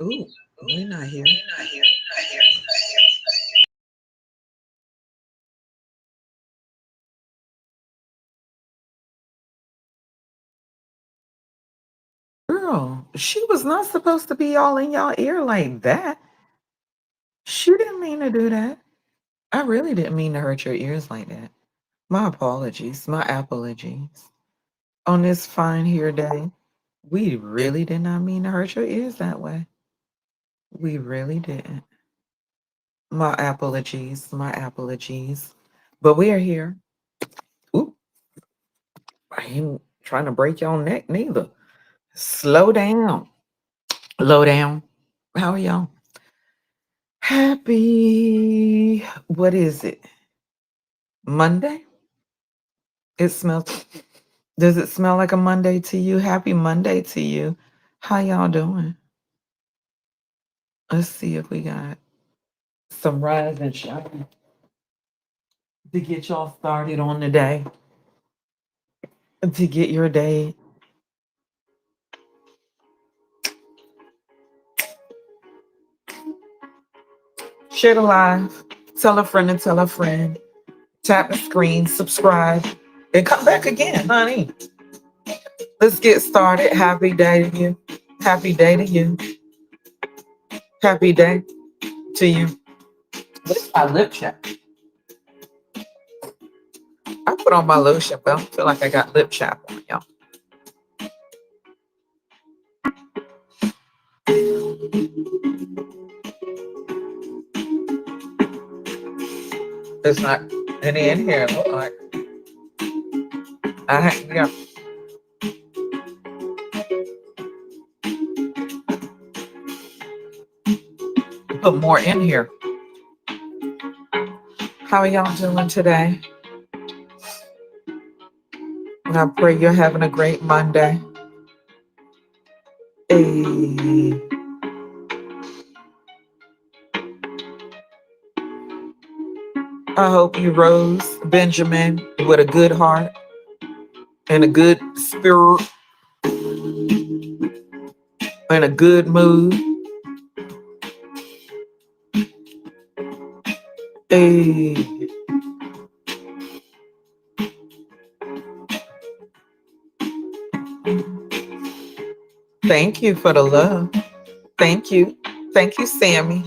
Ooh, we're not here. Girl, she was not supposed to be all in y'all ear like that. She didn't mean to do that. I really didn't mean to hurt your ears like that. My apologies. My apologies. On this fine here day, we really did not mean to hurt your ears that way. We really didn't. My apologies. My apologies. But we are here. Ooh, I ain't trying to break your neck neither. Slow down. Low down. How are y'all? Happy. What is it? Monday? It smells. Does it smell like a Monday to you? Happy Monday to you. How y'all doing? Let's see if we got some rise and shine to get y'all started on the day. To get your day. Share the live. Tell a friend and tell a friend. Tap the screen, subscribe, and come back again, honey. Let's get started. Happy day to you. Happy day to you. Happy day to you. What's my lip check? I put on my lotion, but I don't feel like I got lip chap on, y'all. There's not any in here. Look like yeah. Put more in here. How are y'all doing today? And I pray you're having a great Monday. Hey. I hope you rose, Benjamin, with a good heart and a good spirit and a good mood. Hey. Thank you for the love. Thank you. Thank you, Sammy.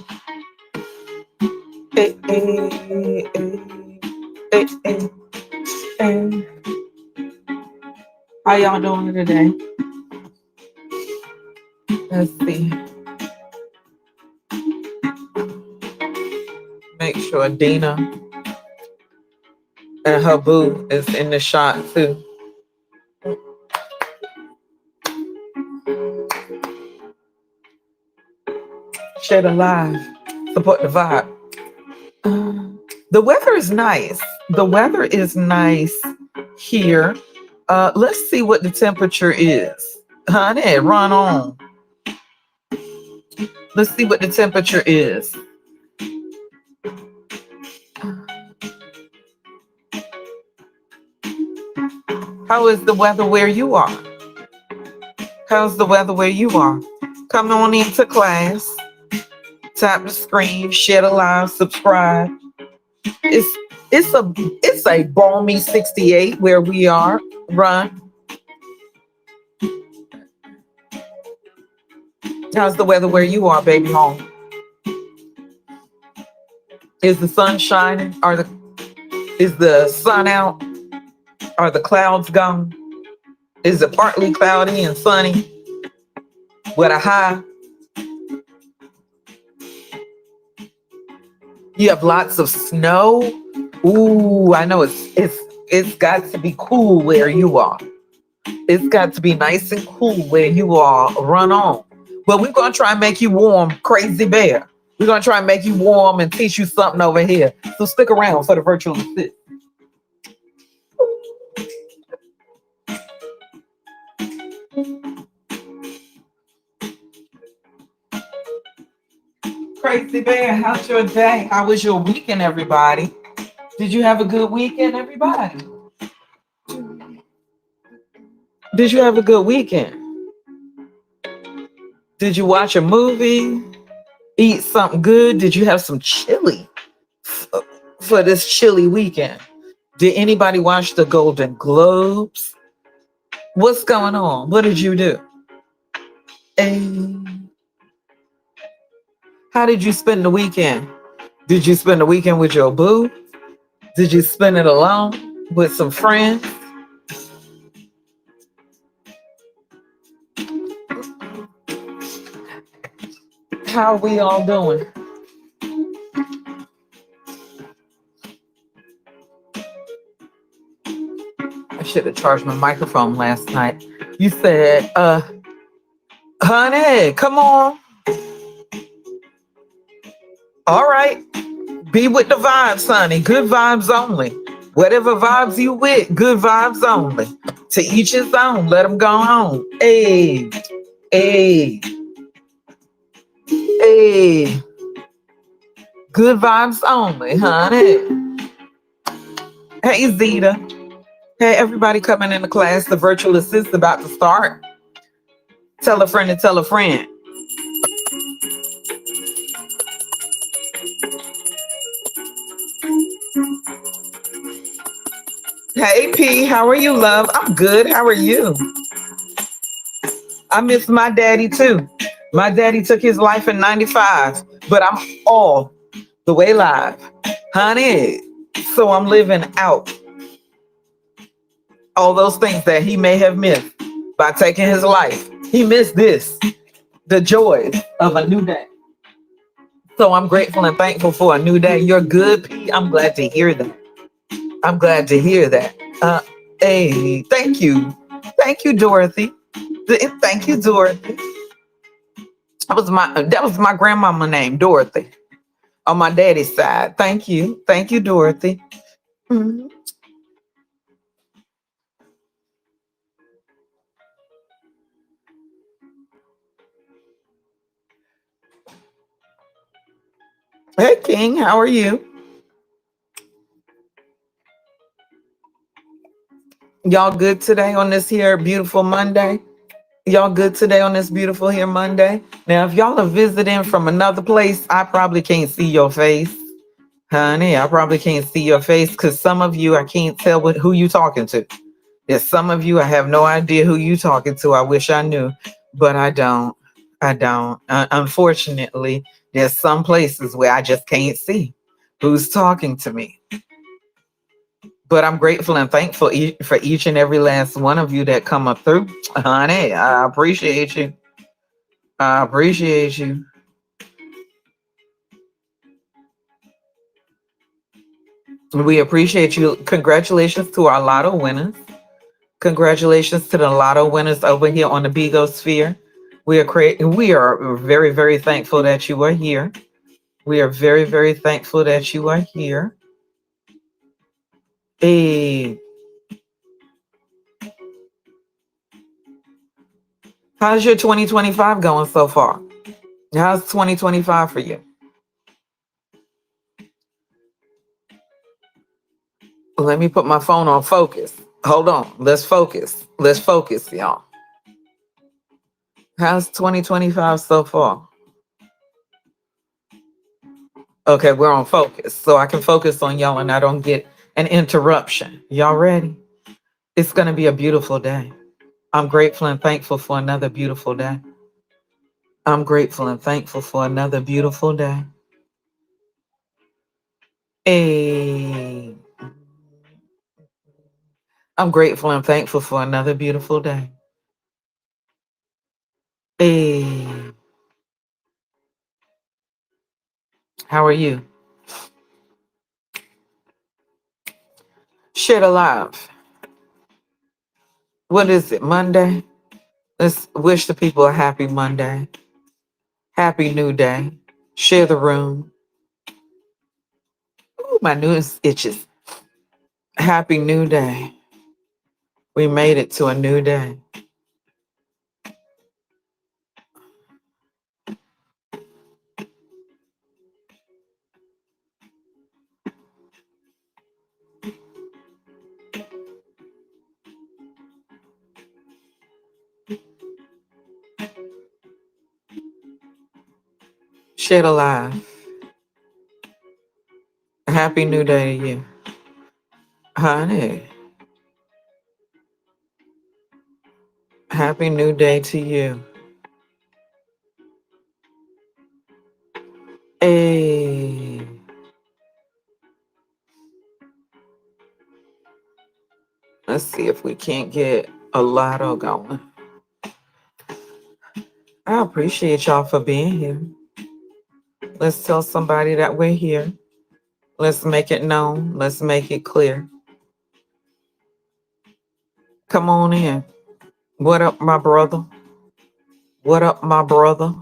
Hey, hey, hey, hey, hey, hey. How y'all doing today? Let's see. Make sure Dina and her boo is in the shot too. Share the live. Support the vibe. The weather is nice. The weather is nice here. Let's see what the temperature is. Honey, run on. Let's see what the temperature is. How is the weather where you are? How's the weather where you are? Come on into class. Tap the screen, share the live, subscribe. It's a balmy 68 where we are. Run. How's the weather where you are, baby home? Is the sun shining? Is the sun out? Are the clouds gone? Is it partly cloudy and sunny with a high? You have lots of snow. Ooh, I know it's got to be cool where you are. It's got to be nice and cool where you are. Run on. But we're gonna try and make you warm, crazy bear. We're gonna try and make you warm and teach you something over here. So stick around for the virtual assist. Crazy bear, how's your day? How was your weekend, everybody? Did you have a good weekend, everybody? Did you have a good weekend? Did you watch a movie? Eat something good? Did you have some chili for this chilly weekend? Did anybody watch the Golden Globes? What's going on? What did you do? And how did you spend the weekend? Did you spend the weekend with your boo? Did you spend it alone with some friends? How are we all doing? I should have charged my microphone last night. You said, honey, come on. All right. Be with the vibes, honey. Good vibes only. Whatever vibes you with, good vibes only. To each his own. Let them go home. Hey, hey, hey. Good vibes only, honey. Hey, Zeta. Hey, everybody coming into class. The virtual assist about to start. Tell a friend to tell a friend. Hey, P. How are you, love? I'm good. How are you? I miss my daddy too. My daddy took his life in 95, but I'm all the way live. Honey, so I'm living out all those things that he may have missed by taking his life. He missed this, the joy of a new day. So I'm grateful and thankful for a new day. You're good, P. I'm glad to hear that. I'm glad to hear that. Uh, hey, thank you. Thank you, Dorothy. Thank you, Dorothy. That was my grandmama name, Dorothy, on my daddy's side. Thank you. Thank you, Dorothy. Mhm. Hey, King, how are you? Y'all good today on this here beautiful Monday? Y'all good today on this beautiful here Monday? Now, if y'all are visiting from another place, I probably can't see your face. Honey, I probably can't see your face because some of you I can't tell who you talking to. There's some of you I have no idea who you talking to. I wish I knew, but I don't. I don't. Unfortunately, there's some places where I just can't see who's talking to me. But I'm grateful and thankful for each and every last one of you that come up through. Honey, I appreciate you. I appreciate you. We appreciate you. Congratulations to our lotto winners. Congratulations to the lotto winners over here on the Bigo Sphere. We are very, very thankful that you are here. We are very, very thankful that you are here. Hey, how's your 2025 going so far? How's 2025 for you? Let me put my phone on focus. Hold on. Let's focus. Let's focus, y'all. How's 2025 so far? Okay, we're on focus. So I can focus on y'all and I don't get an interruption. Y'all ready? It's going to be a beautiful day. I'm grateful and thankful for another beautiful day. I'm grateful and thankful for another beautiful day. Hey, I'm grateful and thankful for another beautiful day. Hey, how are you? Share the live. What is it, Monday? Let's wish the people a happy Monday. Happy new day. Share the room. Ooh, my nose itches. Happy new day. We made it to a new day. Shit alive. Happy New Day to you. Honey, happy New Day to you. Hey, let's see if we can't get a lotto going. I appreciate y'all for being here. Let's tell somebody that we're here. Let's make it known. Let's make it clear. Come on in. What up, my brother? What up, my brother?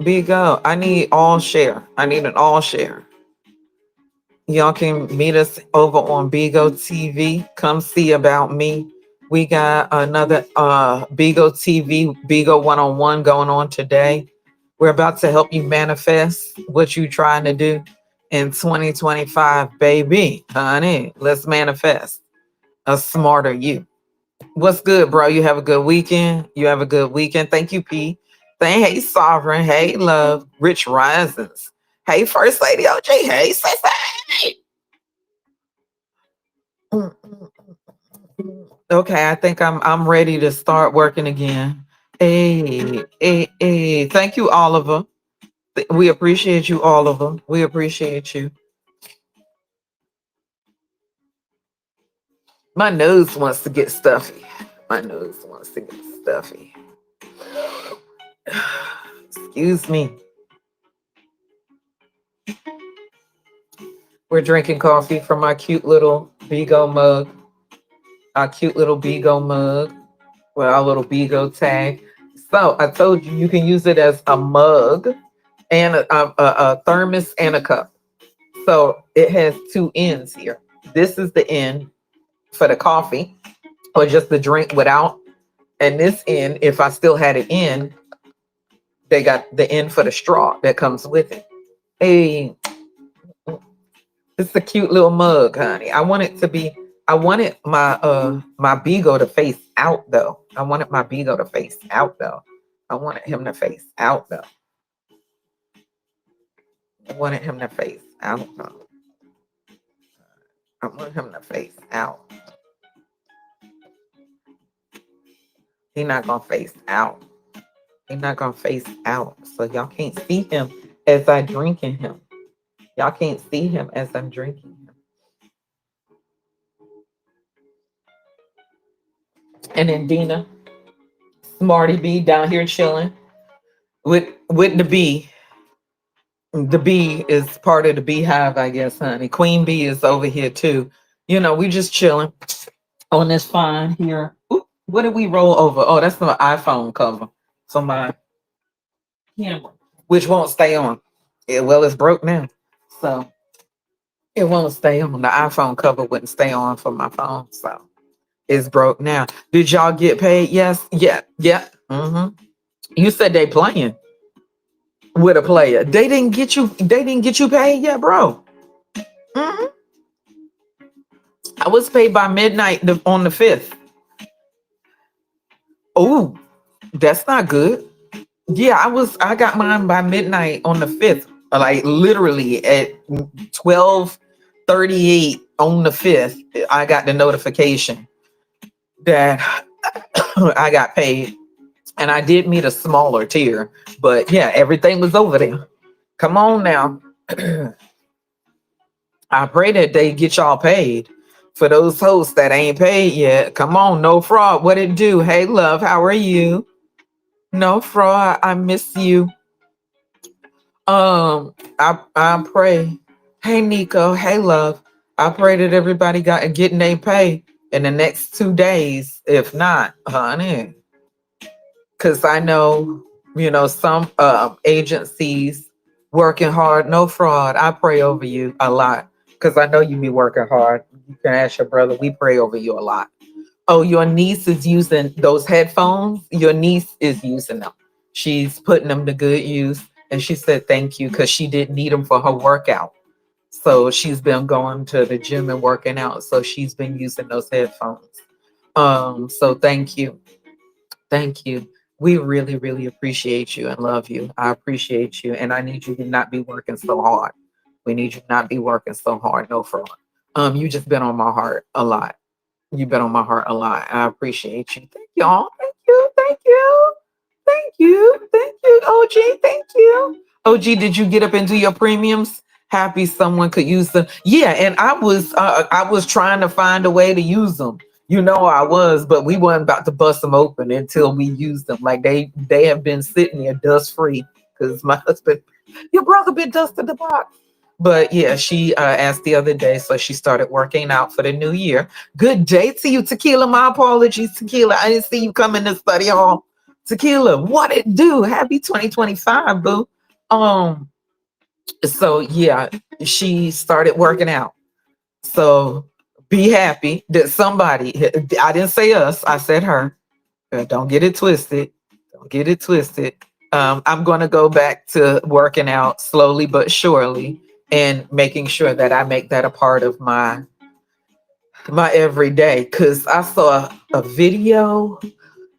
Big up. I need all share. I need an all share. Y'all can meet us over on Bigo TV. Come see about me. We got another Bigo TV, Bigo one-on-one going on today. We're about to help you manifest what you're trying to do in 2025, baby. Honey, let's manifest a smarter you. What's good, bro? You have a good weekend. You have a good weekend. Thank you, P. Hey, Sovereign. Hey, Love. Rich Risings. Hey, First Lady OJ. Hey, Sensei. Okay, I think I'm ready to start working again. Hey, hey, hey. Thank you, Oliver. We appreciate you, Oliver. We appreciate you. My nose wants to get stuffy. My nose wants to get stuffy. Excuse me. We're drinking coffee from our cute little Bigo mug. Our cute little Bigo mug with our little Bigo tag. So I told you you can use it as a mug and a thermos and a cup. So it has two ends here. This is the end for the coffee or just the drink without. And this end, if I still had it in, they got the end for the straw that comes with it. Hey, it's a cute little mug, honey. I wanted my Bigo to face out though. I wanted my Bigo to face out though. I wanted him to face out though. I wanted him to face out though. I want him to face out. He's not gonna face out. He's not gonna face out. So y'all can't see him as I drinking him. Y'all can't see him as I'm drinking him. And then Dina, Smarty B down here chilling with the bee. The bee is part of the beehive, I guess, honey. Queen bee is over here too. You know, we just chilling on this fine here. Oop, what did we roll over? Oh, that's my iPhone cover. So my camera, which won't stay on. Well, it's broke now. So it won't stay on. The iPhone cover wouldn't stay on for my phone. So it's broke now. Did y'all get paid? Yes. Yeah. Yeah. You said they playing with a player. They didn't get you. They didn't get you paid yet, bro. hmm I was paid by midnight on the 5th. Oh, that's not good. Yeah, I got mine by midnight on the 5th. Like literally at 12:38 on the 5th, I got the notification that I got paid. And I did meet a smaller tier. But yeah, everything was over there. Come on now. I pray that they get y'all paid. For those hosts that ain't paid yet, come on, no fraud. What it do? Hey, love, how are you? No fraud. I miss you. I pray. Hey, Nico. Hey, love. I pray that everybody got getting their pay in the next 2 days. If not, honey, because I know some agencies working hard. No fraud. I pray over you a lot because I know you be working hard. You can ask your brother. We pray over you a lot. Oh, your niece is using those headphones. Your niece is using them. She's putting them to good use. And she said thank you because she didn't need them for her workout. So she's been going to the gym and working out. So she's been using those headphones. So thank you. Thank you. We really, really appreciate you and love you. I appreciate you, and I need you to not be working so hard. We need you to not be working so hard. No fraud. You just been on my heart a lot. You've been on my heart a lot. I appreciate you. Thank y'all. Thank you. Thank you. Thank you. Thank you, OG. Thank you. OG, did you get up and do your premiums? Happy someone could use them. Yeah, and I was trying to find a way to use them. You know I was, but we weren't about to bust them open until we used them. Like they have been sitting there dust free because my husband, your brother been dusting the box. But yeah, she asked the other day, so she started working out for the new year. Good day to you, Tequila. My apologies, Tequila. I didn't see you come in the study hall. Tequila, what it do? Happy 2025, boo. Um, so yeah, she started working out. So be happy that somebody, I didn't say us, I said her. Don't get it twisted. Don't get it twisted. I'm going to go back to working out slowly but surely and making sure that I make that a part of my everyday. Because I saw a video.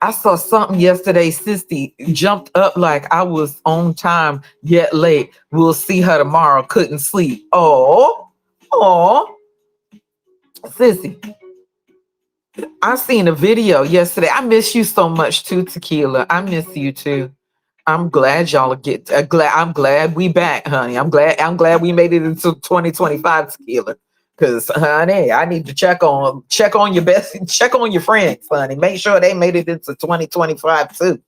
I saw something yesterday. Sissy jumped up like I was on time yet late. We'll see her tomorrow. Couldn't sleep. Oh, Sissy. I seen a video yesterday. I miss you so much too, Tequila. I miss you too. I'm glad y'all get I'm glad we back, honey. I'm glad we made it into 2025, Tequila. Cause honey, I need to check on your best, check on your friends, honey. Make sure they made it into 2025 too.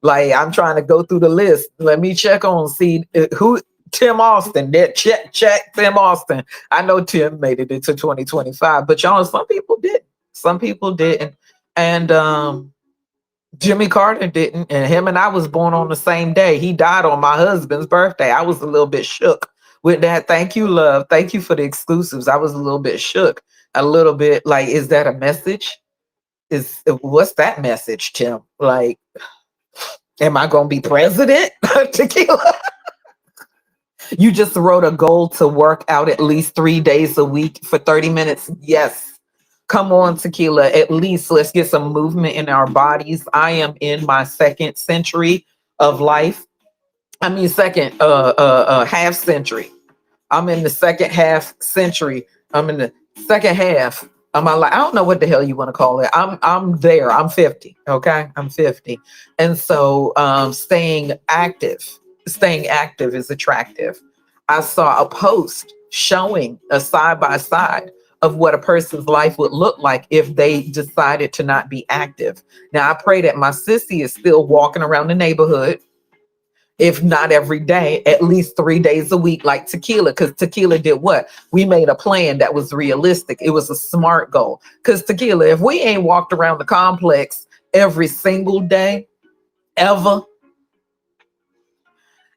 Like I'm trying to go through the list. Let me check on see who Tim Austin. That check Tim Austin. I know Tim made it into 2025, but y'all, some people did. Some people didn't. And Jimmy Carter didn't, and him and I was born on the same day. He died on my husband's birthday. I was a little bit shook with that. Thank you, love. Thank you for the exclusives. I was a little bit shook, a little bit like, is that a message? Is what's that message, Tim? Like, am I gonna be president? Tequila. You just wrote a goal to work out at least 3 days a week for 30 minutes. Yes. Come on, Tequila. At least let's get some movement in our bodies. I am in my second century of life. I mean, second half century. I'm in the second half century. I'm in the second half of my life. I don't know what the hell you want to call it. I'm there. I'm 50. Okay. I'm 50. And so staying active is attractive. I saw a post showing a side by side of what a person's life would look like if they decided to not be active. Now I pray that my sissy is still walking around the neighborhood, if not every day, at least 3 days a week, like Tequila. Because Tequila did what? We made a plan that was realistic. It was a smart goal. Because Tequila, if we ain't walked around the complex every single day, ever,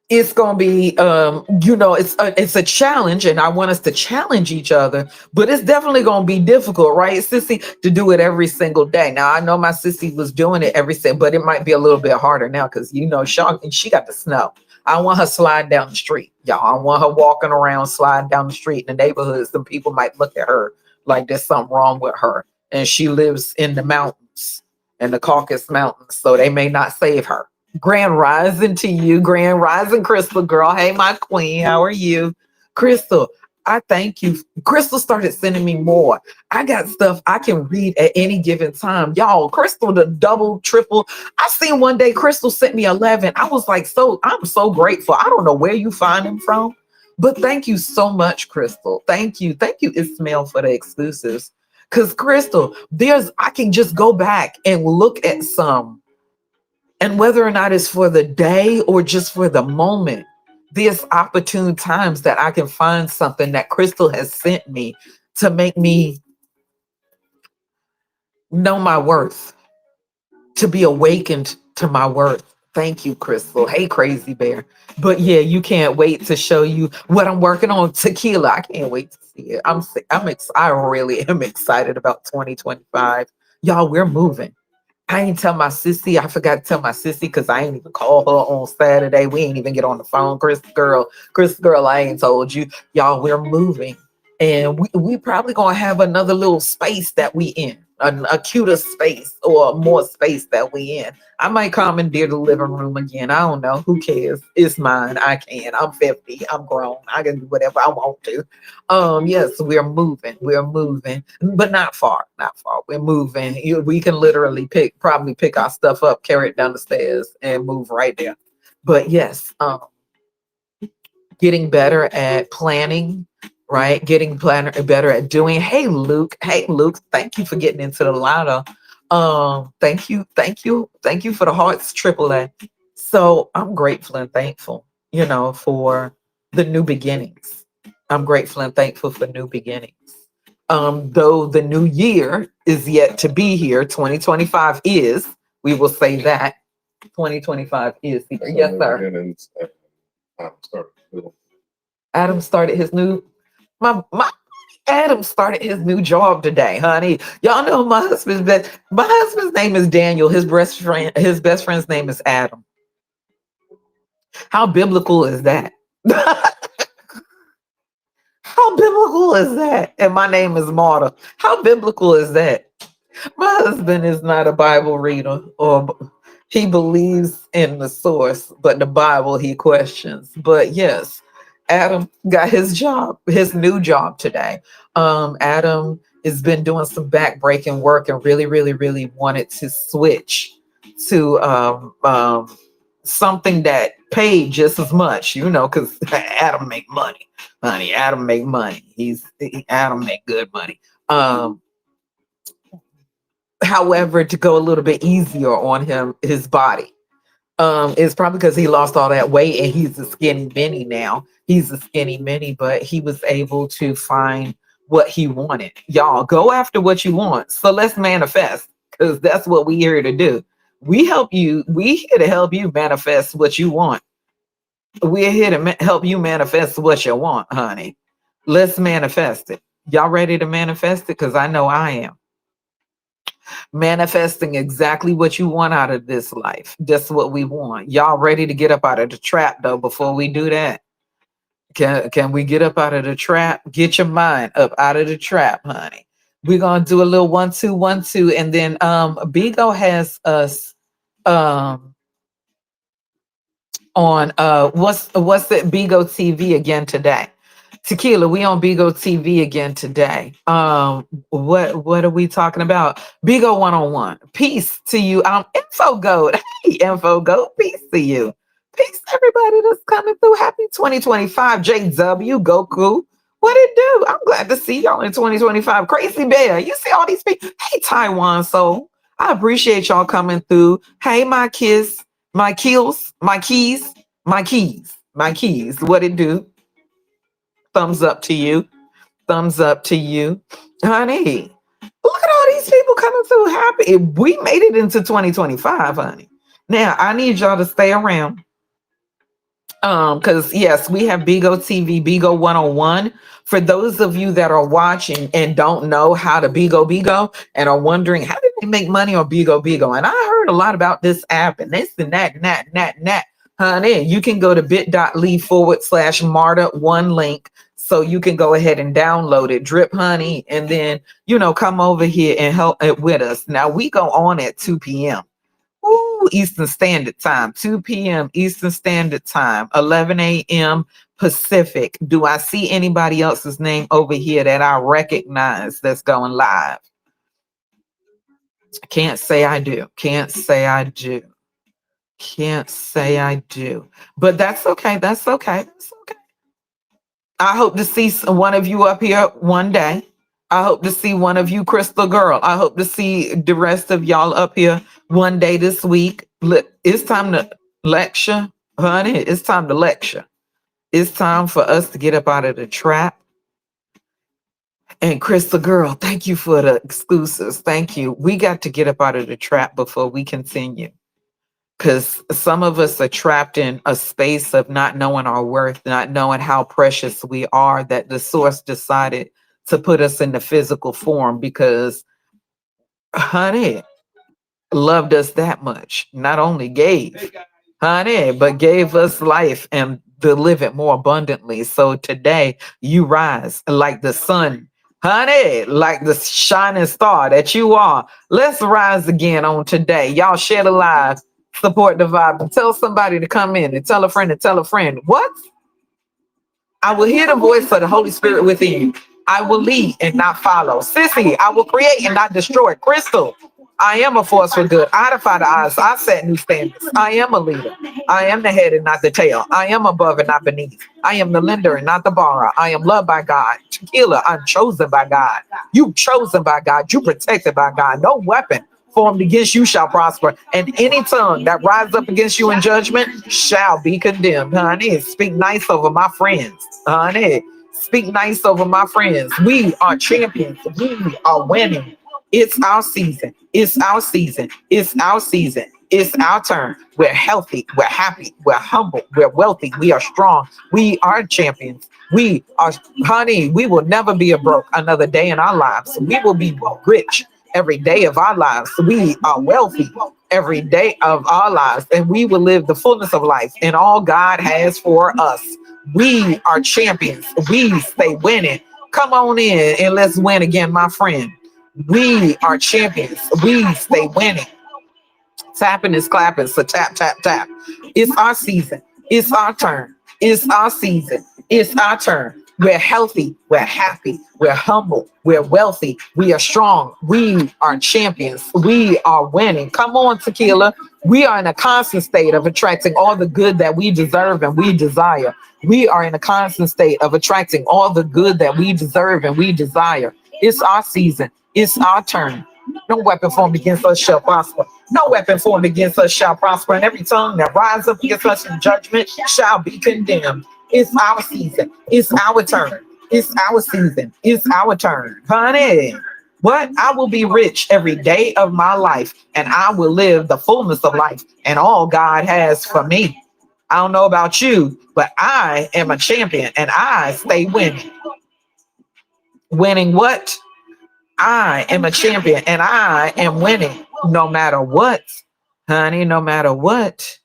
it's going to be it's a challenge, and I want us to challenge each other, but it's definitely going to be difficult, right, sissy, to do it every single day. Now I know my sissy was doing it every single, but it might be a little bit harder now because she got the snow. I want her sliding down the street, y'all. I want her walking around sliding down the street in the neighborhood. Some people might look at her like there's something wrong with her, and she lives in the mountains, in the Caucasus Mountains, so they may not save her. Grand rising to you, grand rising, Crystal girl. Hey, my queen, how are you? Crystal, I thank you. Crystal started sending me more. I got stuff I can read at any given time. Y'all, Crystal, the double, triple. I seen one day Crystal sent me 11. I was like, I'm so grateful. I don't know where you find them from, but thank you so much, Crystal. Thank you. Thank you, Ismail, for the exclusives. Because Crystal, I can just go back and look at some, and whether or not it's for the day or just for the moment, there's opportune times that I can find something that Crystal has sent me to make me know my worth, to be awakened to my worth. Thank you, Crystal. Hey, Crazy Bear. But yeah, you can't wait to show you what I'm working on. Tequila. I can't wait to see it. I really am excited about 2025. Y'all, we're moving. I ain't tell my sissy. I forgot to tell my sissy because I ain't even call her on Saturday. We ain't even get on the phone. Chris girl, I ain't told you. Y'all, we're moving. And we probably gonna have another little space that we in. a cuter space or more space that we in. I might commandeer the living room again. I don't know. Who cares? It's mine. I can. I'm 50. I'm grown. I can do whatever I want to. Yes, we're moving. We're moving, but not far. Not far. We're moving. We can literally probably pick our stuff up, carry it down the stairs, and move right there. But yes, getting better at planning, right? Getting better at doing. Hey, Luke. Hey, Luke. Thank you for getting into the lotto. Thank you, thank you, thank you for the hearts, AAA. So I'm grateful and thankful, for the new beginnings. I'm grateful and thankful for new beginnings. Though the new year is yet to be here, 2025 is. We will say that 2025 is here. Yes, sir. Adam started his new my Adam started his new job today, honey. Y'all know my husband's name is Daniel. His best friend's name is Adam. How biblical is that? How biblical is that? And my name is Marta. How biblical is that? My husband is not a Bible reader, or he believes in the source, but the Bible he questions. But yes, Adam got his new job today. Adam has been doing some backbreaking work and really, really, really wanted to switch to something that paid just as much, because Adam make money, honey. Adam make money. Adam make good money. However, to go a little bit easier on his body. It's probably because he lost all that weight and he's a skinny mini now. He's a skinny mini, but he was able to find what he wanted. Y'all go after what you want. So let's manifest, because that's what we here to do. We here to help you manifest what you want. We're here to help you manifest what you want, honey. Let's manifest it. Y'all ready to manifest it? Because I know I am. Manifesting exactly what you want out of this life. That's what we want. Y'all ready to get up out of the trap though before we do that? Can we get up out of the trap? Get your mind up out of the trap, honey. We're gonna do a little 1 2 1 2, and then Bigo has us um on what's it, Bigo TV again today. Tequila, we on Bigo TV again today. What are we talking about? Bigo 101. Peace to you. Info Goat. Hey, Info Goat. Peace to you. Peace to everybody that's coming through. Happy 2025. JW, Goku. What it do? I'm glad to see y'all in 2025. Crazy Bear. You see all these people. Hey, Taiwan Soul. I appreciate y'all coming through. Hey, my kiss, my kills, my keys, my keys, my keys. What it do? Thumbs up to you. Thumbs up to you. Honey, look at all these people coming through happy. We made it into 2025, honey. Now, I need y'all to stay around. Because yes, we have Bigo TV, Bigo 101. For those of you that are watching and don't know how to Bigo and are wondering how did they make money on Bigo, and I heard a lot about this app and this and that and that and that and that. Honey, you can go to bit.ly/Marta1 link, so you can go ahead and download it, drip honey, and then come over here and help it with us. Now we go on at 2 p.m. Ooh, Eastern Standard Time, 2 p.m. Eastern Standard Time, 11 a.m. Pacific. Do I see anybody else's name over here that I recognize that's going live? Can't say I do. Can't say I do. Can't say I do. But that's okay. That's okay. That's okay. I hope to see one of you up here one day. I hope to see one of you, Crystal Girl. I hope to see the rest of y'all up here one day this week. Look, it's time to lecture, honey. It's time to lecture. It's time for us to get up out of the trap. And Crystal Girl, thank you for the exclusives. Thank you. We got to get up out of the trap before we continue. Because some of us are trapped in a space of not knowing our worth, not knowing how precious we are, that the source decided to put us in the physical form because, honey, loved us that much. Not only gave, honey, but gave us life and to live it more abundantly. So today you rise like the sun, Honey, like the shining star that you are. Let's rise again on today. Y'all share the live, support the vibe, and tell somebody to come in and tell a friend and tell a friend. What? I will hear the voice of the Holy Spirit within you. I will lead and not follow. Sissy, I will create and not destroy. Crystal, I am a force for good. I defy the odds. I set new standards. I am a leader. I am the head and not the tail. I am above and not beneath. I am the lender and not the borrower. I am loved by God. Tequila, I'm chosen by God. You chosen by God. You protected by God. No weapon formed against you shall prosper, and any tongue that rises up against you in judgment shall be condemned. Honey, speak nice over my friends. Honey, speak nice over my friends. We are champions. We are winning. It's our season. It's our season. It's our season. It's our turn. We're healthy. We're happy. We're humble. We're wealthy. We are strong. We are champions. We are, honey, we will never be a broke another day in our lives. We will be rich every day of our lives. We are wealthy every day of our lives, and we will live the fullness of life and all God has for us. We are champions. We stay winning. Come on in and let's win again, my friend. We are champions. We stay winning. Tapping is clapping. So tap, tap, tap. It's our season. It's our turn. It's our season. It's our turn. We're healthy. We're happy. We're humble. We're wealthy. We are strong. We are champions. We are winning. Come on, Tequila. We are in a constant state of attracting all the good that we deserve and we desire. We are in a constant state of attracting all the good that we deserve and we desire. It's our season. It's our turn. No weapon formed against us shall prosper. No weapon formed against us shall prosper. And every tongue that rises up against us in judgment shall be condemned. It's our season. It's our turn. It's our season. It's our turn. Honey, what? I will be rich every day of my life, and I will live the fullness of life and all God has for me. I don't know about you, but I am a champion and I stay winning. Winning what? I am a champion and I am winning no matter what, honey, no matter what.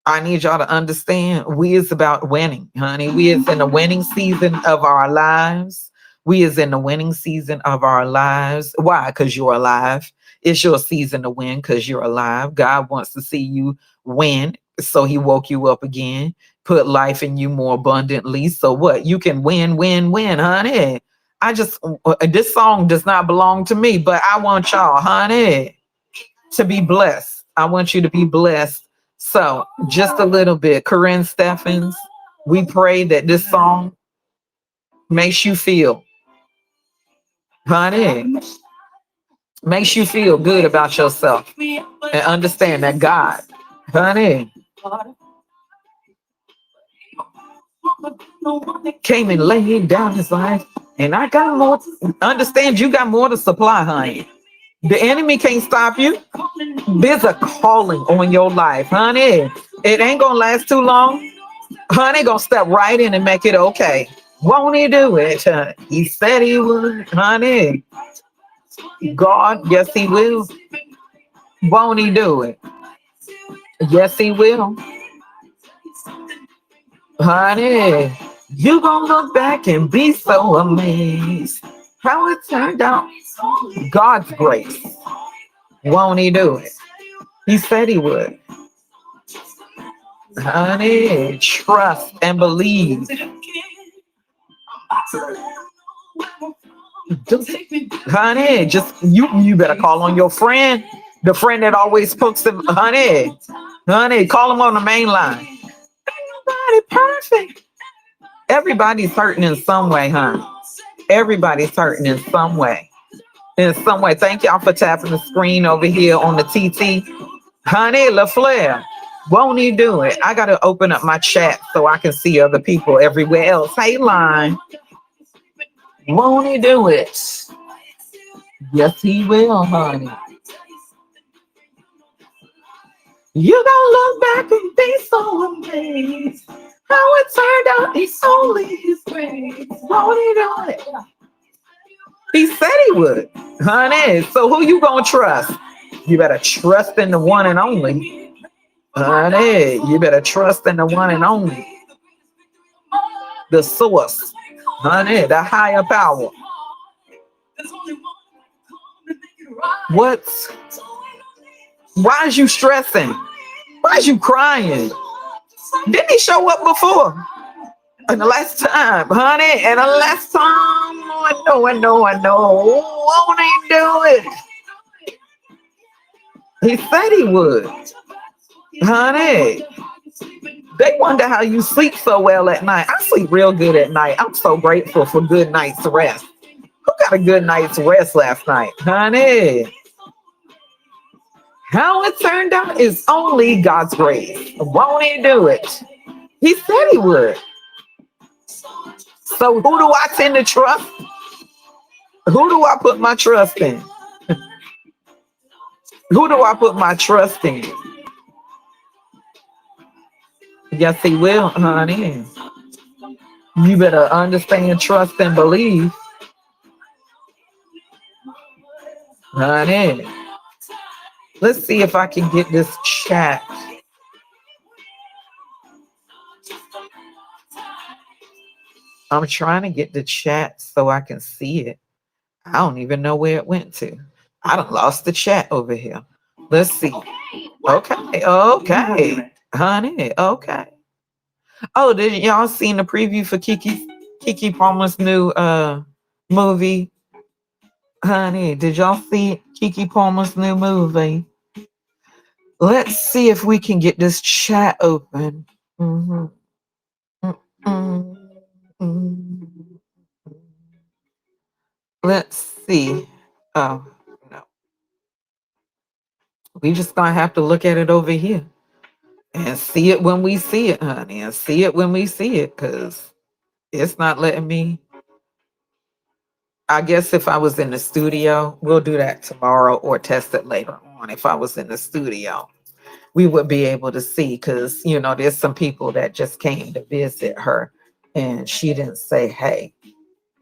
I need y'all to understand we is about winning, honey. We is in the winning season of our lives. We is in the winning season of our lives. Why? Because you're alive. It's your season to win because you're alive. God wants to see you win. So he woke you up again, put life in you more abundantly. So what? You can win, win, win, honey. I just, this song does not belong to me, but I want y'all, honey, to be blessed. I want you to be blessed. So just a little bit. Corinne Steffens, we pray that this song makes you feel, honey, makes you feel good about yourself and understand that God, honey, came and laid down his life. And I got more. Understand you got more to supply, honey. The enemy can't stop you. There's a calling on your life, honey. It ain't gonna last too long. Honey gonna step right in and make it okay. Won't he do it? He said he would, honey. God, yes, he will. Won't he do it? Yes, he will. Honey, you gonna look back and be so amazed how it turned out. God's grace. Won't he do it? He said he would. Honey, trust and believe. Honey, just you better call on your friend, the friend that always puts him. Honey, call him on the main line. Ain't nobody perfect. Everybody's hurting in some way, honey. Everybody's hurting in some way. In some way. Thank y'all for tapping the screen over here on the TT. Honey, LaFleur, won't he do it? I got to open up my chat so I can see other people everywhere else. Hey, Line, won't he do it? Yes, he will, honey. You gonna look back and be so amazed how it turned out. It's only his grace. Won't he do it? He said he would, honey. So who you gonna trust? You better trust in the one and only. Honey, you better trust in the one and only. The source. Honey, the higher power. What's why is you stressing? Why is you crying? Didn't he show up before? And the last time, honey, and the last time, I know. Won't he do it? He said he would. Honey, they wonder how you sleep so well at night. I sleep real good at night. I'm so grateful for good night's rest. Who got a good night's rest last night? Honey, how it turned out is only God's grace. Won't he do it? He said he would. So who do I tend to trust? Who do I put my trust in? Who do I put my trust in? Yes, he will, honey. You better understand, trust, and believe, honey. Let's see if I can get this chat. I'm trying to get the chat so I can see it. I don't even know where it went to. I done lost the chat over here. Let's see. Okay, honey. Okay. Oh, did y'all seen the preview for Kiki Palmer's new movie? Honey, did y'all see Kiki Palmer's new movie? Let's see if we can get this chat open. Mhm. Mm, mm, mm. Let's see. Oh, no. We just gonna have to look at it over here and see it when we see it, honey, and see it when we see it, because it's not letting me. I guess if I was in the studio, we'll do that tomorrow or test it later on. If I was in the studio, we would be able to see, because, there's some people that just came to visit her and she didn't say, hey,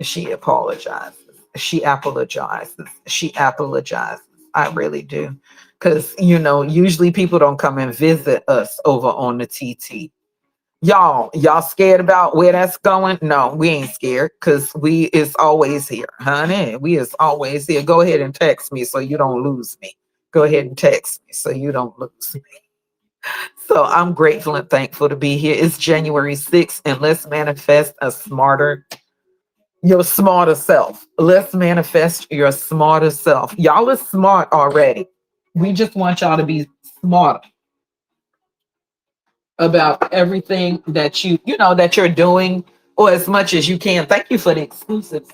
she apologizes. She apologizes. She apologizes. I really do. Because, usually people don't come and visit us over on the TT. Y'all scared about where that's going? No, we ain't scared, because we is always here, honey. We is always here. Go ahead and text me so you don't lose me. Go ahead and text me so you don't lose me. So I'm grateful and thankful to be here. It's January 6th, and let's manifest your smarter self. Let's manifest your smarter self. Y'all are smart already. We just want y'all to be smarter about everything that that you're doing, or as much as you can. Thank you for the exclusives.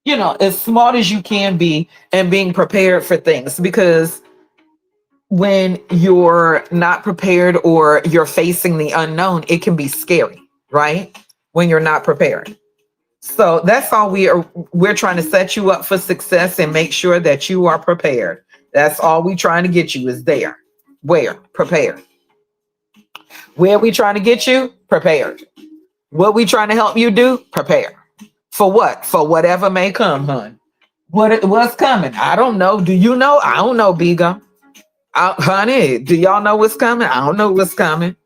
As smart as you can be, and being prepared for things, because when you're not prepared or you're facing the unknown, it can be scary, right? When you're not prepared. So that's all we're trying to set you up for success and make sure that you are prepared. That's all we trying to get you is there. Where? Prepared. Where we trying to get you? Prepared. What we trying to help you do? Prepare. For what? For whatever may come, hun. What's coming? I don't know. Do you know? I don't know, Biga. Honey, do y'all know what's coming? I don't know what's coming,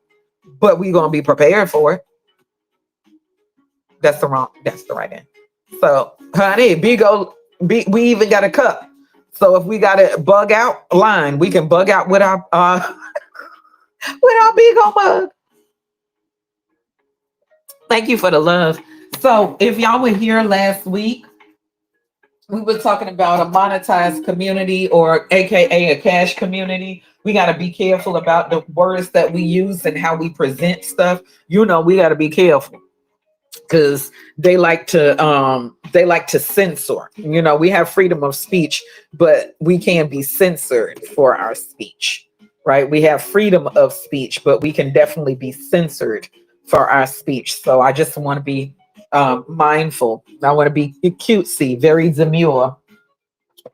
but we gonna be prepared for it. That's the right end. So, honey, we even got a cup. So if we got to bug out line, we can bug out with our with our big old mug. Thank you for the love. So if y'all were here last week, we were talking about a monetized community, or AKA a cash community. We got to be careful about the words that we use and how we present stuff. We got to be careful, because they like to censor. We have freedom of speech, but we can be censored for our speech, right? We have freedom of speech, but we can definitely be censored for our speech. So I just want to be mindful. I want to be cutesy, very demure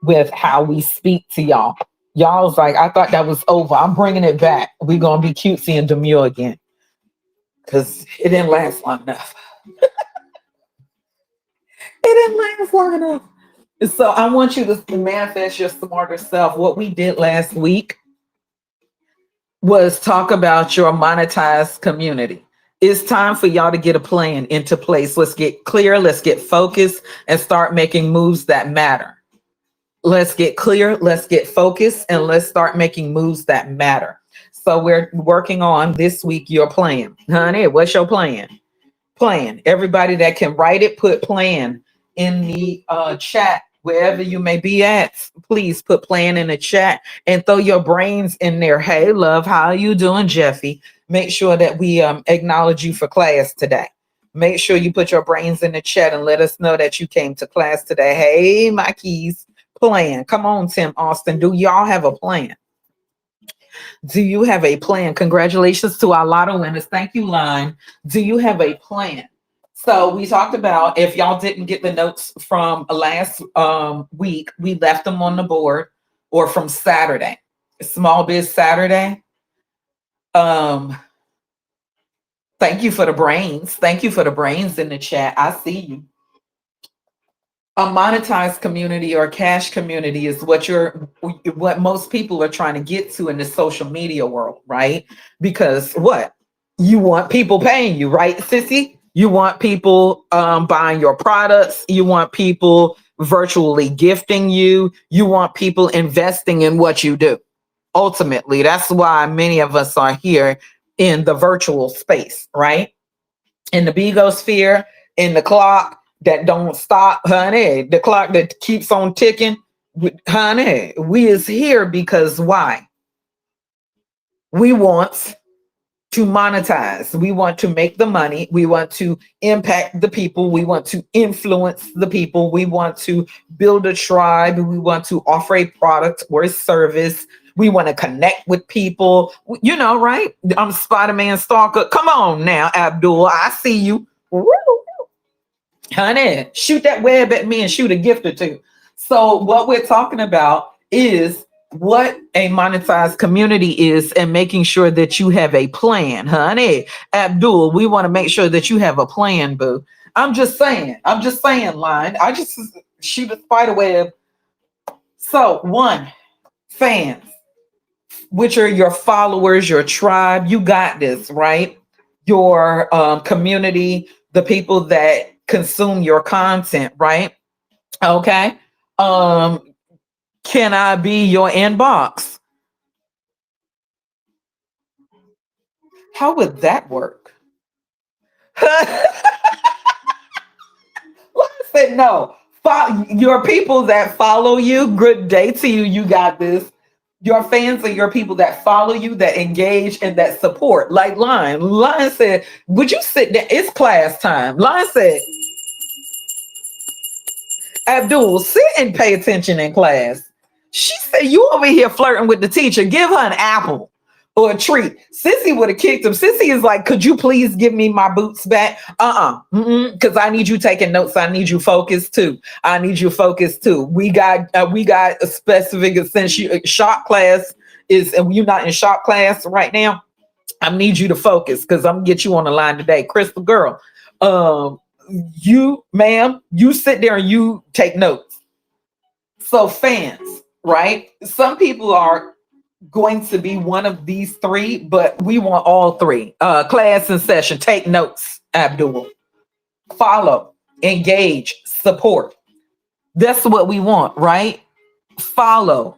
with how we speak to y'all. Y'all's like, I thought that was over. I'm bringing it back. We're going to be cutesy and demure again, because it didn't last long enough. It didn't last long enough. So I want you to manifest your smarter self. What we did last week was talk about your monetized community. It's time for y'all to get a plan into place. Let's get clear. Let's get focused and start making moves that matter. Let's get clear, let's get focused, and let's start making moves that matter. So we're working on this week your plan. Honey, what's your plan? Plan. Everybody that can write it, put plan in the chat wherever you may be at. Please put plan in the chat and throw your brains in there. Hey, love, how are you doing, Jeffy? Make sure that we acknowledge you for class today. Make sure you put your brains in the chat and let us know that you came to class today. Hey, my keys. Plan. Come on, Tim Austin. Do y'all have a plan? Do you have a plan? Congratulations to our lotto winners. Thank you, Line. Do you have a plan? So we talked about, if y'all didn't get the notes from last week, we left them on the board, or from Saturday, Small Biz Saturday. Um, Thank you for the brains. Thank you for the brains in the chat. I see you. A monetized community or cash community is what most people are trying to get to in the social media world, right? Because what? You want people paying you, right, sissy? You want people buying your products. You want people virtually gifting you. You want people investing in what you do. Ultimately, that's why many of us are here in the virtual space, right? In the bigosphere, in the clock that don't stop, honey, the clock that keeps on ticking, honey, we is here because why? We want to monetize. We want to make the money. We want to impact the people. We want to influence the people. We want to build a tribe. We want to offer a product or a service. We want to connect with people. You know, right? I'm Spider-Man Stalker. Come on now, Abdul. I see you. Woo! Honey, shoot that web at me and shoot a gift or two. So what we're talking about is what a monetized community is, and making sure that you have a plan, honey. Abdul, we want to make sure that you have a plan, boo. I'm just saying, line. I just shoot a spider web. So one, fans, which are your followers, your tribe. You got this, right? Your community, the people that consume your content, right? Okay. Um, can I be your inbox? How would that work? I said no. Your people that follow you, good day to you. You got this. Your fans are your people that follow you, that engage, and that support. Like Lion. Lion said, would you sit there? It's class time. Lion said, Abdul, sit and pay attention in class. She said, you over here flirting with the teacher. Give her an apple or a treat. Sissy would have kicked him. Sissy is like, could you please give me my boots back? Because I need you taking notes. I need you focused too. I need you focused too. We got a specific, since you shop class is, and you're not in shop class right now. I need you to focus because I'm gonna get you on the line today. Crystal girl, you, ma'am, you sit there and you take notes. So fans, right? Some people are going to be one of these three, but we want all three. Class in session, take notes, Abdul. Follow, engage, support. That's what we want, right? Follow,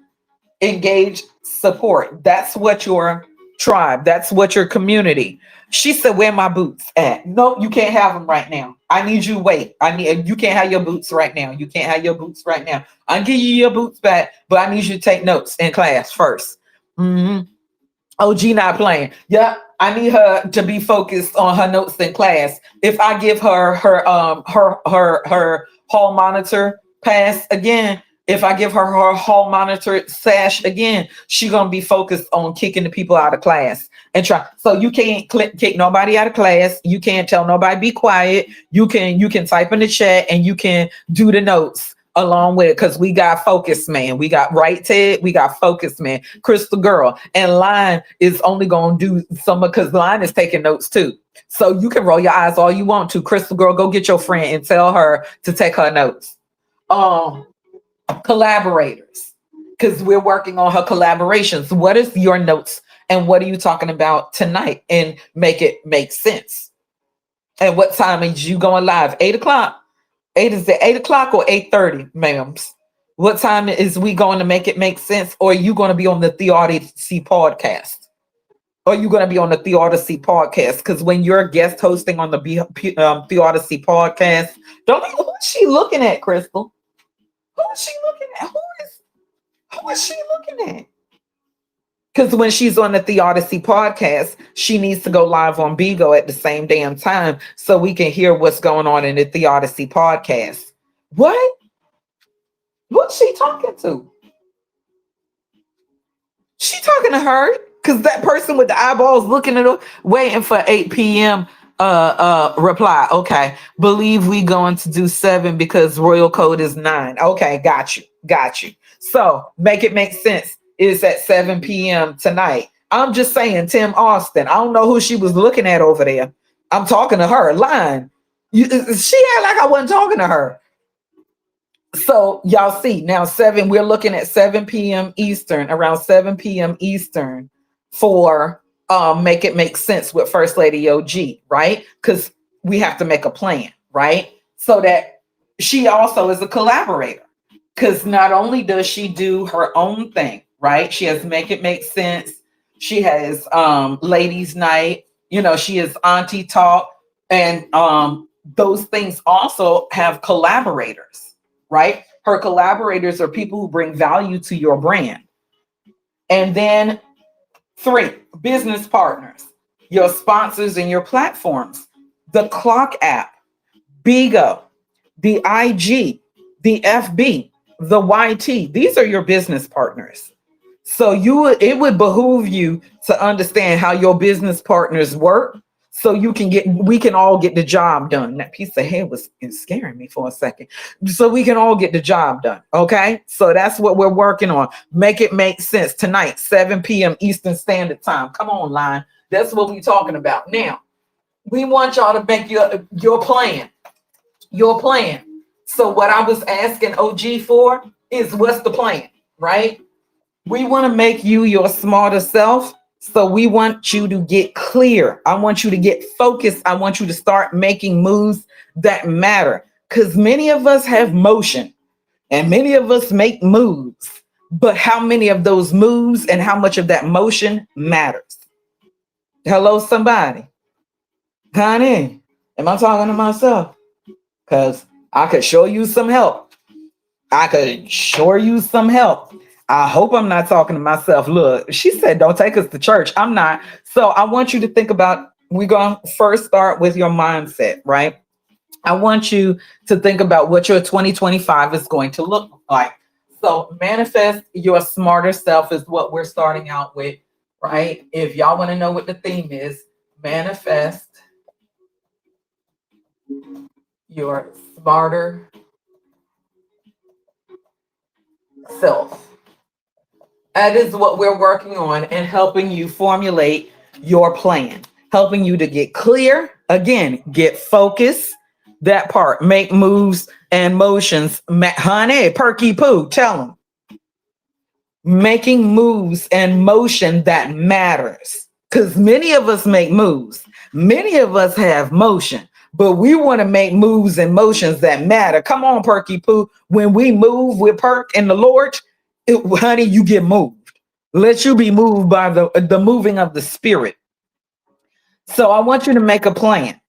engage, support. That's what your tribe, that's what your community. She said, where my boots at? No, you can't have them right now. I need you to wait. You can't have your boots right now. You can't have your boots right now. I'll give you your boots back, but I need you to take notes in class first. OG not playing. Yeah, I need her to be focused on her notes in class. If I give her hall monitor pass again, if I give her hall monitor sash again, she gonna be focused on kicking the people out of class and try. So you can't kick nobody out of class. You can't tell nobody be quiet. You can type in the chat and you can do the notes along with it, because we got focus man. We got right Ted. We got focus man. Crystal girl and Line is only gonna do some, because Line is taking notes too. So you can roll your eyes all you want to. Crystal girl, go get your friend and tell her to take her notes. Collaborators, because we're working on her collaborations. What is your notes and what are you talking about tonight, and make it make sense? And what time is you going live? 8 o'clock. Is it 8 o'clock or 8:30, ma'ams? What time is we going to make it make sense? Or are you going to be on the Theodicy podcast? Or are you going to be on the Theodicy podcast? Because when you're guest hosting on the Theodicy podcast, don't who is she looking at, Crystal? Who is she looking at? Who is she looking at? Because when she's on the Theodicy podcast, she needs to go live on Bigo at the same damn time so we can hear what's going on in the Theodicy podcast. What? What's she talking to? She talking to her because that person with the eyeballs looking at her, waiting for 8 p.m. Reply. Okay, believe we going to do 7 because royal code is 9. Okay, got you. So make it make sense. It's at 7 p.m. tonight. I'm just saying, Tim Austin. I don't know who she was looking at over there. I'm talking to her. Line. She act like I wasn't talking to her. So y'all see now we're looking at 7 p.m. Eastern, around 7 p.m. Eastern for make it make sense with First Lady OG, right? Because we have to make a plan, right? So that she also is a collaborator. Because not only does she do her own thing, right? She has Make It Make Sense. She has Ladies Night, she is Auntie Talk. And those things also have collaborators, right? Her collaborators are people who bring value to your brand. And then 3, business partners, your sponsors and your platforms, the Clock app, Bigo, the IG, the FB, the YT. These are your business partners. So it would behoove you to understand how your business partners work so we can all get the job done. That piece of hair was scaring me for a second. So we can all get the job done. Okay. So that's what we're working on. Make it make sense tonight, 7 p.m. Eastern Standard Time. Come on, line. That's what we're talking about. Now, we want y'all to make your plan. Your plan. So what I was asking OG for is what's the plan, right? We want to make you your smarter self. So we want you to get clear. I want you to get focused. I want you to start making moves that matter. Because many of us have motion and many of us make moves. But how many of those moves and how much of that motion matters? Hello, somebody. Honey, am I talking to myself? Because I could show you some help. I could sure use some help. I hope I'm not talking to myself. Look, she said, don't take us to church. I'm not. So I want you to think about, we're going to first start with your mindset, right? I want you to think about what your 2025 is going to look like. So manifest your smarter self is what we're starting out with, right? If y'all want to know what the theme is, manifest your smarter self. That is what we're working on and helping you formulate your plan, helping you to get clear, again, get focused, that part, make moves and motions. Honey, Perky Poo, tell them. Making moves and motion that matters. Because many of us make moves. Many of us have motion, but we want to make moves and motions that matter. Come on, Perky Poo. When we move with Perk and the Lord, honey, you get moved. Let you be moved by the moving of the Spirit. So I want you to make a plan.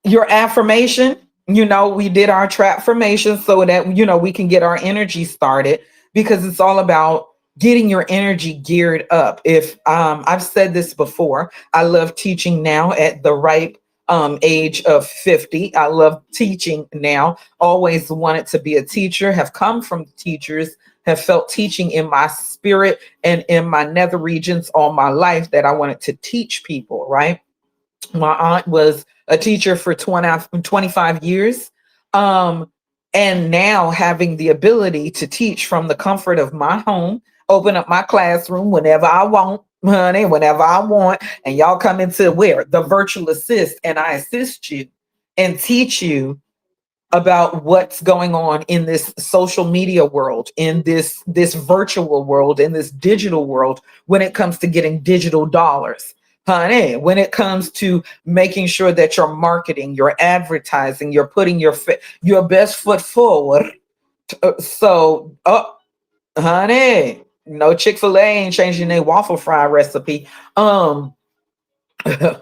Your affirmation, we did our trap formation so that, we can get our energy started, because it's all about getting your energy geared up. If I've said this before, I love teaching now at the ripe age of 50. I love teaching now. Always wanted to be a teacher, have come from teachers, have felt teaching in my spirit and in my nether regions all my life that I wanted to teach people, right? My aunt was a teacher for 25 years. And now having the ability to teach from the comfort of my home, open up my classroom whenever I want, honey, whenever I want. And y'all come into where? The virtual assist, and I assist you and teach you about what's going on in this social media world, in this virtual world, in this digital world, when it comes to getting digital dollars. Honey, when it comes to making sure that you're marketing, you're advertising, you're putting your best foot forward, So, honey, no Chick-fil-A ain't changing their waffle fry recipe. Um,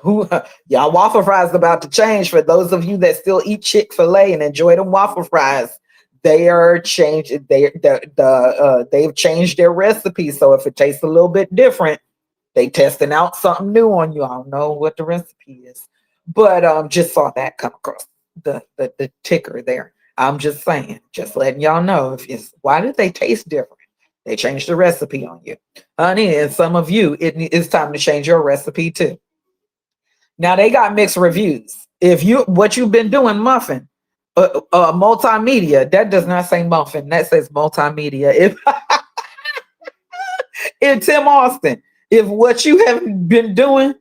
who y'all waffle fries about to change for those of you that still eat Chick-fil-A and enjoy them waffle fries. They are changed. They've changed their recipe. So if it tastes a little bit different, they testing out something new on you. I don't know what the recipe is, but just saw that come across the ticker there. I'm just saying, just letting y'all know if it's why did they taste different? They changed the recipe on you, honey, and some of you it's time to change your recipe too. Now they got mixed reviews. If you what you've been doing, muffin, multimedia, that does not say muffin. That says multimedia. If Tim Austin, if what you have been doing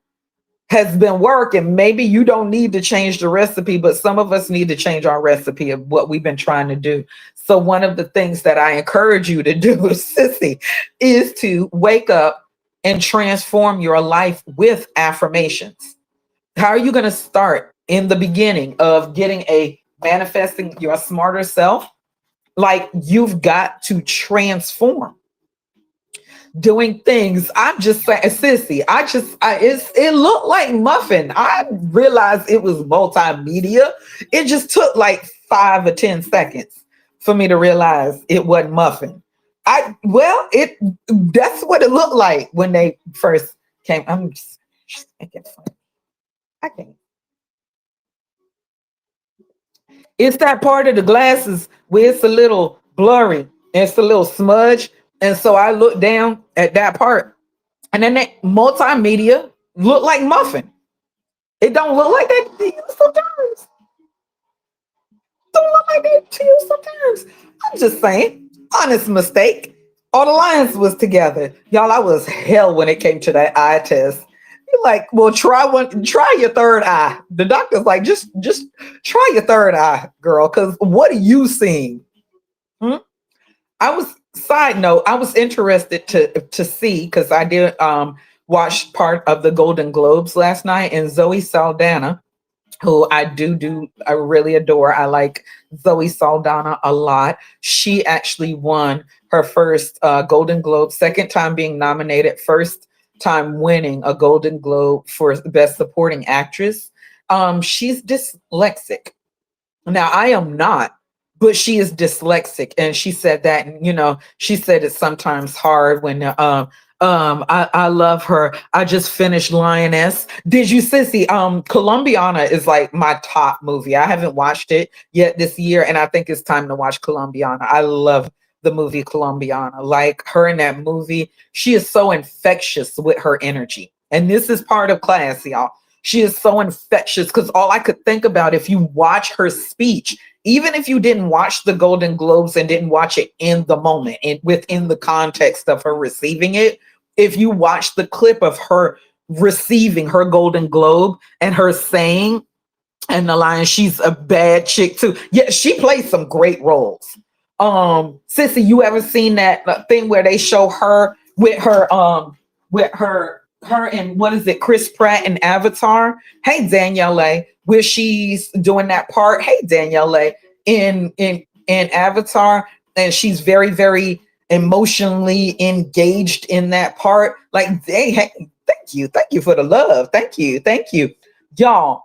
has been working, maybe you don't need to change the recipe, but some of us need to change our recipe of what we've been trying to do. So one of the things that I encourage you to do, sissy, is to wake up and transform your life with affirmations. How are you going to start in the beginning of getting a manifesting your smarter self? Like you've got to transform doing things. I'm just saying, sissy. It looked like muffin. I realized it was multimedia. It just took like 5 or 10 seconds for me to realize it wasn't muffin. It that's what it looked like when they first came. I'm just making fun. I can't. It's that part of the glasses where it's a little blurry and it's a little smudge. And so I looked down at that part, and then that multimedia looked like muffin. It don't look like that to you sometimes. Don't look like that to you sometimes. I'm just saying, honest mistake. All the lines was together. Y'all, I was hell when it came to that eye test. You're like, well, try your third eye. The doctor's like, just try your third eye, girl, because what are you seeing? Hmm? I was side note, I was interested to see because I did watch part of the Golden Globes last night, and Zoe Saldana, who I really adore. I like Zoe Saldana a lot. She actually won her first Golden Globe, second time being nominated, first time winning a Golden Globe for Best Supporting Actress. She's dyslexic. Now, I am not, but she is dyslexic, and she said that. And, she said it's sometimes hard when. I love her. I just finished Lioness. Did you, sissy? Colombiana is like my top movie. I haven't watched it yet this year, and I think it's time to watch Colombiana. I love the movie Colombiana. Like her in that movie, she is so infectious with her energy, and this is part of class, y'all. She is so infectious because all I could think about if you watch her speech, even if you didn't watch the Golden Globes and didn't watch it in the moment and within the context of her receiving it, if you watch the clip of her receiving her Golden Globe and her saying and the line, she's a bad chick too. Yeah, she plays some great roles. Sissy, you ever seen that thing where they show her with her and what is it, Chris Pratt in Avatar? Hey Danielle, where she's doing that part. Hey Danielle, in Avatar, and she's very, very emotionally engaged in that part. Like, hey, thank you for the love. Thank you, y'all.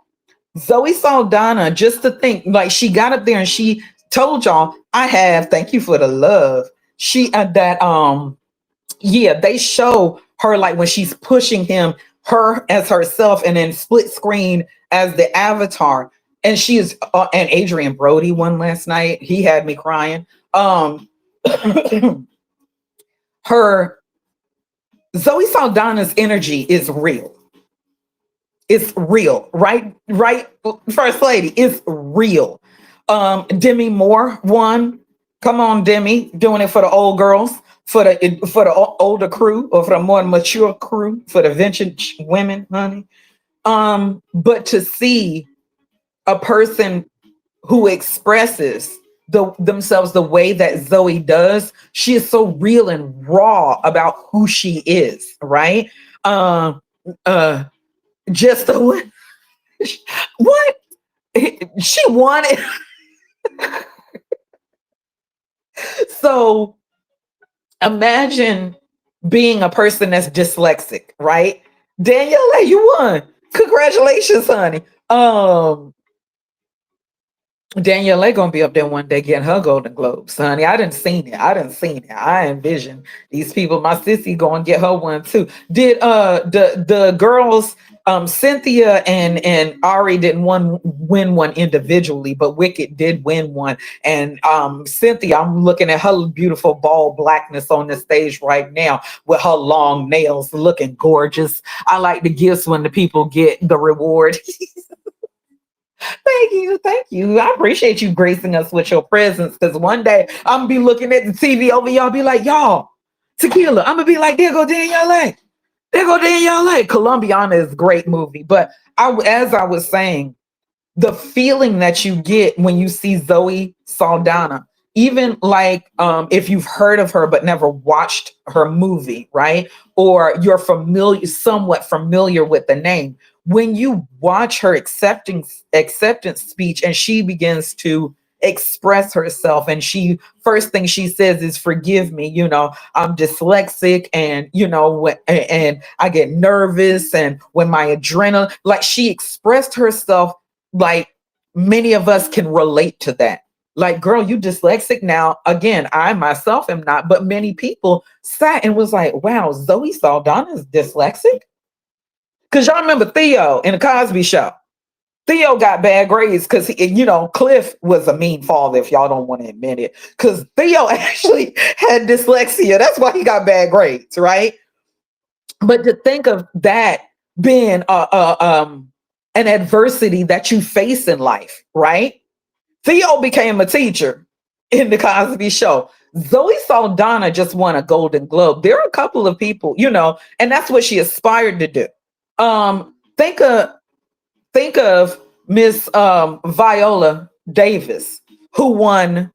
Zoe Saldana, just to think, like she got up there and she told y'all, I have, thank you for the love. She that yeah, they show her like when she's pushing him, her as herself, and then split screen as the avatar. And she is and Adrian Brody won last night. He had me crying. Her Zoe Saldana's energy is real. It's real, right? Right, First Lady, it's real. Demi Moore won. Come on, Demi, doing it for the old girls, for the older crew, or for the more mature crew, for the vintage women, honey. But to see a person who expresses themselves the way that Zoe does, she is so real and raw about who she is, right? Um, uh, just the what she wanted. So imagine being a person that's dyslexic, right? Danielle, you won. Congratulations, honey. Danielle gonna be up there one day getting her Golden Globes, honey. I didn't seen it. I didn't seen it. I envision these people. My sissy gonna get her one too. Did the girls Cynthia and Ari didn't win one individually, but Wicked did win one. And Cynthia, I'm looking at her beautiful bald blackness on the stage right now with her long nails, looking gorgeous. I like the gifts when the people get the reward. Thank you. Thank you. I appreciate you gracing us with your presence because one day I'm going to be looking at the TV over y'all, be like, y'all, tequila. I'm going to be like, there go Danielle. There go Danielle. Colombiana is a great movie. But as I was saying, the feeling that you get when you see Zoe Saldana, even like if you've heard of her but never watched her movie, right? Or you're somewhat familiar with the name, when you watch her acceptance speech and she begins to express herself and she first thing she says is forgive me, I'm dyslexic, and and I get nervous, and when my adrenaline, like, she expressed herself like many of us can relate to that. Like, girl, you dyslexic. Now, again, I myself am not, but many people sat and was like, wow, Zoe Saldana is dyslexic. Because y'all remember Theo in the Cosby Show. Theo got bad grades because, Cliff was a mean father, if y'all don't want to admit it. Because Theo actually had dyslexia. That's why he got bad grades, right? But to think of that being an adversity that you face in life, right? Theo became a teacher in the Cosby Show. Zoe Saldana just won a Golden Globe. There are a couple of people, and that's what she aspired to do. Think of Miss Viola Davis, who won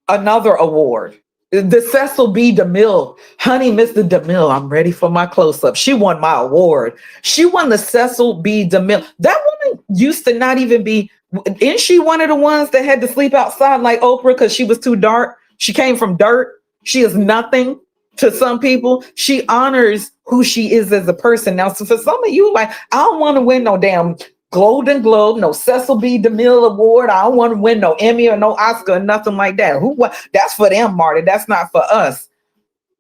another award. The Cecil B. DeMille, honey, Mr. DeMille, I'm ready for my close-up. She won my award. She won the Cecil B. DeMille. That woman used to not even be, isn't she one of the ones that had to sleep outside like Oprah because she was too dark? She came from dirt. She is nothing to some people. She honors who she is as a person. Now, so for some of you, like, I don't want to win no damn Golden Globe, no Cecil B. DeMille Award. I don't want to win no Emmy or no Oscar, nothing like that. That's for them, Marty. That's not for us.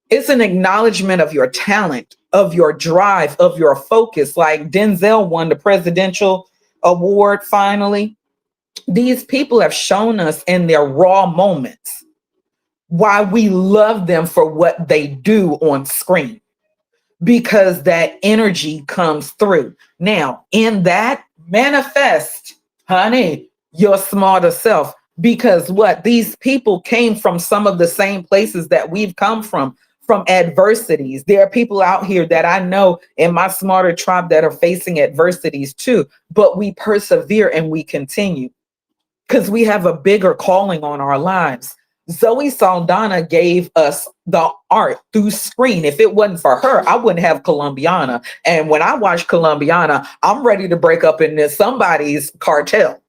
It's an acknowledgement of your talent, of your drive, of your focus. Like Denzel won the presidential award finally. These people have shown us in their raw moments why we love them for what they do on screen, because that energy comes through. Now, in that, manifest, honey, your smarter self. Because what? These people came from some of the same places that we've come from adversities. There are people out here that I know in my smarter tribe that are facing adversities too, but we persevere and we continue because we have a bigger calling on our lives. Zoe Saldana gave us the art through screen. If it wasn't for her, I wouldn't have Colombiana. And when I watch Colombiana, I'm ready to break up into somebody's cartel.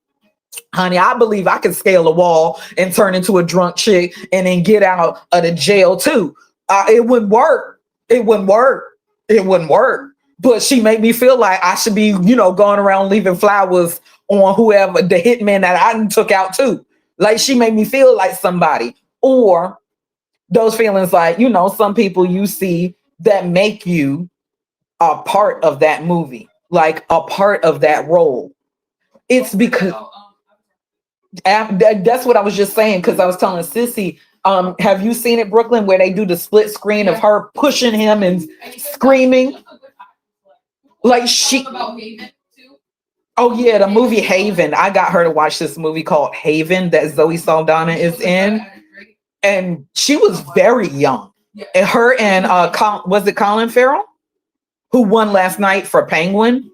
Honey, I believe I can scale a wall and turn into a drunk chick and then get out of the jail too. It wouldn't work. It wouldn't work. It wouldn't work. But she made me feel like I should be, going around leaving flowers on whoever, the hitman that I took out too. Like, she made me feel like somebody. Or those feelings like, some people you see that make you a part of that movie, like a part of that role. It's because that's what I was just saying, because I was telling Sissy, have you seen it, Brooklyn, where they do the split screen of her pushing him and screaming? Like she, oh yeah, the movie Haven. I got her to watch this movie called Haven that Zoe Saldana is in, and she was very young. And her and was it Colin Farrell who won last night for Penguin?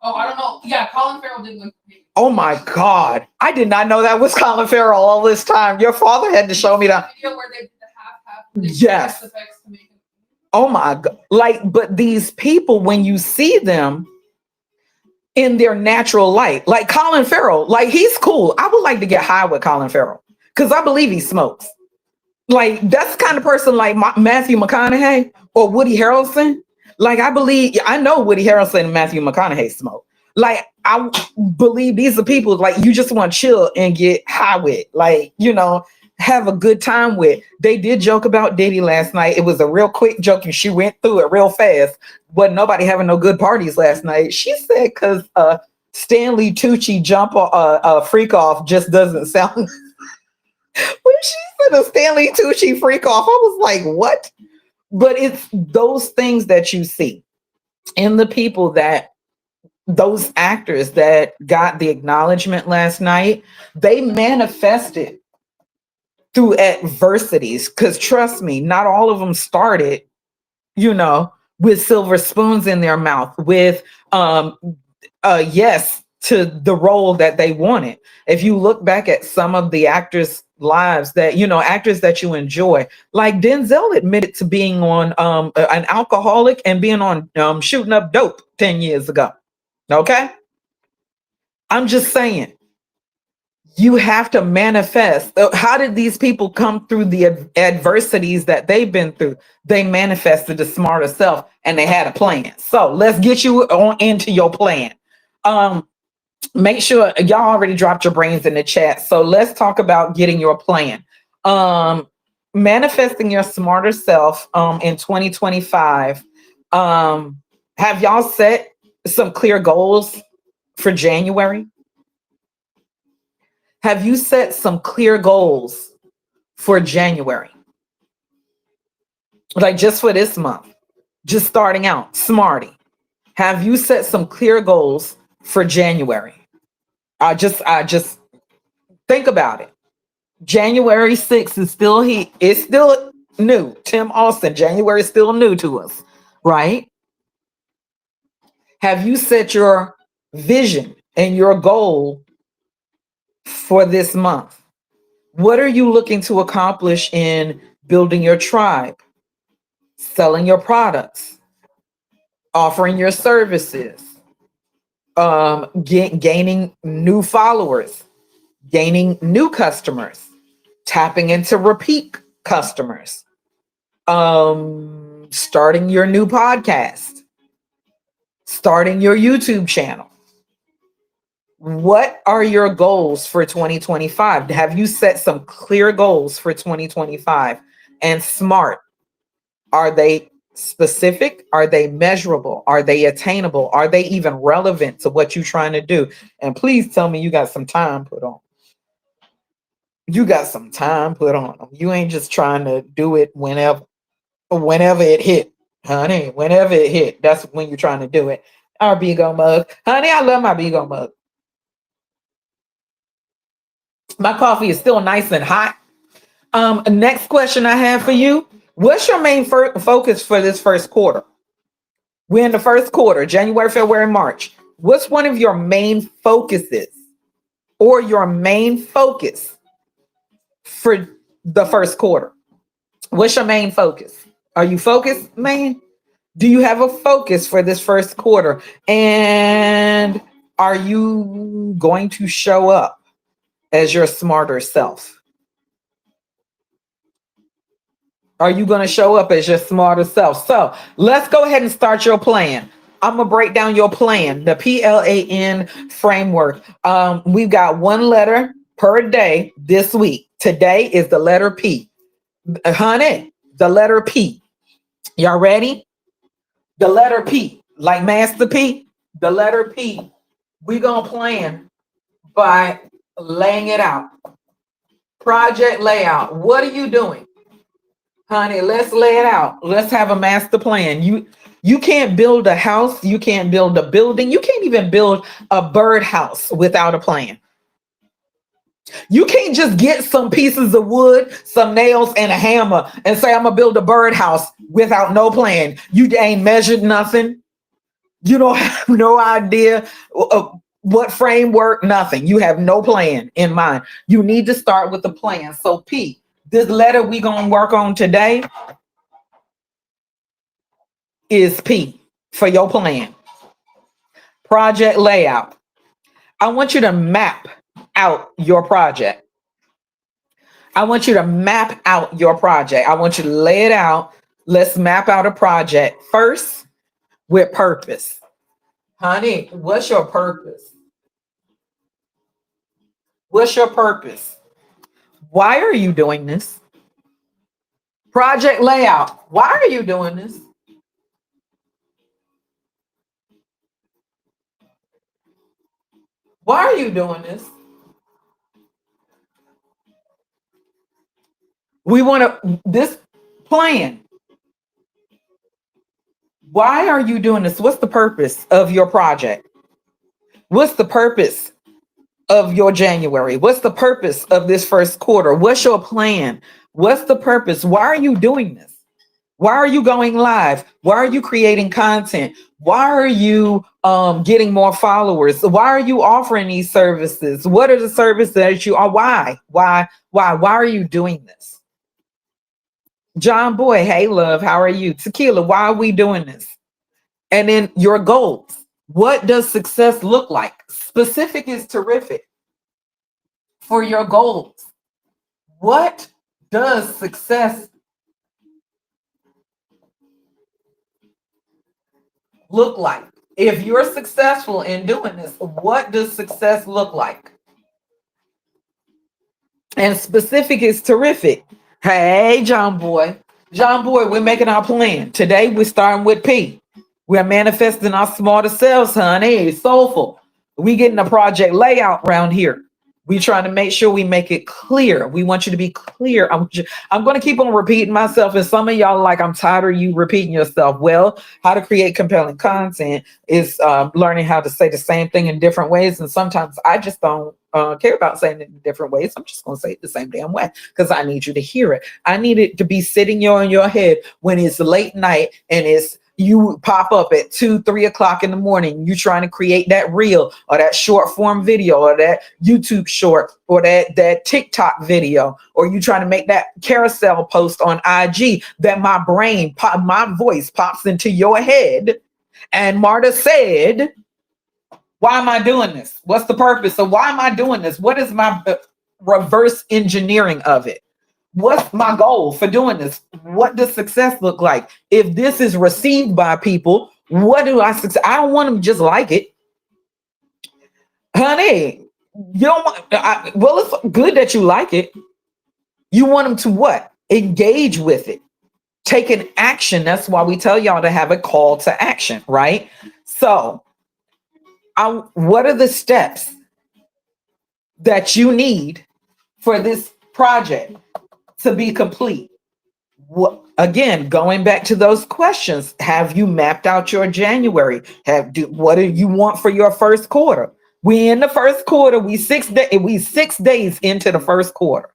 Oh, I don't know. Yeah, Colin Farrell did win. Oh my God. I did not know that was Colin Farrell all this time. Your father had to show me that. Where they did the half. Yes. Oh my God. Like, but these people, when you see them in their natural light, like Colin Farrell, like, he's cool. I would like to get high with Colin Farrell because I believe he smokes. Like that's the kind of person like Matthew McConaughey or Woody Harrelson. Like I know Woody Harrelson and Matthew McConaughey smoke. Like I believe these are people like you just want to chill and get high with, like have a good time with. They did joke about Diddy last night. It was a real quick joke, and she went through it real fast. Wasn't nobody having no good parties last night. She said because Stanley Tucci jump freak off just doesn't sound. When she said a Stanley Tucci freak off, I was like, what? But it's those things that you see in the people that those actors that got the acknowledgement last night, they manifested through adversities. Because trust me, not all of them started, you know, with silver spoons in their mouth, with yes to the role that they wanted. If you look back at some of the actors' lives that actors that you enjoy, like Denzel admitted to being on an alcoholic and being on shooting up dope 10 years ago. Okay, I'm just saying you have to manifest. How did these people come through the adversities that they've been through? They manifested the smarter self and they had a plan. So let's get you on into your plan. Make sure y'all already dropped your brains in the chat. So let's talk about getting your plan. Manifesting your smarter self in 2025. Have y'all set some clear goals for January? Have you set some clear goals for January? Like just for this month, just starting out, Smarty. Have you set some clear goals for January? I just think about it. January 6th is still it's still new. Tim Austin, January is still new to us, right? Have you set your vision and your goal for this month? What are you looking to accomplish in building your tribe, selling your products, offering your services, gaining new followers, gaining new customers, tapping into repeat customers, starting your new podcast, starting your YouTube channel? What are your goals for 2025? Have you set some clear goals for 2025? And SMART, are they specific? Are they measurable? Are they attainable? Are they even relevant to what you're trying to do? And please tell me you got some time put on. You got some time put on them. You ain't just trying to do it whenever it hit, honey. Whenever it hit, that's when you're trying to do it. Our Bigo mug, honey. I love my Bigo mug. My coffee is still nice and hot. Next question I have for you: what's your main focus for this first quarter? We're in the first quarter, January, February, March. What's one of your main focuses or your main focus for the first quarter? What's your main focus? Are you focused, man? Do you have a focus for this first quarter? And are you going to show up as your smarter self? Are you going to show up as your smarter self? So let's go ahead and start your plan. I'm going to break down your plan, the P.L.A.N framework. We've got one letter per day this week. Today is the letter P. Honey, the letter P. Y'all ready? The letter P, like Master P, the letter P. We're going to plan by laying it out. Project layout. What are you doing? Honey, let's lay it out. Let's have a master plan. You can't build a house. You can't build a building. You can't even build a birdhouse without a plan. You can't just get some pieces of wood, some nails, and a hammer and say, I'm going to build a birdhouse without no plan. You ain't measured nothing. You don't have no idea what framework, nothing. You have no plan in mind. You need to start with a plan. So P, this letter we going to work on today is P for your plan. Project layout. I want you to map out your project. I want you to map out your project. I want you to lay it out. Let's map out a project first with purpose. Honey, what's your purpose? What's your purpose? Why are you doing this? Project layout. Why are you doing this? Why are you doing this? We want this plan. Why are you doing this? What's the purpose of your project? What's the purpose of your January? What's the purpose of this first quarter? What's your plan? What's the purpose? Why are you doing this? Why are you going live? Why are you creating content? Why are you getting more followers? Why are you offering these services? What are the services that you are? Why are you doing this? John Boy, hey love, how are you? Tequila, why are we doing this? And then your goals. What does success look like? Specific is terrific for your goals. What does success look like? If you're successful in doing this, what does success look like? And specific is terrific. Hey, John Boy. John Boy, we're making our plan. Today, we're starting with P. We're manifesting our smarter selves, honey. It's soulful. We getting a project layout around here. We trying to make sure we make it clear. We want you to be clear. I'm going to keep on repeating myself. And some of y'all are like, I'm tired of you repeating yourself. Well, how to create compelling content is learning how to say the same thing in different ways. And sometimes I just don't care about saying it in different ways. I'm just going to say it the same damn way because I need you to hear it. I need it to be sitting in your head when it's late night and it's you pop up at 2-3 o'clock in the morning. You trying to create that reel or that short form video or that YouTube short or that TikTok video, or you trying to make that carousel post on IG, that my voice pops into your head. And Marta said, why am I doing this? What's the purpose? So why am I doing this? What is my reverse engineering of it? What's my goal for doing this? What does success look like? If this is received by people, what do I success? I don't want them to just like it. Honey, you don't want, well, it's good that you like it. You want them to what? Engage with it. Take an action. That's why we tell y'all to have a call to action, right? So, what are the steps that you need for this project to be complete? What, again, going back to those questions, have you mapped out your January? What do you want for your first quarter? We in the first quarter. We 6 days into the first quarter.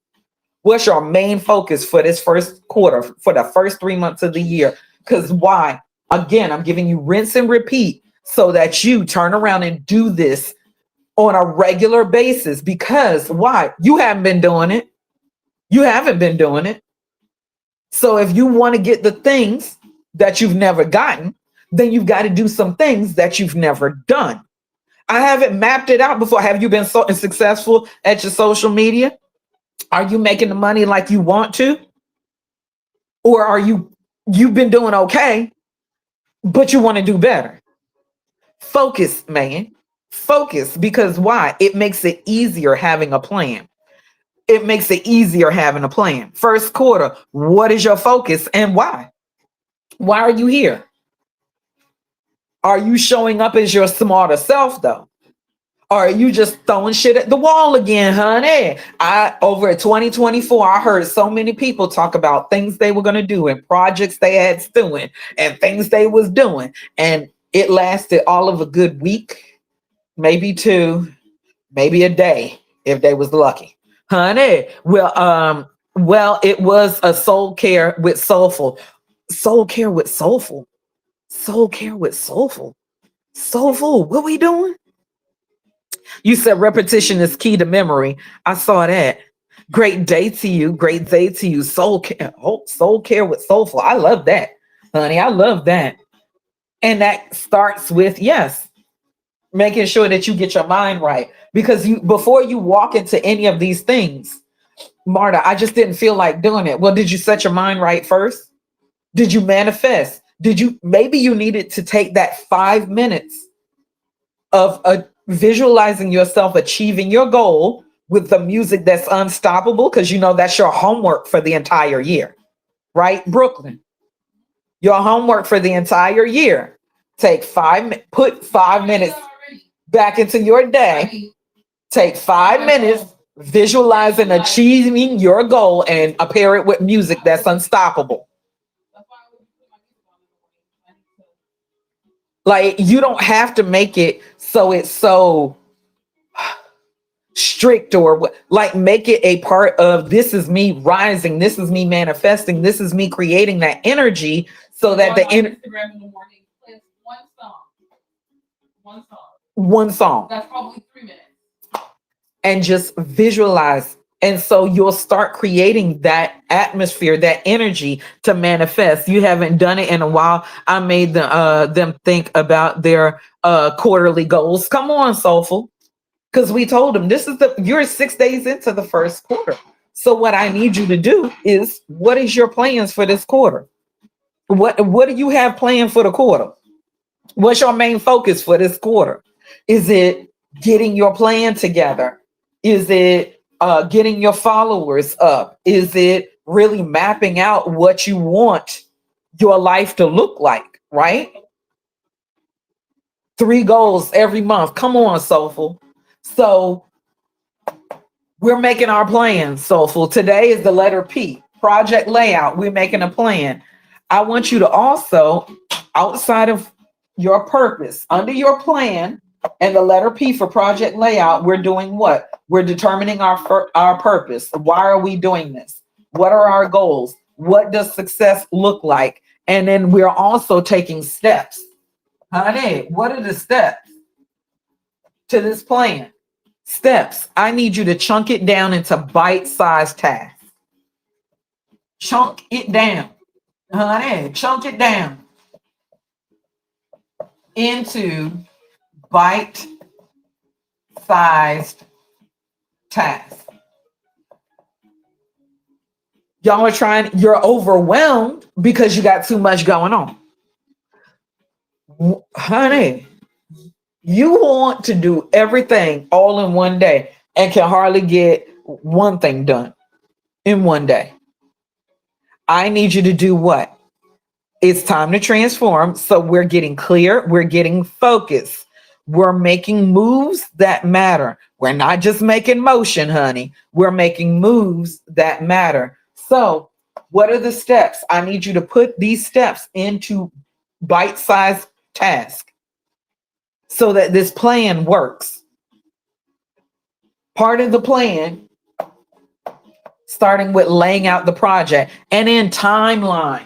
What's your main focus for this first quarter, for the first 3 months of the year? Because why? Again, I'm giving you rinse and repeat so that you turn around and do this on a regular basis. Because why? You haven't been doing it. You haven't been doing it. So if you want to get the things that you've never gotten, then you've got to do some things that you've never done. I haven't mapped it out before. Have you been so successful at your social media? Are you making the money like you want to? Or you've been doing okay, but you want to do better? Focus, man. Focus, because why? It makes it easier having a plan. It makes it easier having a plan. First quarter, what is your focus and why? Why are you here? Are you showing up as your smarter self though? Or are you just throwing shit at the wall again, honey? Over at 2024, I heard so many people talk about things they were going to do and projects they had doing and things they was doing. And it lasted all of a good week, maybe two, maybe a day if they was lucky. Honey, well, it was a soul care with soulful. Soul care with soulful. Soul care with soulful. Soulful, what we doing? You said repetition is key to memory. I saw that. Great day to you. Great day to you. Soul care. Oh, soul care with soulful. I love that, honey. I love that. And that starts with, yes, making sure that you get your mind right. Because before you walk into any of these things, Marta, I just didn't feel like doing it. Well, did you set your mind right first? Did you manifest? Did you, maybe you needed to take that 5 minutes of visualizing yourself achieving your goal with the music that's unstoppable, because you know that's your homework for the entire year, right? Brooklyn, your homework for the entire year. Take put 5 minutes back into your day. Take 5 minutes, visualizing achieving your goal, and pair it with music that's unstoppable. Like, you don't have to make it so it's so strict, or like, make it a part of, this is me rising, this is me manifesting, this is me creating that energy, so that the Instagram in the morning plays one song that's probably 3 minutes, and just visualize. And so you'll start creating that atmosphere, that energy to manifest. You haven't done it in a while. I made them think about their quarterly goals. Come on, Soulful. Because we told them, you're 6 days into the first quarter. So what I need you to do is, what is your plans for this quarter? What do you have planned for the quarter? What's your main focus for this quarter? Is it getting your plan together? Is it getting your followers up? Is it really mapping out what you want your life to look like, right? 3 goals every month. Come on, Soulful. So we're making our plans, Soulful. Today is the letter P, project layout. We're making a plan. I want you to also, outside of your purpose, under your plan and the letter P for project layout, we're doing what? We're determining our purpose. Why are we doing this? What are our goals? What does success look like? And then we're also taking steps. Honey, what are the steps to this plan? Steps. I need you to chunk it down into bite-sized tasks. Chunk it down. Honey, chunk it down into bite-sized tasks. Y'all are you're overwhelmed because you got too much going on. Honey, you want to do everything all in one day and can hardly get one thing done in one day. I need you to do what? It's time to transform. So we're getting clear. We're getting focused. We're making moves that matter. We're not just making motion, honey. We're making moves that matter. So what are the steps? I need you to put these steps into bite-sized tasks so that this plan works. Part of the plan, starting with laying out the project, and then timeline,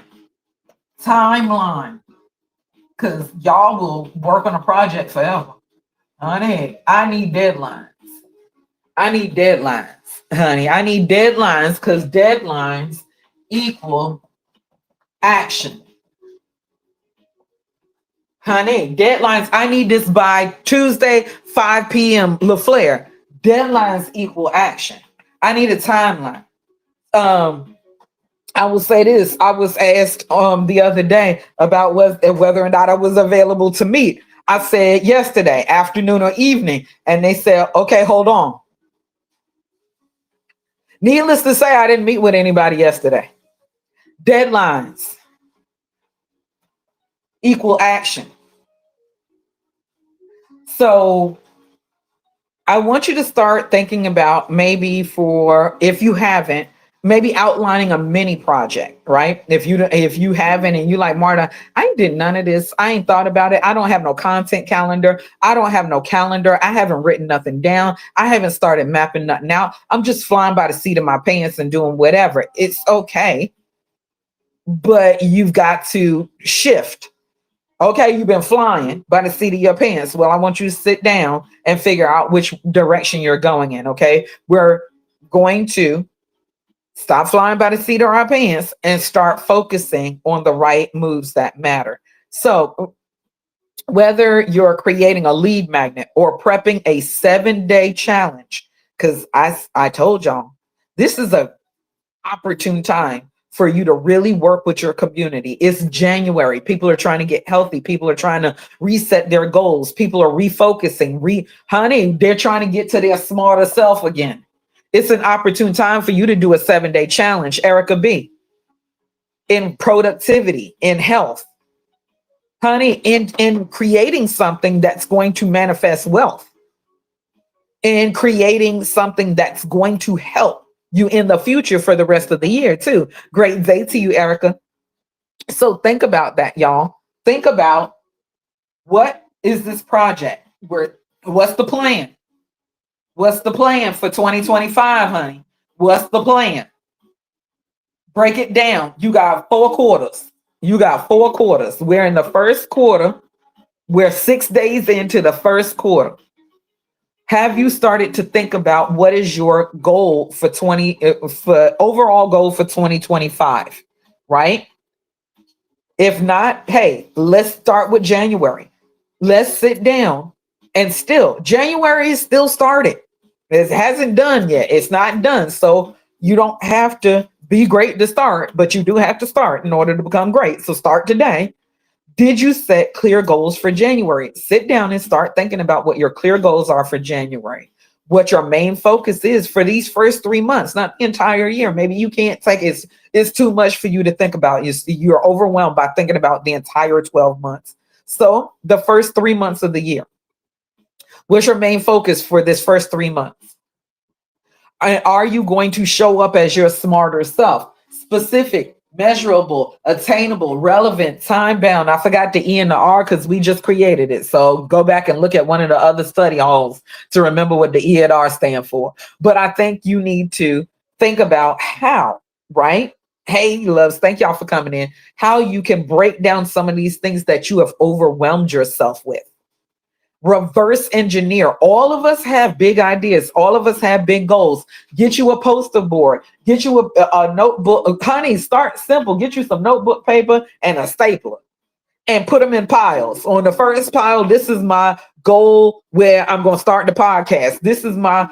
because y'all will work on a project forever. Honey, I need deadlines. Honey. I need deadlines, because deadlines equal action. Honey, deadlines. I need this by Tuesday, 5 p.m. LaFleur. Deadlines equal action. I need a timeline. I will say this. I was asked the other day about whether or not I was available to meet. I said yesterday, afternoon or evening, and they said, okay, hold on. Needless to say, I didn't meet with anybody yesterday. Deadlines equal action. So I want you to start thinking about, maybe, for if you haven't, maybe outlining a mini project, right? If you haven't, and you like, Marta, I ain't did none of this. I ain't thought about it. I don't have no content calendar. I don't have no calendar. I haven't written nothing down. I haven't started mapping nothing out. I'm just flying by the seat of my pants and doing whatever. It's okay, but you've got to shift. Okay, you've been flying by the seat of your pants. Well, I want you to sit down and figure out which direction you're going in. Okay, we're going to stop flying by the seat of our pants and start focusing on the right moves that matter. So whether you're creating a lead magnet or prepping a 7-day challenge, because I told y'all This is a opportune time for you to really work with your community. It's January. People are trying to get healthy. People are trying to reset their goals. People are refocusing. Honey, they're trying to get to their smarter self again. It's an opportune time for you to do a 7-day challenge, Erica B, in productivity, in health, honey, in creating something that's going to manifest wealth, in creating something that's going to help you in the future for the rest of the year too. Great day to you, Erica. So think about that, y'all. Think about, what is this project? What's the plan? What's the plan for 2025, honey? What's the plan? Break it down. You got 4 quarters. You got 4 quarters. We're in the first quarter. We're 6 days into the first quarter. Have you started to think about what is your goal for for overall goal for 2025, right? If not, hey, let's start with January. Let's sit down, and still, January is still started. It hasn't done yet. It's not done. So you don't have to be great to start, but you do have to start in order to become great. So start today. Did you set clear goals for January? Sit down and start thinking about what your clear goals are for January. What your main focus is for these first 3 months, not the entire year. Maybe you can't take it's too much for you to think about. You're overwhelmed by thinking about the entire 12 months. So the first 3 months of the year. What's your main focus for this first 3 months? Are you going to show up as your smarter self? Specific, measurable, attainable, relevant, time bound. I forgot the E and the R because we just created it. So go back and look at one of the other study halls to remember what the E and R stand for. But I think you need to think about how, right? Hey, loves, thank y'all for coming in. How you can break down some of these things that you have overwhelmed yourself with. Reverse engineer. All of us have big ideas. All of us have big goals. Get you a poster board. Get you a notebook. Honey, start simple. Get you some notebook paper and a stapler, and put them in piles. On the first pile, this is my goal where I'm going to start the podcast. This is my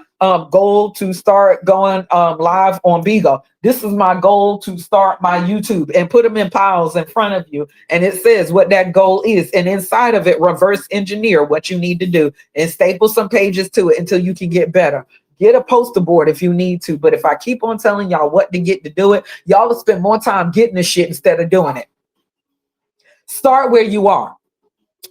goal to start going live on Bigo. This is my goal to start my YouTube, and put them in piles in front of you. And it says what that goal is. And inside of it, reverse engineer what you need to do and staple some pages to it until you can get better. Get a poster board if you need to. But if I keep on telling y'all what to get to do it, y'all will spend more time getting the shit instead of doing it. Start where you are.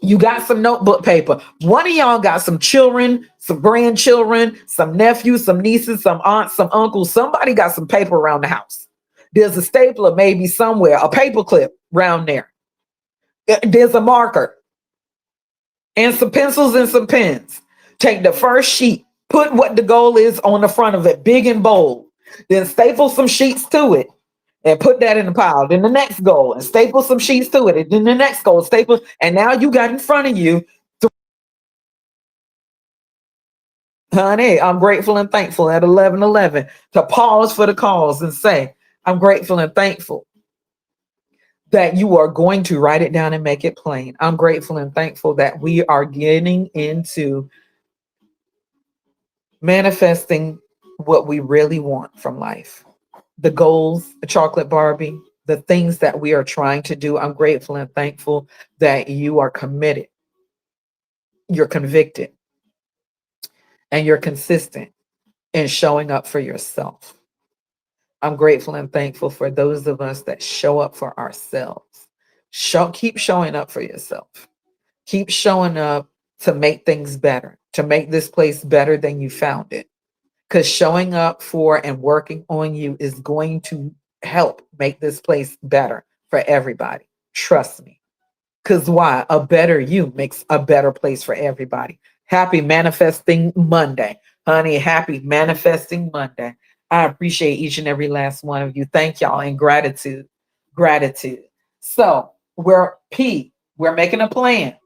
You got some notebook paper. One of y'all got some children, some grandchildren, some nephews, some nieces, some aunts, some uncles. Somebody got some paper around the house. There's a stapler maybe somewhere, a paper clip around there. There's a marker and some pencils and some pens. Take the first sheet, put what the goal is on the front of it, big and bold. Then staple some sheets to it and put that in the pile. Then the next goal, and staple some sheets to it. And then the next goal, staple. And now you got in front of you, honey, I'm grateful and thankful at 11:11 to pause for the cause and say, I'm grateful and thankful that you are going to write it down and make it plain. I'm grateful and thankful that we are getting into manifesting what we really want from life. The goals, the chocolate Barbie, the things that we are trying to do. I'm grateful and thankful that you are committed, you're convicted, and you're consistent in showing up for yourself. I'm grateful and thankful for those of us that show up for ourselves. Keep showing up for yourself. Keep showing up to make things better, to make this place better than you found it. Because showing up for and working on you is going to help make this place better for everybody. Trust me. Because why? A better you makes a better place for everybody. Happy Manifesting Monday, honey. Happy Manifesting Monday. I appreciate each and every last one of you. Thank y'all, and gratitude. Gratitude. So we're making a plan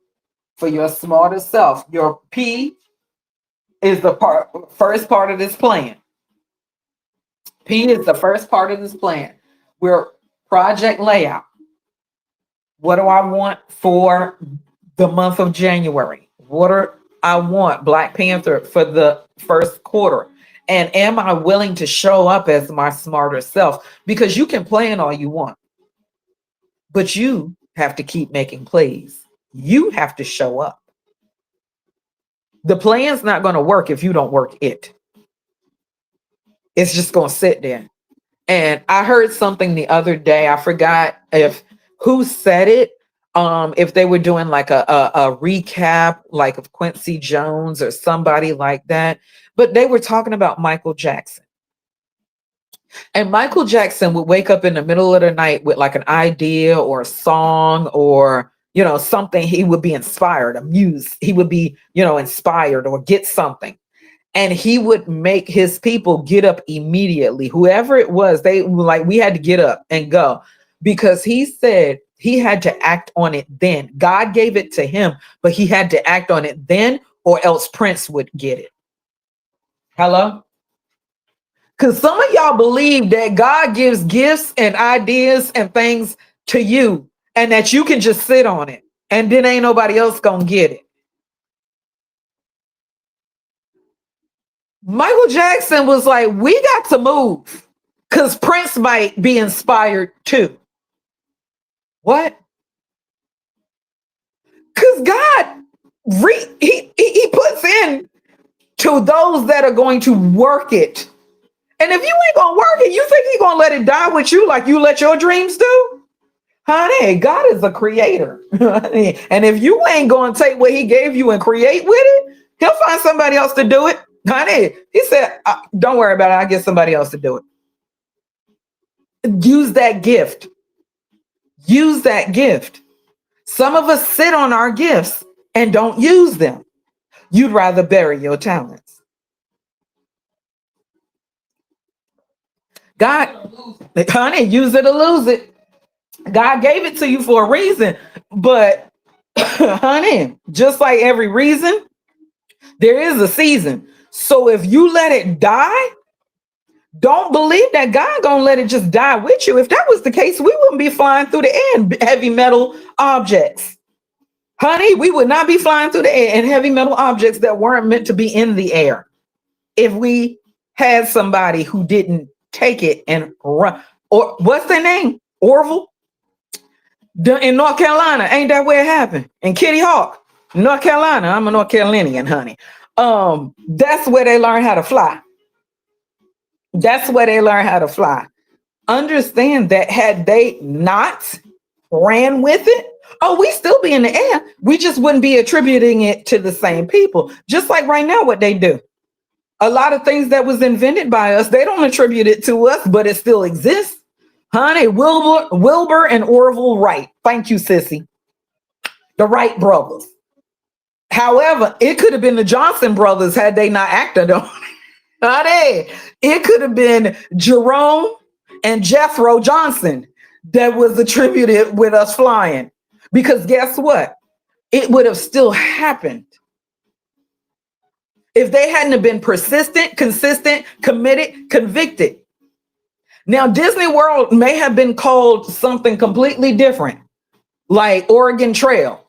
for your smarter self. Your P is the first part of this plan. P is the first part of this plan. We're project layout. What do I want for the month of January? What do I want Black Panther for the first quarter? And am I willing to show up as my smarter self? Because you can plan all you want, but you have to keep making plays. You have to show up. The plan's not going to work if you don't work it. It's just going to sit there. And I heard something the other day. I forgot if who said it. If they were doing like a recap, like of Quincy Jones or somebody like that, but they were talking about Michael Jackson. And Michael Jackson would wake up in the middle of the night with like an idea or a song or, something. He would be inspired, amused. He would be, inspired or get something. And he would make his people get up immediately. Whoever it was, they were like, we had to get up and go because he said he had to act on it then. God gave it to him, but he had to act on it then or else Prince would get it. Hello? Because some of y'all believe that God gives gifts and ideas and things to you and that you can just sit on it and then ain't nobody else gonna get it. Michael Jackson was like, we got to move because Prince might be inspired too. What? Because God, he puts in to those that are going to work it. And if you ain't gonna work it, you think he's gonna let it die with you like you let your dreams do? Honey, God is a creator. And if you ain't gonna take what he gave you and create with it, he'll find somebody else to do it. Honey, he said, don't worry about it. I'll get somebody else to do it. Use that gift. Use that gift. Some of us sit on our gifts and don't use them. You'd rather bury your talents. God, honey, use it or lose it. God gave it to you for a reason. But, honey, just like every reason, there is a season. So if you let it die, don't believe that God gonna let it just die with you. If that was the case, we wouldn't be flying through the air in heavy metal objects. Honey, we would not be flying through the air in heavy metal objects that weren't meant to be in the air. If we had somebody who didn't take it and run, or what's their name? Orville in North Carolina. Ain't that where it happened? In Kitty Hawk, North Carolina. I'm a North Carolinian, honey. That's where they learn how to fly. That's where they learn how to fly. Understand that had they not ran with it, we still be in the air. We just wouldn't be attributing it to the same people. Just like right now, what they do. A lot of things that was invented by us, they don't attribute it to us, but it still exists. Honey, Wilbur and Orville Wright. Thank you, sissy. The Wright brothers. However, it could have been the Johnson brothers had they not acted on it. Honey, it could have been Jerome and Jethro Johnson that was attributed with us flying. Because guess what? It would have still happened. If they hadn't have been persistent, consistent, committed, convicted. Now, Disney World may have been called something completely different, like Oregon Trail,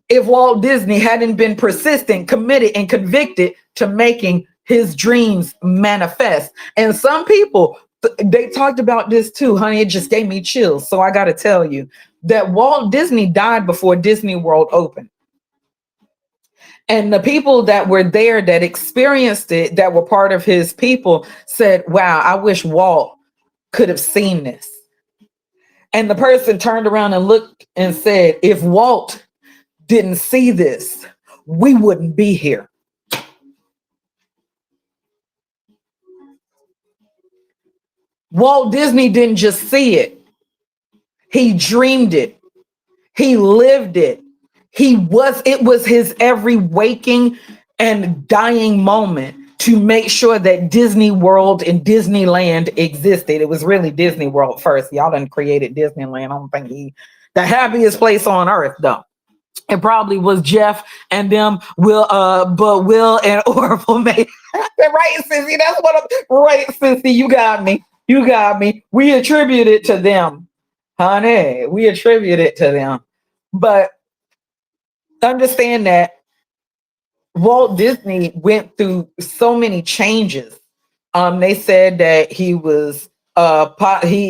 if Walt Disney hadn't been persistent, committed, and convicted to making his dreams manifest. And some people, they talked about this too, honey. It just gave me chills. So I got to tell you that Walt Disney died before Disney World opened. And the people that were there that experienced it, that were part of his people, said, wow, I wish Walt could have seen this. And the person turned around and looked and said, if Walt didn't see this, we wouldn't be here. Walt Disney didn't just see it. He dreamed it. He lived it. It was his every waking and dying moment to make sure that Disney World and Disneyland existed. It was really Disney World first. Y'all done created Disneyland. I don't think the happiest place on earth, though. It probably was Jeff and them, but Will and Orville made right, Sissy. That's what I'm right, Sissy. You got me. You got me. We attribute it to them, honey. We attribute it to them. But understand that Walt Disney went through so many changes They said that he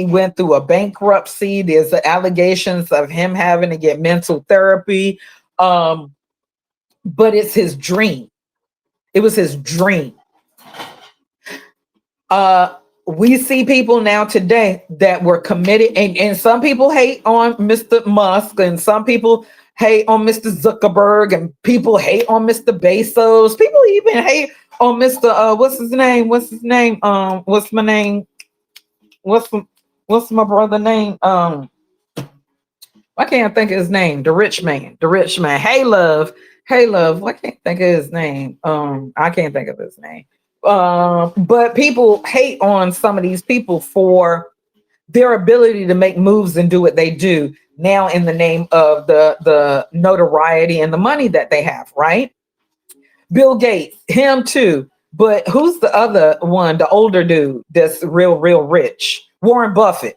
went through a bankruptcy. There's allegations of him having to get mental therapy. Um, but it's his dream. It was his dream. Uh, we see people now today that were committed, and some people hate on Mr. Musk, and some people hate on Mr. Zuckerberg, and people hate on Mr. Bezos. People even hate on Mr. What's his name? What's his name? What's my name? What's what's my brother name? I can't think of his name. The rich man. The rich man. Hey love. Hey love. I can't think of his name. I can't think of his name. But people hate on some of these people for their ability to make moves and do what they do now in the name of the notoriety and the money that they have, right? Bill Gates, him too. But who's the other one, the older dude that's real rich? Warren Buffett.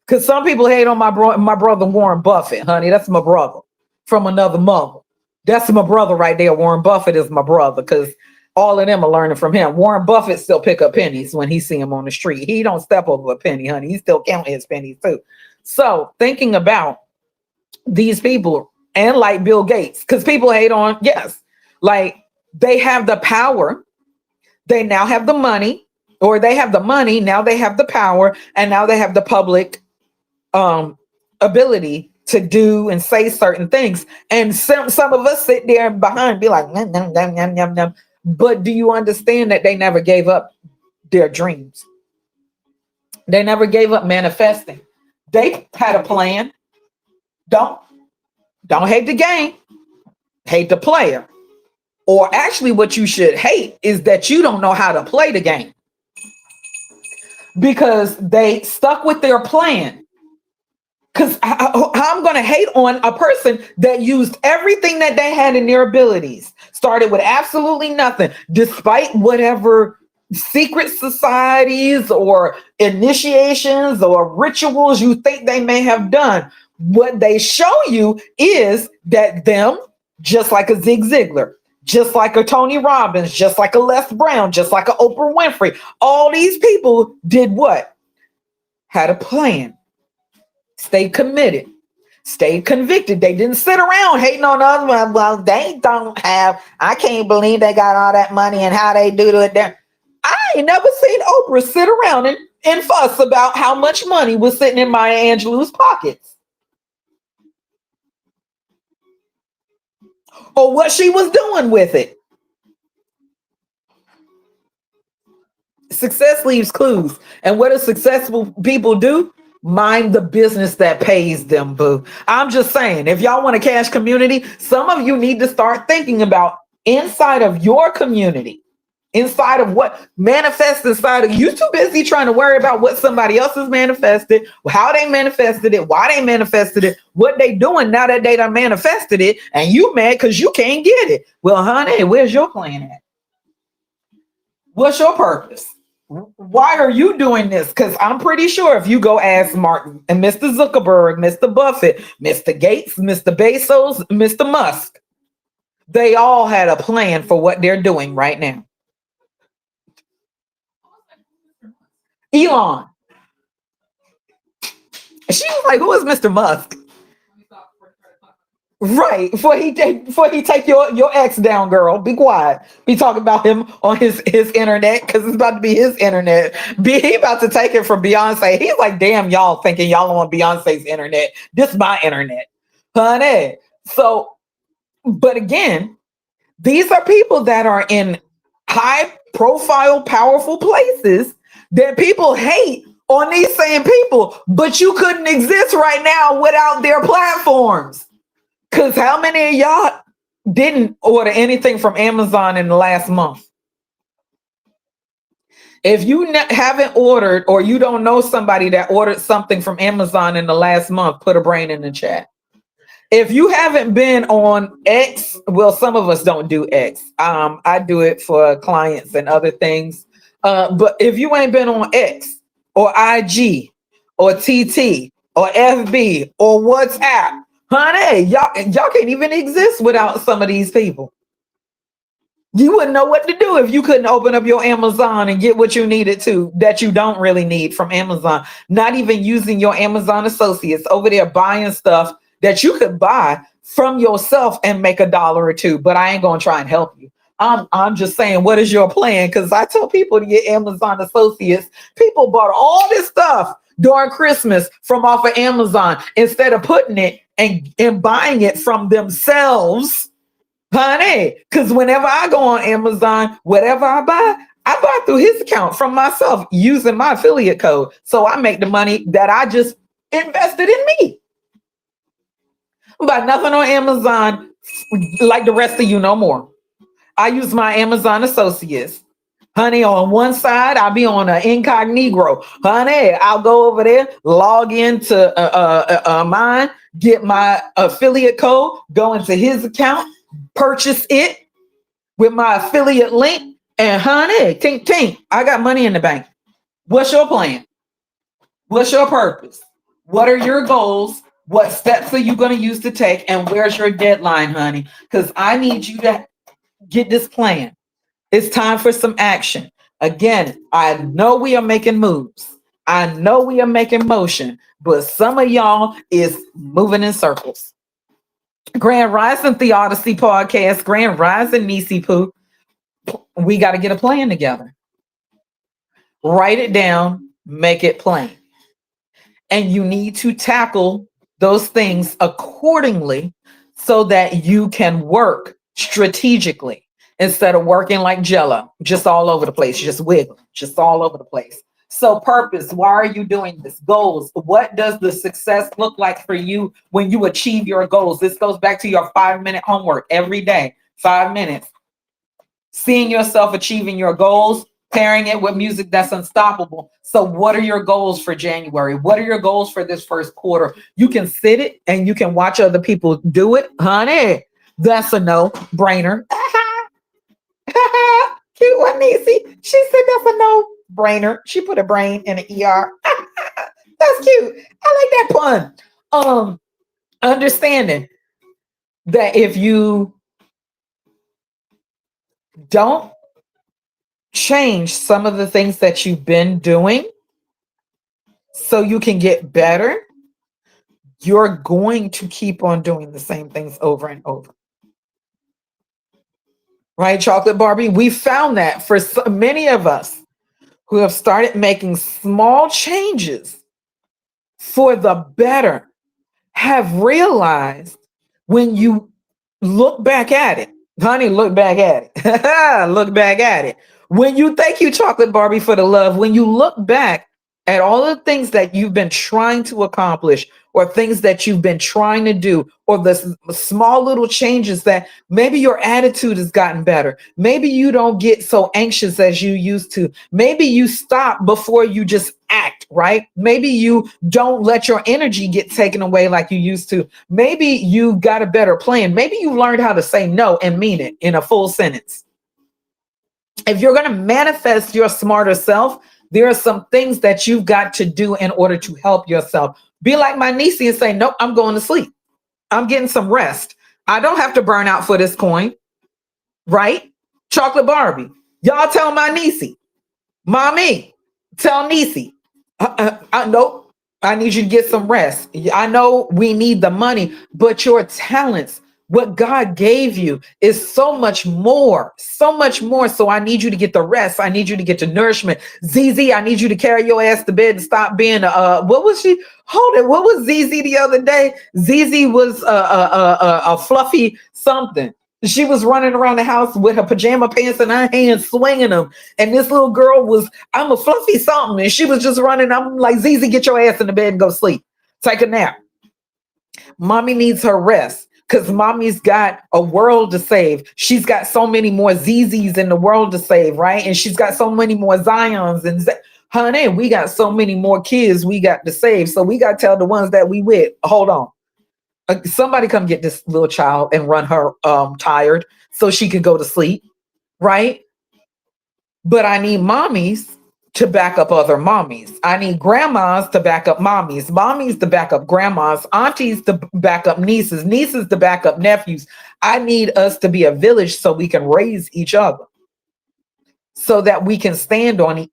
Because some people hate on my brother Warren Buffett, honey. That's my brother from another mother. That's my brother right there. Warren Buffett is my brother because all of them are learning from him. Warren Buffett still pick up pennies when he see him on the street. He don't step over a penny, honey. He still count his pennies too. So thinking about these people and like Bill Gates, because people hate on, yes, like they have the power. They now have the money, or they have the money. Now they have the power, and now they have the public ability to do and say certain things. And some of us sit there behind and be like, "Nom, nom, nom, nom, nom, nom." But do you understand that they never gave up their dreams? They never gave up manifesting. They had a plan. Don't don't hate the game, hate the player. Or actually, what you should hate is that you don't know how to play the game because they stuck with their plan. Because I'm going to hate on a person that used everything that they had in their abilities, started with absolutely nothing, despite whatever secret societies or initiations or rituals you think they may have done. What they show you is that them, just like a Zig Ziglar, just like a Tony Robbins, just like a Les Brown, just like a Oprah Winfrey, all these people did what? Had a plan. Stay committed, stay convicted. They didn't sit around hating on others. Well, they don't have, I can't believe they got all that money and how they do it there. I ain't never seen Oprah sit around and fuss about how much money was sitting in Maya Angelou's pockets or what she was doing with it. Success leaves clues. And what do successful people do? Mind the business that pays them, boo. I'm just saying, if y'all want a cash community, some of you need to start thinking about inside of your community, inside of what manifests inside of you. Too busy trying to worry about what somebody else has manifested, how they manifested it, why they manifested it, what they doing now that they done manifested it, and you mad because you can't get it. Well, honey, where's your plan at? What's your purpose? Why are you doing this? Because I'm pretty sure if you go ask Martin and Mr. Zuckerberg, Mr. Buffett, Mr. Gates, Mr. Bezos, Mr. Musk, they all had a plan for what they're doing right now. Elon, she was like, "Who is Mr. Musk?" Right. Before he take your ex down, girl. Be quiet. Be talking about him on his internet because it's about to be his internet. He about to take it from Beyonce. He's like, damn, y'all thinking y'all on Beyonce's internet. This my internet. Honey. So, but again, these are people that are in high profile, powerful places that people hate on these same people, but you couldn't exist right now without their platforms. Because how many of y'all didn't order anything from Amazon in the last month? If you haven't ordered or you don't know somebody that ordered something from Amazon in the last month, put a brain in the chat. If you haven't been on X, well, some of us don't do X. I do it for clients and other things. But if you ain't been on X or IG or TT or FB or WhatsApp, honey, y'all can't even exist without some of these people. You wouldn't know what to do if you couldn't open up your Amazon and get what you needed to that you don't really need from Amazon. Not even using your Amazon associates over there buying stuff that you could buy from yourself and make $1 or 2. But I ain't gonna try and help you. I'm just saying, what is your plan? Because I tell people to get Amazon associates. People bought all this stuff during Christmas from off of Amazon instead of putting it and buying it from themselves. Honey, because whenever I go on Amazon, whatever I buy through his account from myself using my affiliate code. So I make the money that I just invested in me. Buy nothing on Amazon like the rest of you no more. I use my Amazon associates. Honey, on one side, I'll be on an incognito. Honey, I'll go over there, log into mine, get my affiliate code, go into his account, purchase it with my affiliate link, and honey, tink tink, I got money in the bank. What's your plan? What's your purpose? What are your goals? What steps are you going to use to take? And where's your deadline, honey? Because I need you to get this plan. It's time for some action. Again, I know we are making moves. I know we are making motion, but some of y'all is moving in circles. Grand Rising Theodicy Podcast, Grand Rising Nisi Poo. We got to get a plan together. Write it down, make it plain. And you need to tackle those things accordingly so that you can work strategically instead of working like Jello, just all over the place, just wiggle, just all over the place. So purpose, why are you doing this? Goals, what does the success look like for you when you achieve your goals? This goes back to your 5-minute homework every day, 5 minutes. Seeing yourself achieving your goals, pairing it with music that's unstoppable. So what are your goals for January? What are your goals for this first quarter? You can sit it and you can watch other people do it. Honey, that's a no-brainer. Cute one, Niecy. She said that's a no-brainer. She put a brain in an ER. That's cute. I like that pun. Understanding that if you don't change some of the things that you've been doing so you can get better, you're going to keep on doing the same things over and over. Right, Chocolate Barbie? We found that for so many of us who have started making small changes for the better have realized when you look back at it, honey, look back at it. Look back at it. When you thank you, Chocolate Barbie, for the love, when you look back at all the things that you've been trying to accomplish or things that you've been trying to do or the small little changes that maybe your attitude has gotten better. Maybe you don't get so anxious as you used to. Maybe you stop before you just act, right? Maybe you don't let your energy get taken away like you used to. Maybe you got a better plan. Maybe you learned how to say no and mean it in a full sentence. If you're going to manifest your smarter self, there are some things that you've got to do in order to help yourself. Be like my niece and say, nope, I'm going to sleep. I'm getting some rest. I don't have to burn out for this coin, right? Chocolate Barbie. Y'all tell my niecey. Mommy, tell niecey. Nope, I need you to get some rest. I know we need the money, but your talents, what God gave you is so much more, so much more. So I need you to get the rest. I need you to get the nourishment. ZZ, I need you to carry your ass to bed and stop being what was she? Hold it. What was ZZ the other day? ZZ was a fluffy something. She was running around the house with her pajama pants in her hands, swinging them. And this little girl was, I'm a fluffy something. And she was just running. I'm like, ZZ, get your ass in the bed and go sleep. Take a nap. Mommy needs her rest because mommy's got a world to save. She's got so many more ZZs in the world to save, right? And she's got so many more Zions. And honey, we got so many more kids we got to save. So we got to tell the ones that we with, hold on. Somebody come get this little child and run her tired so she could go to sleep, right? But I need mommies to back up other mommies. I need grandmas to back up mommies, mommies to back up grandmas, aunties to back up nieces, nieces to back up nephews. I need us to be a village so we can raise each other, so that we can stand on it.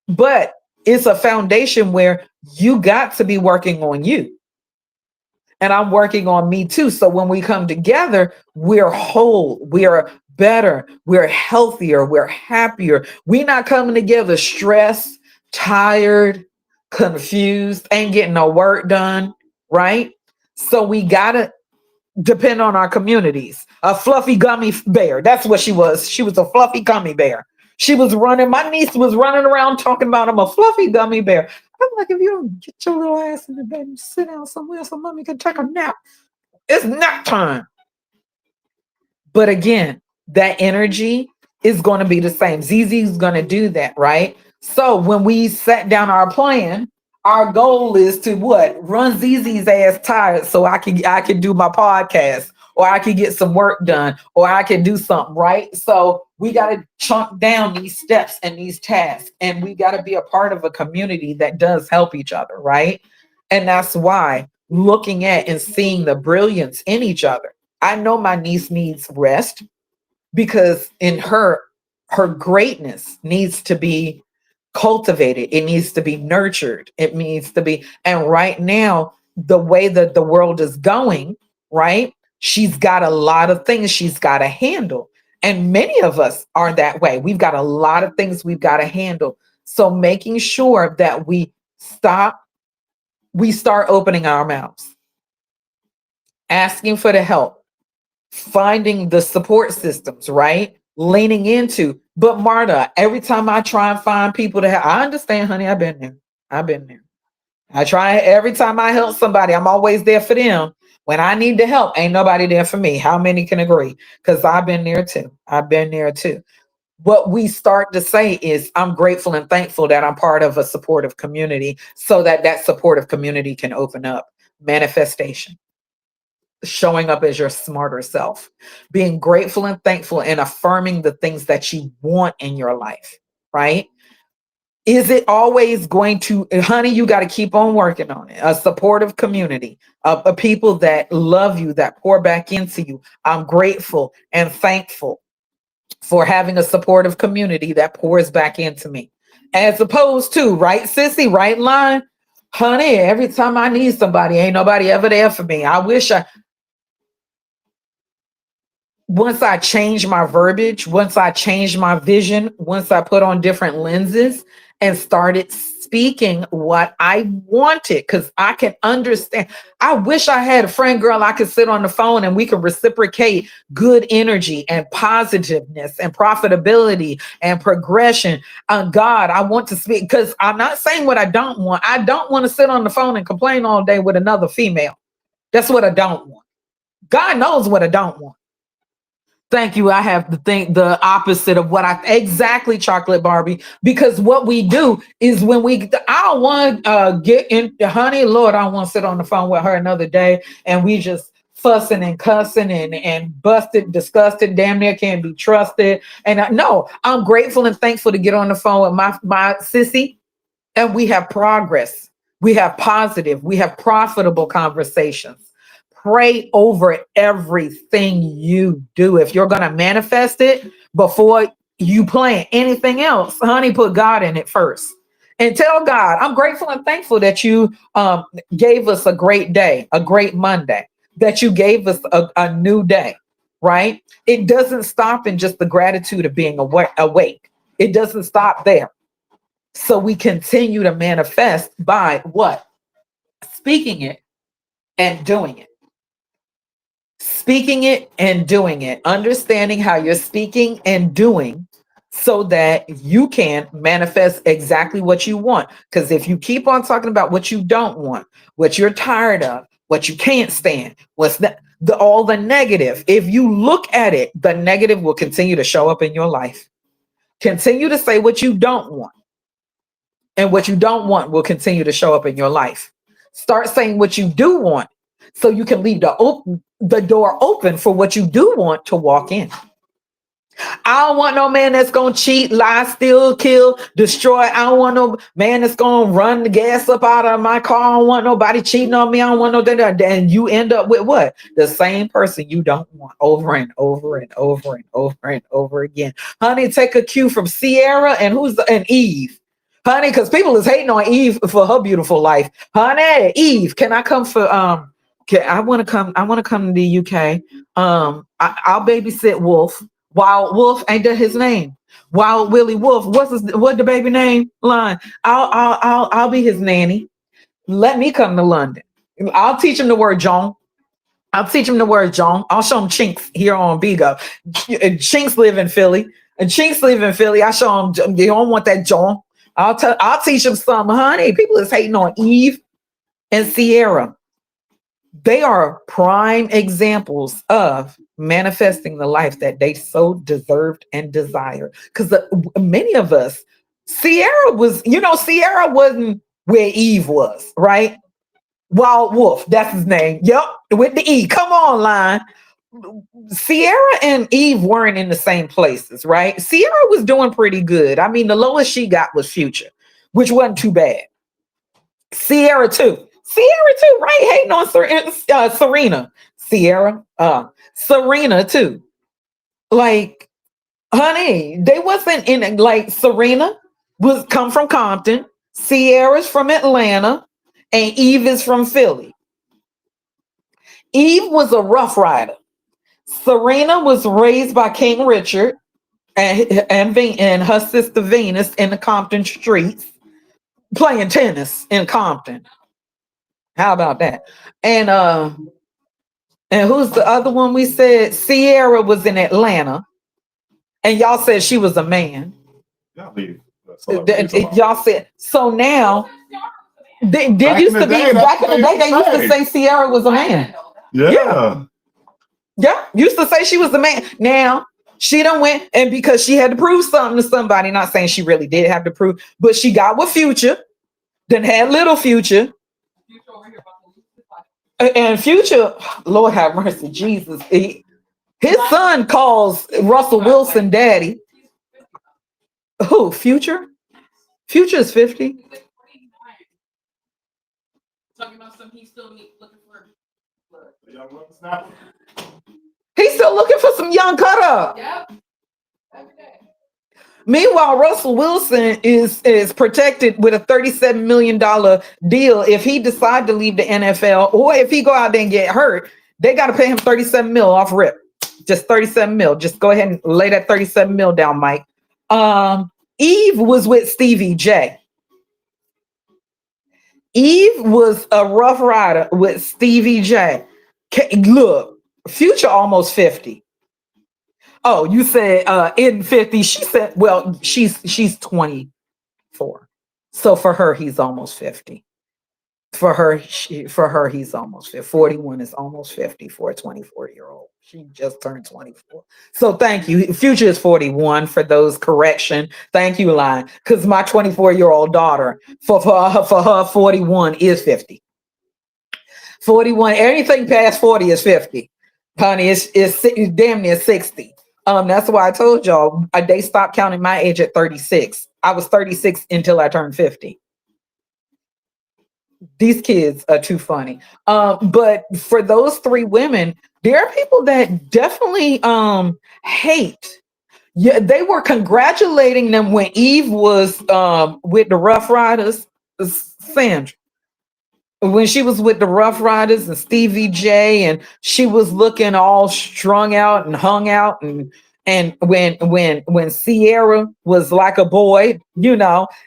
But it's a foundation where you got to be working on you. And I'm working on me too. So when we come together, we're whole, we're better, we're healthier, we're happier. We're not coming together stressed, tired, confused, ain't getting no work done, right? So we gotta depend on our communities. A fluffy gummy bear. That's what she was. She was a fluffy gummy bear. She was running. My niece was running around talking about I'm a fluffy gummy bear. I'm like, if you don't get your little ass in the bed and sit down somewhere so mommy can take a nap, it's nap time. But again, that energy is going to be the same. Zizi's going to do that, right? So when we set down our plan, our goal is to what? Run Zizi's ass tired so I can do my podcast, or I can get some work done, or I can do something, right? So we got to chunk down these steps and these tasks, and we got to be a part of a community that does help each other, right? And that's why looking at and seeing the brilliance in each other. I know my niece needs rest because in her greatness needs to be cultivated. It needs to be nurtured. It needs to be, and right now, the way that the world is going, right? She's got a lot of things she's got to handle. And many of us are that way. We've got a lot of things we've got to handle. So making sure that we start opening our mouths, asking for the help, finding the support systems, right? Leaning into. But Marta, every time I try and find people to help, I understand, honey, I've been there. I've been there. I try every time I help somebody, I'm always there for them. When I need the help, ain't nobody there for me. How many can agree? Because I've been there too. I've been there too. What we start to say is, I'm grateful and thankful that I'm part of a supportive community, so that that supportive community can open up manifestation, showing up as your smarter self, being grateful and thankful and affirming the things that you want in your life, right? Is it always going to, honey, you got to keep on working on it. A supportive community of people that love you, that pour back into you. I'm grateful and thankful for having a supportive community that pours back into me. As opposed to, right, sissy, right line, honey, every time I need somebody, ain't nobody ever there for me. I wish I, once I changed my verbiage, once I changed my vision, once I put on different lenses and started speaking what I wanted, because I can understand. I wish I had a friend girl I could sit on the phone and we could reciprocate good energy and positiveness and profitability and progression. God, I want to speak, because I'm not saying what I don't want. I don't want to sit on the phone and complain all day with another female. That's what I don't want. God knows what I don't want. Thank you. I have to think the opposite of what I exactly, chocolate Barbie, because what we do is when I don't want to get in, honey, Lord, I don't want to sit on the phone with her another day and we just fussing and cussing and busted, disgusted, damn near can't be trusted. And no, I'm grateful and thankful to get on the phone with my sissy, and we have progress. We have positive, we have profitable conversations. Pray over everything you do. If you're going to manifest it before you plan anything else, honey, put God in it first. And tell God, I'm grateful and thankful that you gave us a great day, a great Monday, that you gave us a new day, right? It doesn't stop in just the gratitude of being awake. It doesn't stop there. So we continue to manifest by what? Speaking it and doing it. Speaking it and doing it. Understanding how you're speaking and doing so that you can manifest exactly what you want. Because if you keep on talking about what you don't want, what you're tired of, what you can't stand, what's that, all the negative, if you look at it, the negative will continue to show up in your life. Continue to say what you don't want. And what you don't want will continue to show up in your life. Start saying what you do want so you can leave the door open for what you do want to walk in. I don't want no man that's gonna cheat, lie, steal, kill, destroy. I don't want no man that's gonna run the gas up out of my car. I don't want nobody cheating on me. I don't want no that. And you end up with what? The same person you don't want over and over and over and over and over again. Honey, take a cue from Sierra and and Eve. Honey, because people is hating on Eve for her beautiful life. Honey, Eve, can I come for I want to come. I want to come to the UK. I'll babysit Wolf. Wild Wolf, ain't that his name? Wild Willie Wolf. What the baby name? Line. I'll be his nanny. Let me come to London. I'll teach him the word John. I'll teach him the word John. I'll show him Chinks here on Bigo. Chinks live in Philly. And Chinks live in Philly. I show him you don't want that John. I'll teach him some, honey. People is hating on Eve and Sierra. They are prime examples of manifesting the life that they so deserved and desired. Because many of us, Sierra Sierra wasn't where Eve was, right? Wild Wolf, that's his name. Yep, with the E. Come on, line. Sierra and Eve weren't in the same places, right? Sierra was doing pretty good. I mean, the lowest she got was Future, which wasn't too bad. Sierra too. Sierra too, right? Hating on Serena. Sierra, Serena too. Like, honey, they wasn't in it. Like Serena was come from Compton, Sierra's from Atlanta, and Eve is from Philly. Eve was a rough rider. Serena was raised by King Richard and her sister Venus in the Compton streets, playing tennis in Compton. How about that? And who's the other one we said? Sierra was in Atlanta, and y'all said she was a man. Y'all said so now. They used to be back in the day. They used to say Sierra was a man. Yeah, used to say she was a man. Now she done went, and because she had to prove something to somebody. Not saying she really did have to prove, but she got with Future. Then had little Future. And Future, Lord have mercy, Jesus. His son calls Russell Wilson daddy. Who? Future? Future is 50. He's still looking for some young cut up. Meanwhile, Russell Wilson is protected with a $37 million deal. If he decide to leave the NFL, or if he go out there and get hurt, they got to pay him 37 mil off rip. Just 37 mil. Just go ahead and lay that 37 mil down, Mike. Eve was with Stevie J. Eve was a rough rider with Stevie J. Look, Future almost 50. Oh, you said in 50. She said, well, she's 24. So for her, he's almost 50. For her, he's almost 50. 41 is almost 50 for a 24-year-old. She just turned 24. So thank you. Future is 41 for those correction. Thank you, Line. Because my 24-year-old daughter, for her 41 is 50. 41, anything past 40 is 50. Honey, it's damn near 60. That's why I told y'all they stopped counting my age at 36. I was 36 until I turned 50. These kids are too funny. But for those three women, there are people that definitely hate. Yeah, they were congratulating them when Eve was with the Rough Riders, Sandra. When she was with the Rough Riders and Stevie J, and she was looking all strung out and hung out, and when Sierra was like a boy,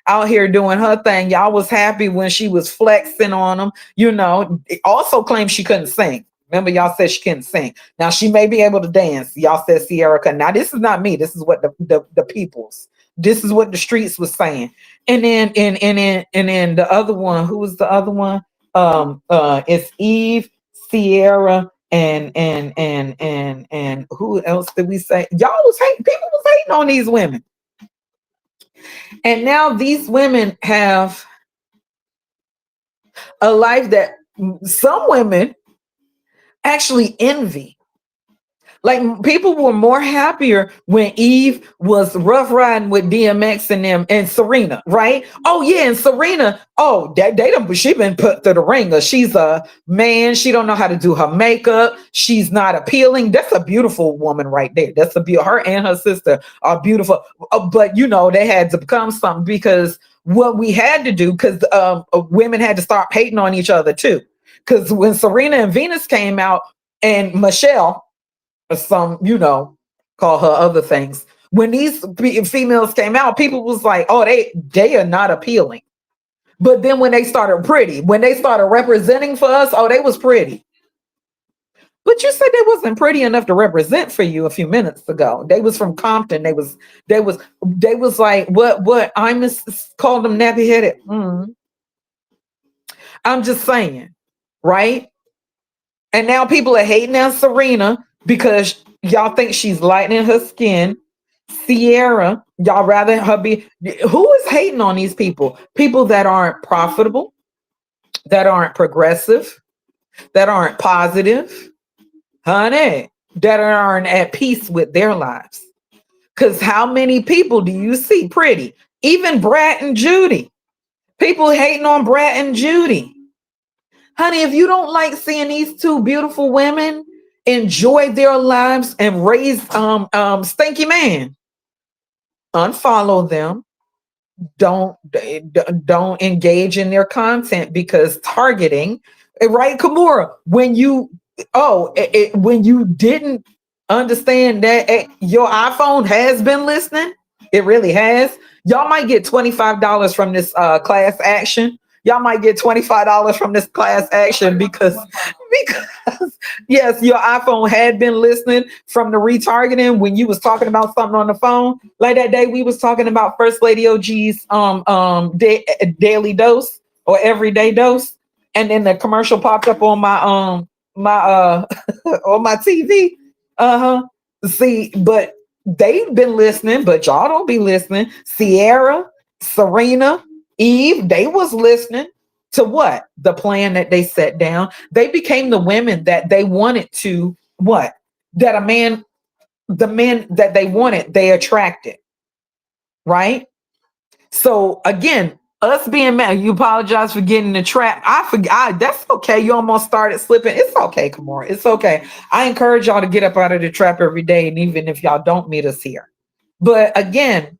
out here doing her thing, y'all was happy when she was flexing on them. It also claimed she couldn't sing. Remember, y'all said she couldn't sing. Now she may be able to dance. Y'all said Sierra couldn't. Now this is not me. This is what the people's. This is what the streets was saying. And then the other one. Who was the other one? It's Eve, Sierra, and who else did we say? Y'all was hating. People was hating on these women, and now these women have a life that some women actually envy. Like people were more happier when Eve was rough riding with DMX and them and Serena, right? Oh yeah, and Serena, oh that they done she been put through the ringer. She's a man, she don't know how to do her makeup, she's not appealing. That's a beautiful woman right there. That's a beautiful her and her sister are beautiful. But you know, they had to become something because what we had to do, because women had to start hating on each other too. Because when Serena and Venus came out and Michelle, some, you know, call her other things. When these females came out, people was like, "Oh, they are not appealing." But then when they started pretty, when they started representing for us, oh, they was pretty. But you said they wasn't pretty enough to represent for you a few minutes ago. They was from Compton. They was like what I called them nappy headed. I'm just saying, right? And now people are hating on Serena because y'all think she's lightening her skin. Sierra, y'all rather her be. Who is hating on these people? People that aren't profitable, that aren't progressive, that aren't positive, honey, that aren't at peace with their lives. Because how many people do you see pretty? Even Brat and Judy. People hating on Brat and Judy. Honey, if you don't like seeing these two beautiful women enjoy their lives and raise stinky man, unfollow them. Don't engage in their content because targeting, right, Kimura, when you when you didn't understand that your iPhone has been listening, it really has. Y'all might get $25 from this class action. Y'all might get $25 from this class action because yes, your iPhone had been listening from the retargeting when you was talking about something on the phone. Like that day we was talking about First Lady OG's daily dose or everyday dose, and then the commercial popped up on my on my TV. Uh-huh. See, but they've been listening, but y'all don't be listening. Sierra, Serena, Eve, they was listening to what? The plan that they set down. They became the women that they wanted to what? That the men that they wanted, they attracted, right? So again, us being mad, you apologize for getting the trap. I forgot. That's okay. You almost started slipping. It's okay, Kamora. It's okay. I encourage y'all to get up out of the trap every day, and even if y'all don't meet us here. But again,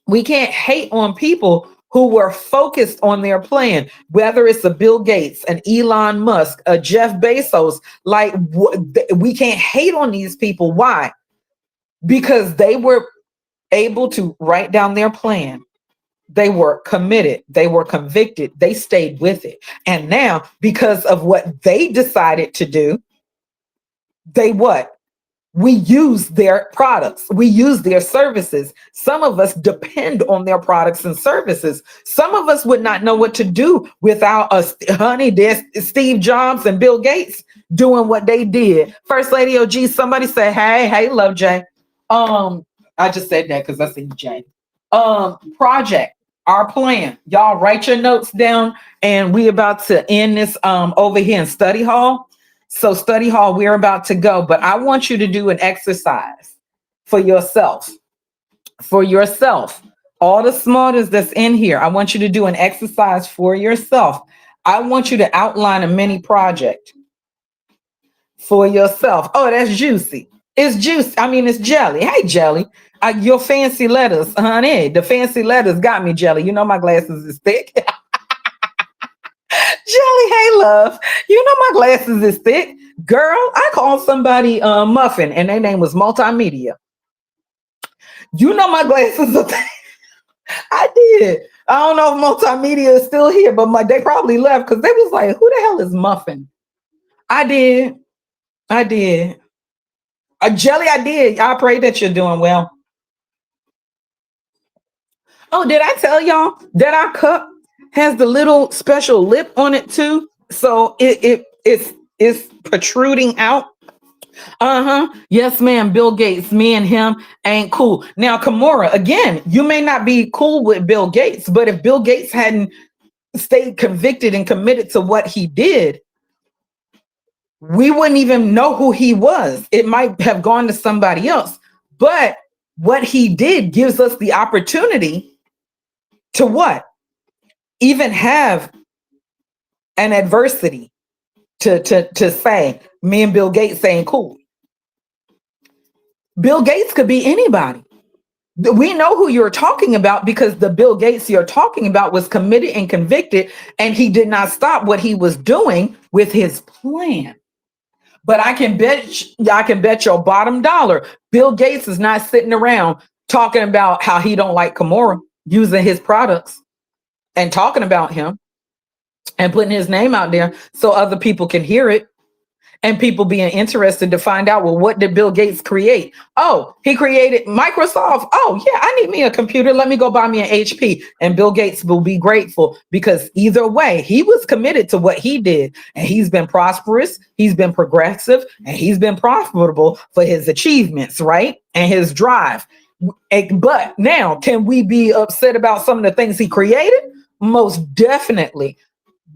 we can't hate on people who were focused on their plan, whether it's a Bill Gates, an Elon Musk, a Jeff Bezos. Like we can't hate on these people. Why? Because they were able to write down their plan. They were committed. They were convicted. They stayed with it. And now, because of what they decided to do, they what? We use their products. We use their services. Some of us depend on their products and services. Some of us would not know what to do without us. Honey, there's Steve Jobs and Bill Gates doing what they did. First Lady OG, somebody say, hey, Love Jay. I just said that because I see Jay. Project, our plan. Y'all write your notes down, and we about to end this over here in study hall. So study hall, we're about to go, but I want you to do an exercise for yourself. For yourself. All the smarters that's in here, I want you to do an exercise for yourself. I want you to outline a mini project for yourself. Oh, that's juicy. It's juicy. I mean, it's Jelly. Hey, Jelly. Your fancy letters, honey. The fancy letters got me, Jelly. You know my glasses is thick. Jelly, hey, love. You know my glasses is thick. Girl, I called somebody Muffin, and their name was Multimedia. You know my glasses are thick. I did. I don't know if Multimedia is still here, but they probably left because they was like, who the hell is Muffin? I did. Jelly, I did. I pray that you're doing well. Oh, did I tell y'all that our cup has the little special lip on it too? So it's protruding out. Uh-huh. Yes, ma'am. Bill Gates, me and him ain't cool. Now, Kimura, again, you may not be cool with Bill Gates, but if Bill Gates hadn't stayed convicted and committed to what he did, we wouldn't even know who he was. It might have gone to somebody else. But what he did gives us the opportunity to what? Even have an adversity to say, me and Bill Gates saying cool. Bill Gates could be anybody. We know who you're talking about because the Bill Gates you're talking about was committed and convicted, and he did not stop what he was doing with his plan. But I can bet your bottom dollar, Bill Gates is not sitting around talking about how he don't like Kimura, using his products and talking about him and putting his name out there so other people can hear it. And people being interested to find out, well, what did Bill Gates create? Oh, he created Microsoft. Oh, yeah, I need me a computer. Let me go buy me an HP. And Bill Gates will be grateful because either way, he was committed to what he did. And he's been prosperous, he's been progressive, and he's been profitable for his achievements, right? And his drive. But now, can we be upset about some of the things he created? Most definitely.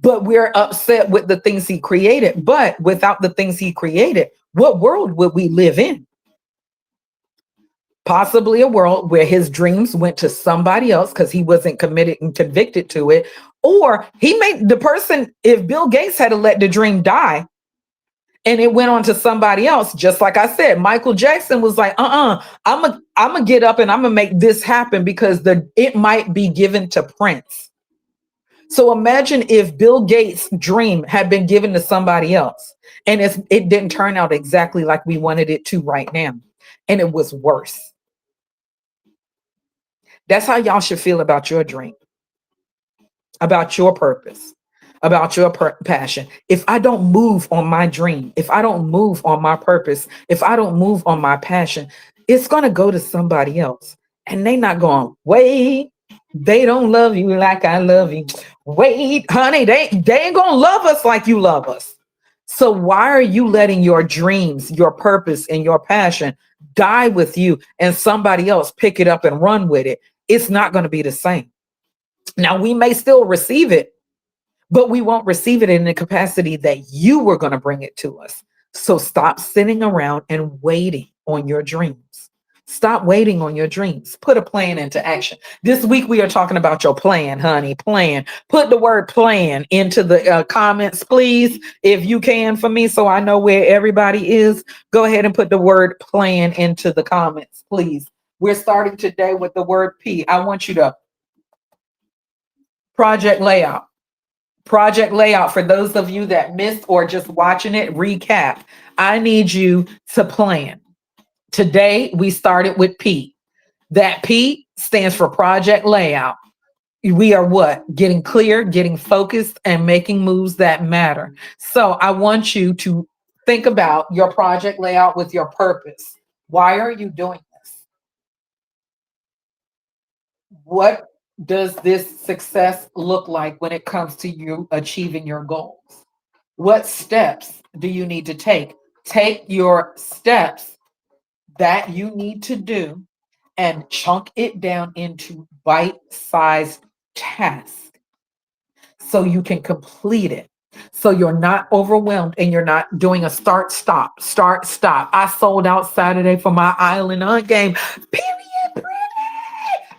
But we're upset with the things he created. But without the things he created, what world would we live in? Possibly a world where his dreams went to somebody else because he wasn't committed and convicted to it. Or he made the person, if Bill Gates had to let the dream die and it went on to somebody else, just like I said, Michael Jackson was like, I'm gonna get up and I'm gonna make this happen because it might be given to Prince. So imagine if Bill Gates' dream had been given to somebody else and it didn't turn out exactly like we wanted it to right now. And it was worse. That's how y'all should feel about your dream, about your purpose, about your passion. If I don't move on my dream, if I don't move on my purpose, if I don't move on my passion, it's going to go to somebody else. And they not going, wait, they don't love you like I love you. Wait, honey, they ain't going to love us like you love us. So why are you letting your dreams, your purpose, and your passion die with you and somebody else pick it up and run with it? It's not going to be the same. Now, we may still receive it, but we won't receive it in the capacity that you were going to bring it to us. So stop sitting around and waiting on your dreams. Stop waiting on your dreams. Put a plan into action. This week, we are talking about your plan, honey. Plan. Put the word plan into the comments, please, if you can, for me, so I know where everybody is. Go ahead and put the word plan into the comments, please. We're starting today with the word P. I want you to project layout. Project layout, for those of you that missed or just watching it, recap. I need you to plan. Today, we started with P. That P stands for project layout. We are what? Getting clear, getting focused, and making moves that matter. So I want you to think about your project layout with your purpose. Why are you doing this? What does this success look like when it comes to you achieving your goals? What steps do you need to take? Take your steps that you need to do and chunk it down into bite-sized tasks so you can complete it. So you're not overwhelmed and you're not doing a start, stop. I sold out Saturday for my Island Hunt game. Period.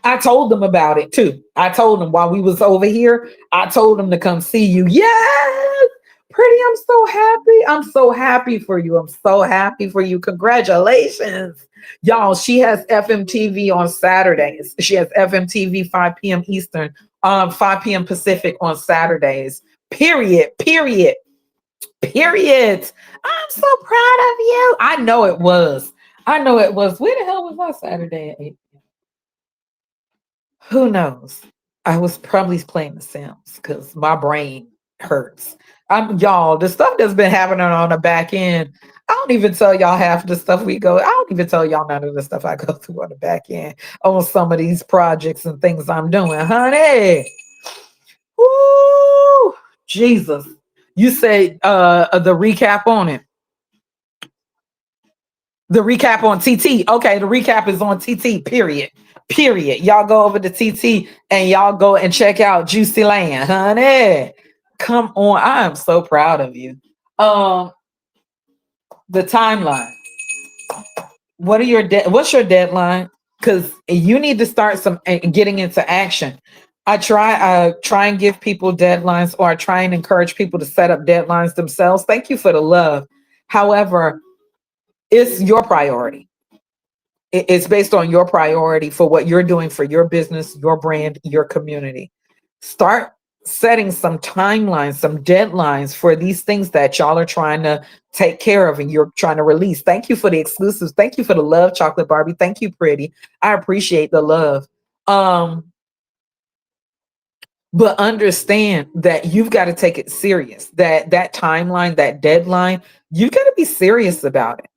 I told them about it too. I told them while we was over here, I told them to come see you. Yes, pretty. I'm so happy. I'm so happy for you. I'm so happy for you. Congratulations. Y'all, she has FMTV on Saturdays. She has FMTV 5 p.m. Eastern, 5 p.m. Pacific on Saturdays. Period. I'm so proud of you. I know it was. Where the hell was I Saturday at 8? Who knows? I was probably playing The Sims because my brain hurts. Y'all, the stuff that's been happening on the back end. I don't even tell y'all half of the stuff we go. I don't even tell y'all none of the stuff I go through on the back end on some of these projects and things I'm doing, honey. Woo! Jesus. You say the recap on it. The recap on TT. Okay, the recap is on TT, period. Y'all go over to TT and y'all go and check out Juicy Land, honey. Come on. I am so proud of you. The timeline. What are what's your deadline? Because you need to start getting into action. I try and give people deadlines, or I try and encourage people to set up deadlines themselves. Thank you for the love. However, it's your priority. It's based on your priority for what you're doing for your business, your brand, your community. Start setting some timelines, some deadlines for these things that y'all are trying to take care of and you're trying to release. Thank you for the exclusives. Thank you for the love, Chocolate Barbie. Thank you, Pretty. I appreciate the love. But understand that you've got to take it serious. That timeline, that deadline, you got to be serious about it.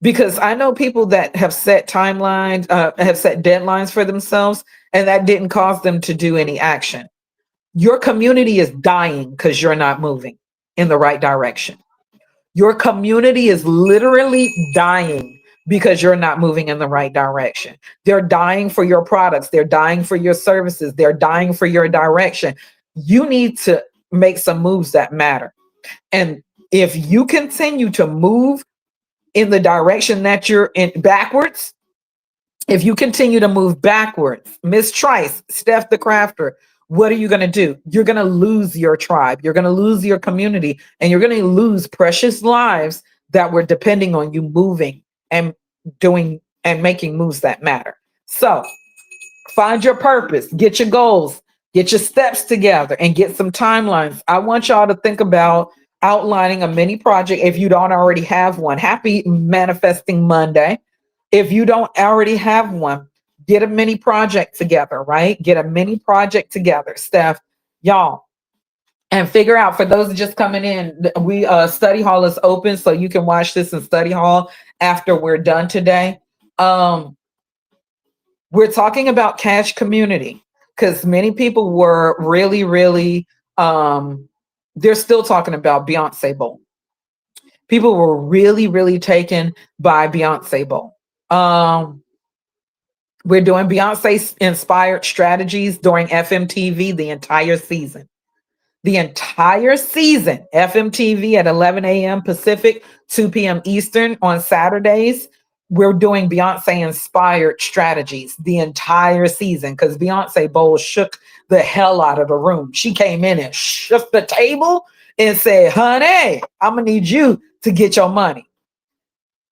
Because I know people that have set timelines, have set deadlines for themselves, and that didn't cause them to do any action. Your community is dying because you're not moving in the right direction. Your community is literally dying because you're not moving in the right direction. They're dying for your products, they're dying for your services, they're dying for your direction. You need to make some moves that matter. And if you continue to move in the direction that you're in backwards, if you continue to move backwards, Miss Trice, Steph the Crafter, what are you going to do? You're going to lose your tribe. You're going to lose your community, and you're going to lose precious lives that were depending on you moving and doing and making moves that matter. So find your purpose, get your goals, get your steps together, and get some timelines. I want y'all to think about outlining a mini project if you don't already have one. Happy Manifesting Monday. If you don't already have one, get a mini project together, right? Get a mini project together, Steph, y'all, and figure out, for those just coming in, we study hall is open, so you can watch this in study hall after we're done today. We're talking about cash community because many people were really, they're still talking about Beyonce Bowl. People were really taken by Beyonce Bowl. We're doing Beyonce inspired strategies during FMTV the entire season. The entire season, FMTV at 11 a.m. Pacific, 2 p.m. Eastern on Saturdays. We're doing Beyonce inspired strategies the entire season because Beyonce Bowl shook the hell out of the room. She came in and shook the table and said, honey, I'm going to need you to get your money.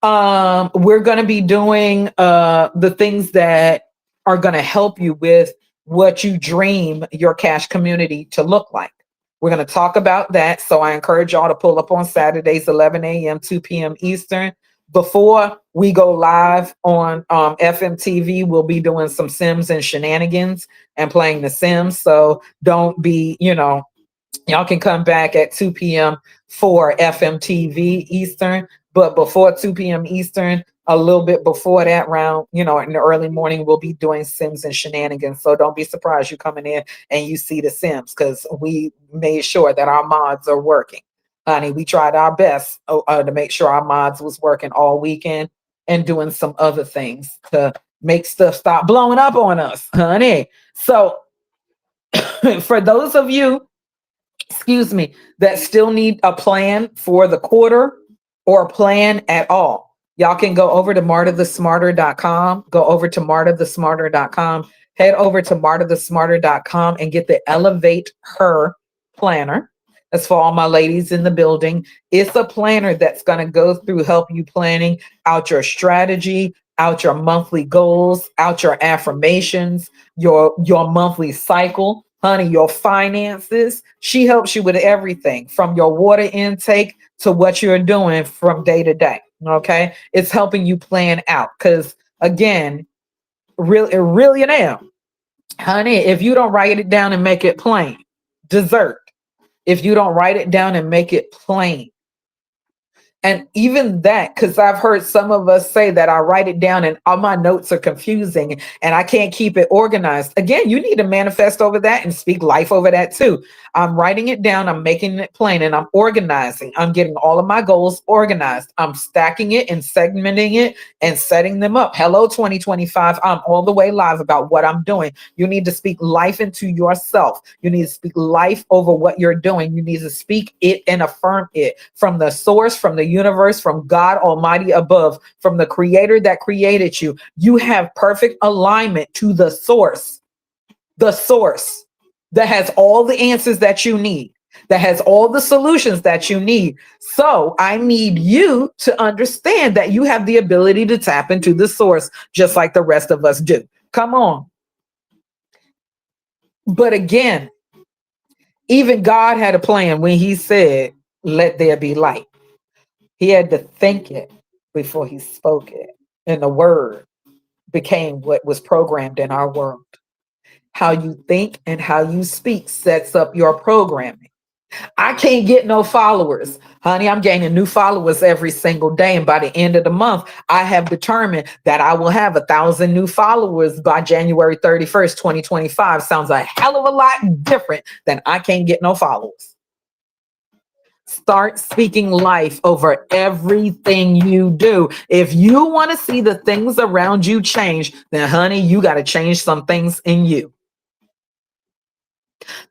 We're going to be doing the things that are going to help you with what you dream your cash community to look like. We're going to talk about that. So I encourage y'all to pull up on Saturdays, 11 a.m., 2 p.m. Eastern. Before we go live on FMTV, we'll be doing some Sims and shenanigans and playing The Sims. So don't be, y'all can come back at 2 p.m. for FMTV Eastern. But before 2 p.m. Eastern, a little bit before that round, in the early morning, we'll be doing Sims and shenanigans. So don't be surprised you coming in and you see the Sims, because we made sure that our mods are working. Honey, we tried our best to make sure our mods was working all weekend and doing some other things to make stuff stop blowing up on us, honey. So for those of you, that still need a plan for the quarter or a plan at all, y'all can go over to martathesmarter.com, go over to martathesmarter.com, head over to martathesmarter.com and get the Elevate Her planner. That's for all my ladies in the building. It's a planner that's going to go through, help you planning out your strategy, out your monthly goals, out your affirmations, your monthly cycle, honey, your finances. She helps you with everything from your water intake to what you're doing from day to day. Okay. It's helping you plan out. Because again, really now, honey, if you don't write it down and make it plain, dessert. If you don't write it down and make it plain, and even that, because I've heard some of us say that I write it down and all my notes are confusing and I can't keep it organized. Again, you need to manifest over that and speak life over that too. I'm writing it down, I'm making it plain, and I'm organizing. I'm getting all of my goals organized. I'm stacking it and segmenting it and setting them up. Hello, 2025. I'm all the way live about what I'm doing. You need to speak life into yourself. You need to speak life over what you're doing. You need to speak it and affirm it from the source, from the universe, from God Almighty above, from the creator that created you. You have perfect alignment to the source that has all the answers that you need, that has all the solutions that you need. So I need you to understand that you have the ability to tap into the source just like the rest of us do. Come on. But again, even God had a plan when he said, let there be light. He had to think it before he spoke it. And the word became what was programmed in our world. How you think and how you speak sets up your programming. I can't get no followers. Honey, I'm gaining new followers every single day. And by the end of the month, I have determined that I will have 1,000 new followers by January 31st, 2025. Sounds a hell of a lot different than I can't get no followers. Start speaking life over everything you do. If you want to see the things around you change, then honey, you got to change some things in you.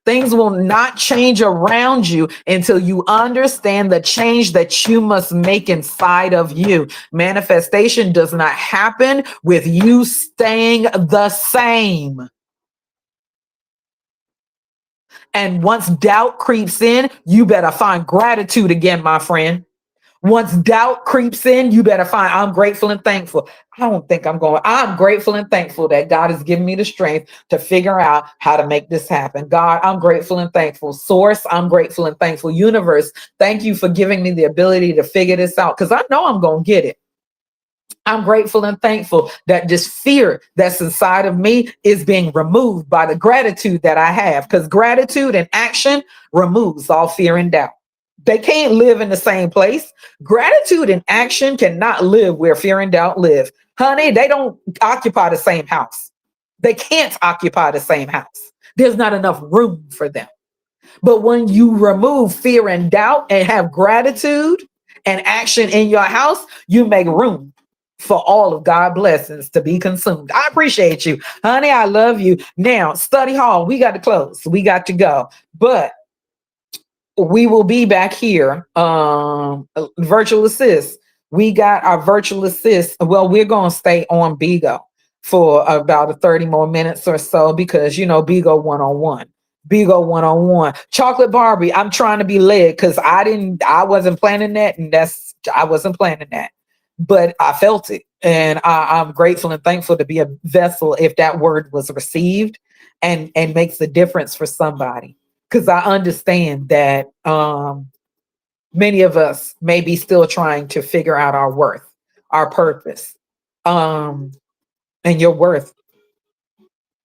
Things will not change around you until you understand the change that you must make inside of you. Manifestation does not happen with you staying the same. And once doubt creeps in, you better find gratitude again, my friend. Once doubt creeps in, you better find, I'm grateful and thankful. I'm grateful and thankful that God has given me the strength to figure out how to make this happen. God, I'm grateful and thankful. Source, I'm grateful and thankful. Universe, thank you for giving me the ability to figure this out because I know I'm going to get it. I'm grateful and thankful that this fear that's inside of me is being removed by the gratitude that I have, because gratitude and action removes all fear and doubt. They can't live in the same place. Gratitude and action cannot live where fear and doubt live. Honey, they don't occupy the same house. They can't occupy the same house. There's not enough room for them. But when you remove fear and doubt and have gratitude and action in your house, you make room for all of God's blessings to be consumed. I appreciate you, honey. I love you. Now, study hall, we got to close. We got to go. But we will be back here. Virtual assist. We got our virtual assist. Well, we're going to stay on Bigo for about 30 more minutes or so because, Bigo one-on-one. Bigo one-on-one. Chocolate Barbie, I'm trying to be led because I wasn't planning that. And I wasn't planning that. But I felt it. And I'm grateful and thankful to be a vessel if that word was received and makes a difference for somebody. Because I understand that many of us may be still trying to figure out our worth, our purpose. And your worth,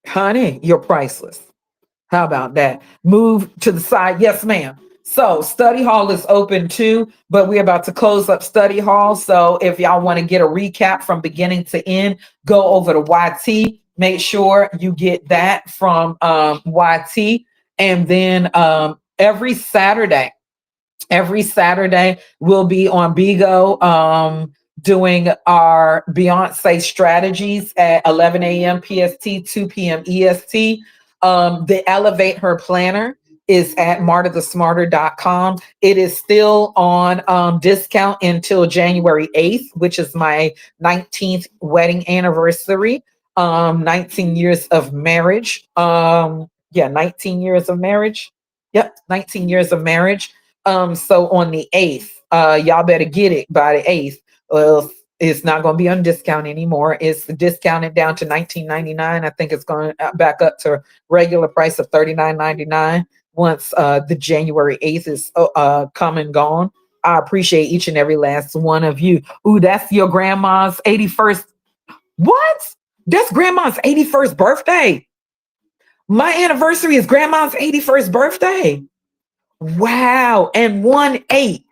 honey, you're priceless. How about that? Move to the side. Yes, ma'am. So study hall is open too, but we're about to close up study hall. So if y'all want to get a recap from beginning to end, go over to YT. Make sure you get that from YT. And then every Saturday we'll be on Bigo doing our Beyonce strategies at 11 a.m. PST, 2 p.m. EST. The Elevate Her Planner is at martathesmarter.com. It is still on discount until January 8th, which is my 19th wedding anniversary. 19 years of marriage. 19 years of marriage. Yep, 19 years of marriage. So on the 8th, y'all better get it by the 8th. Well, it's not going to be on discount anymore. It's discounted down to $19.99. I think it's going back up to regular price of $39.99 once the January 8th is come and gone. I appreciate each and every last one of you. Ooh, that's your grandma's 81st. What? That's grandma's 81st birthday. My anniversary is grandma's 81st birthday. Wow. And 1/8.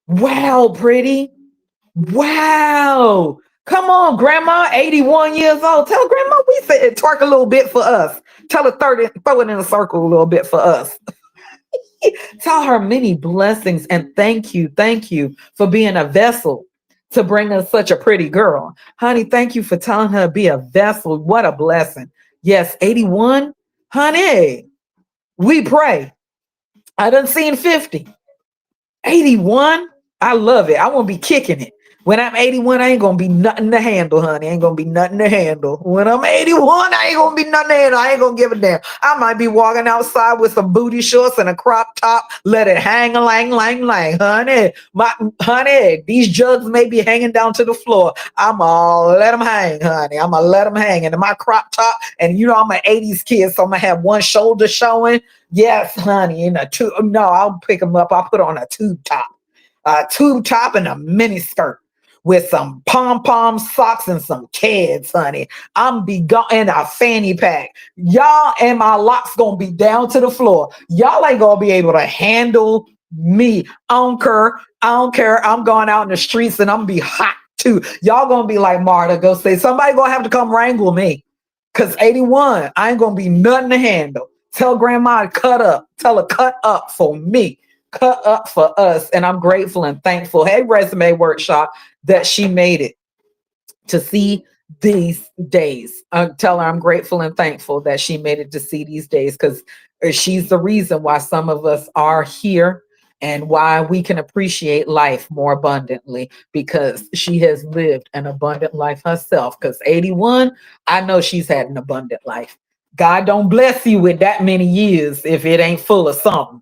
Wow, pretty. Wow. Come on, grandma, 81 years old. Tell grandma we said twerk a little bit for us. Tell her throw it in a circle a little bit for us. Tell her many blessings and thank you for being a vessel to bring us such a pretty girl. Honey, thank you for telling her to be a vessel. What a blessing. Yes, 81. Honey, we pray. I done seen 50. 81. I love it. I want to be kicking it. When I'm 81, I ain't gonna be nothing to handle, honey. Ain't gonna be nothing to handle. When I'm 81, I ain't gonna be nothing to handle. I ain't gonna give a damn. I might be walking outside with some booty shorts and a crop top. Let it hang, lang, lang, lang, honey. Honey, these jugs may be hanging down to the floor. I'm gonna let them hang, honey. I'm gonna let them hang. And my crop top, and you know I'm an 80s kid, so I'm gonna have one shoulder showing. Yes, honey. In a tube. No, I'll pick them up. I'll put on a tube top and a mini skirt with some pom pom socks and some kids, honey. I'm be going in a fanny pack. Y'all and my locks gonna be down to the floor. Y'all ain't gonna be able to handle me. I don't care. I don't care. I'm going out in the streets and I'm gonna be hot too. Y'all gonna be like Marta, go say somebody gonna have to come wrangle me. Cause 81, I ain't gonna be nothing to handle. Tell grandma to cut up. Tell her cut up for me, cut up for us. And I'm grateful and thankful. Hey, Resume Workshop, that she made it to see these days. Tell her I'm grateful and thankful that she made it to see these days, because she's the reason why some of us are here and why we can appreciate life more abundantly, because she has lived an abundant life herself. Because 81, I know she's had an abundant life. God don't bless you with that many years if it ain't full of something.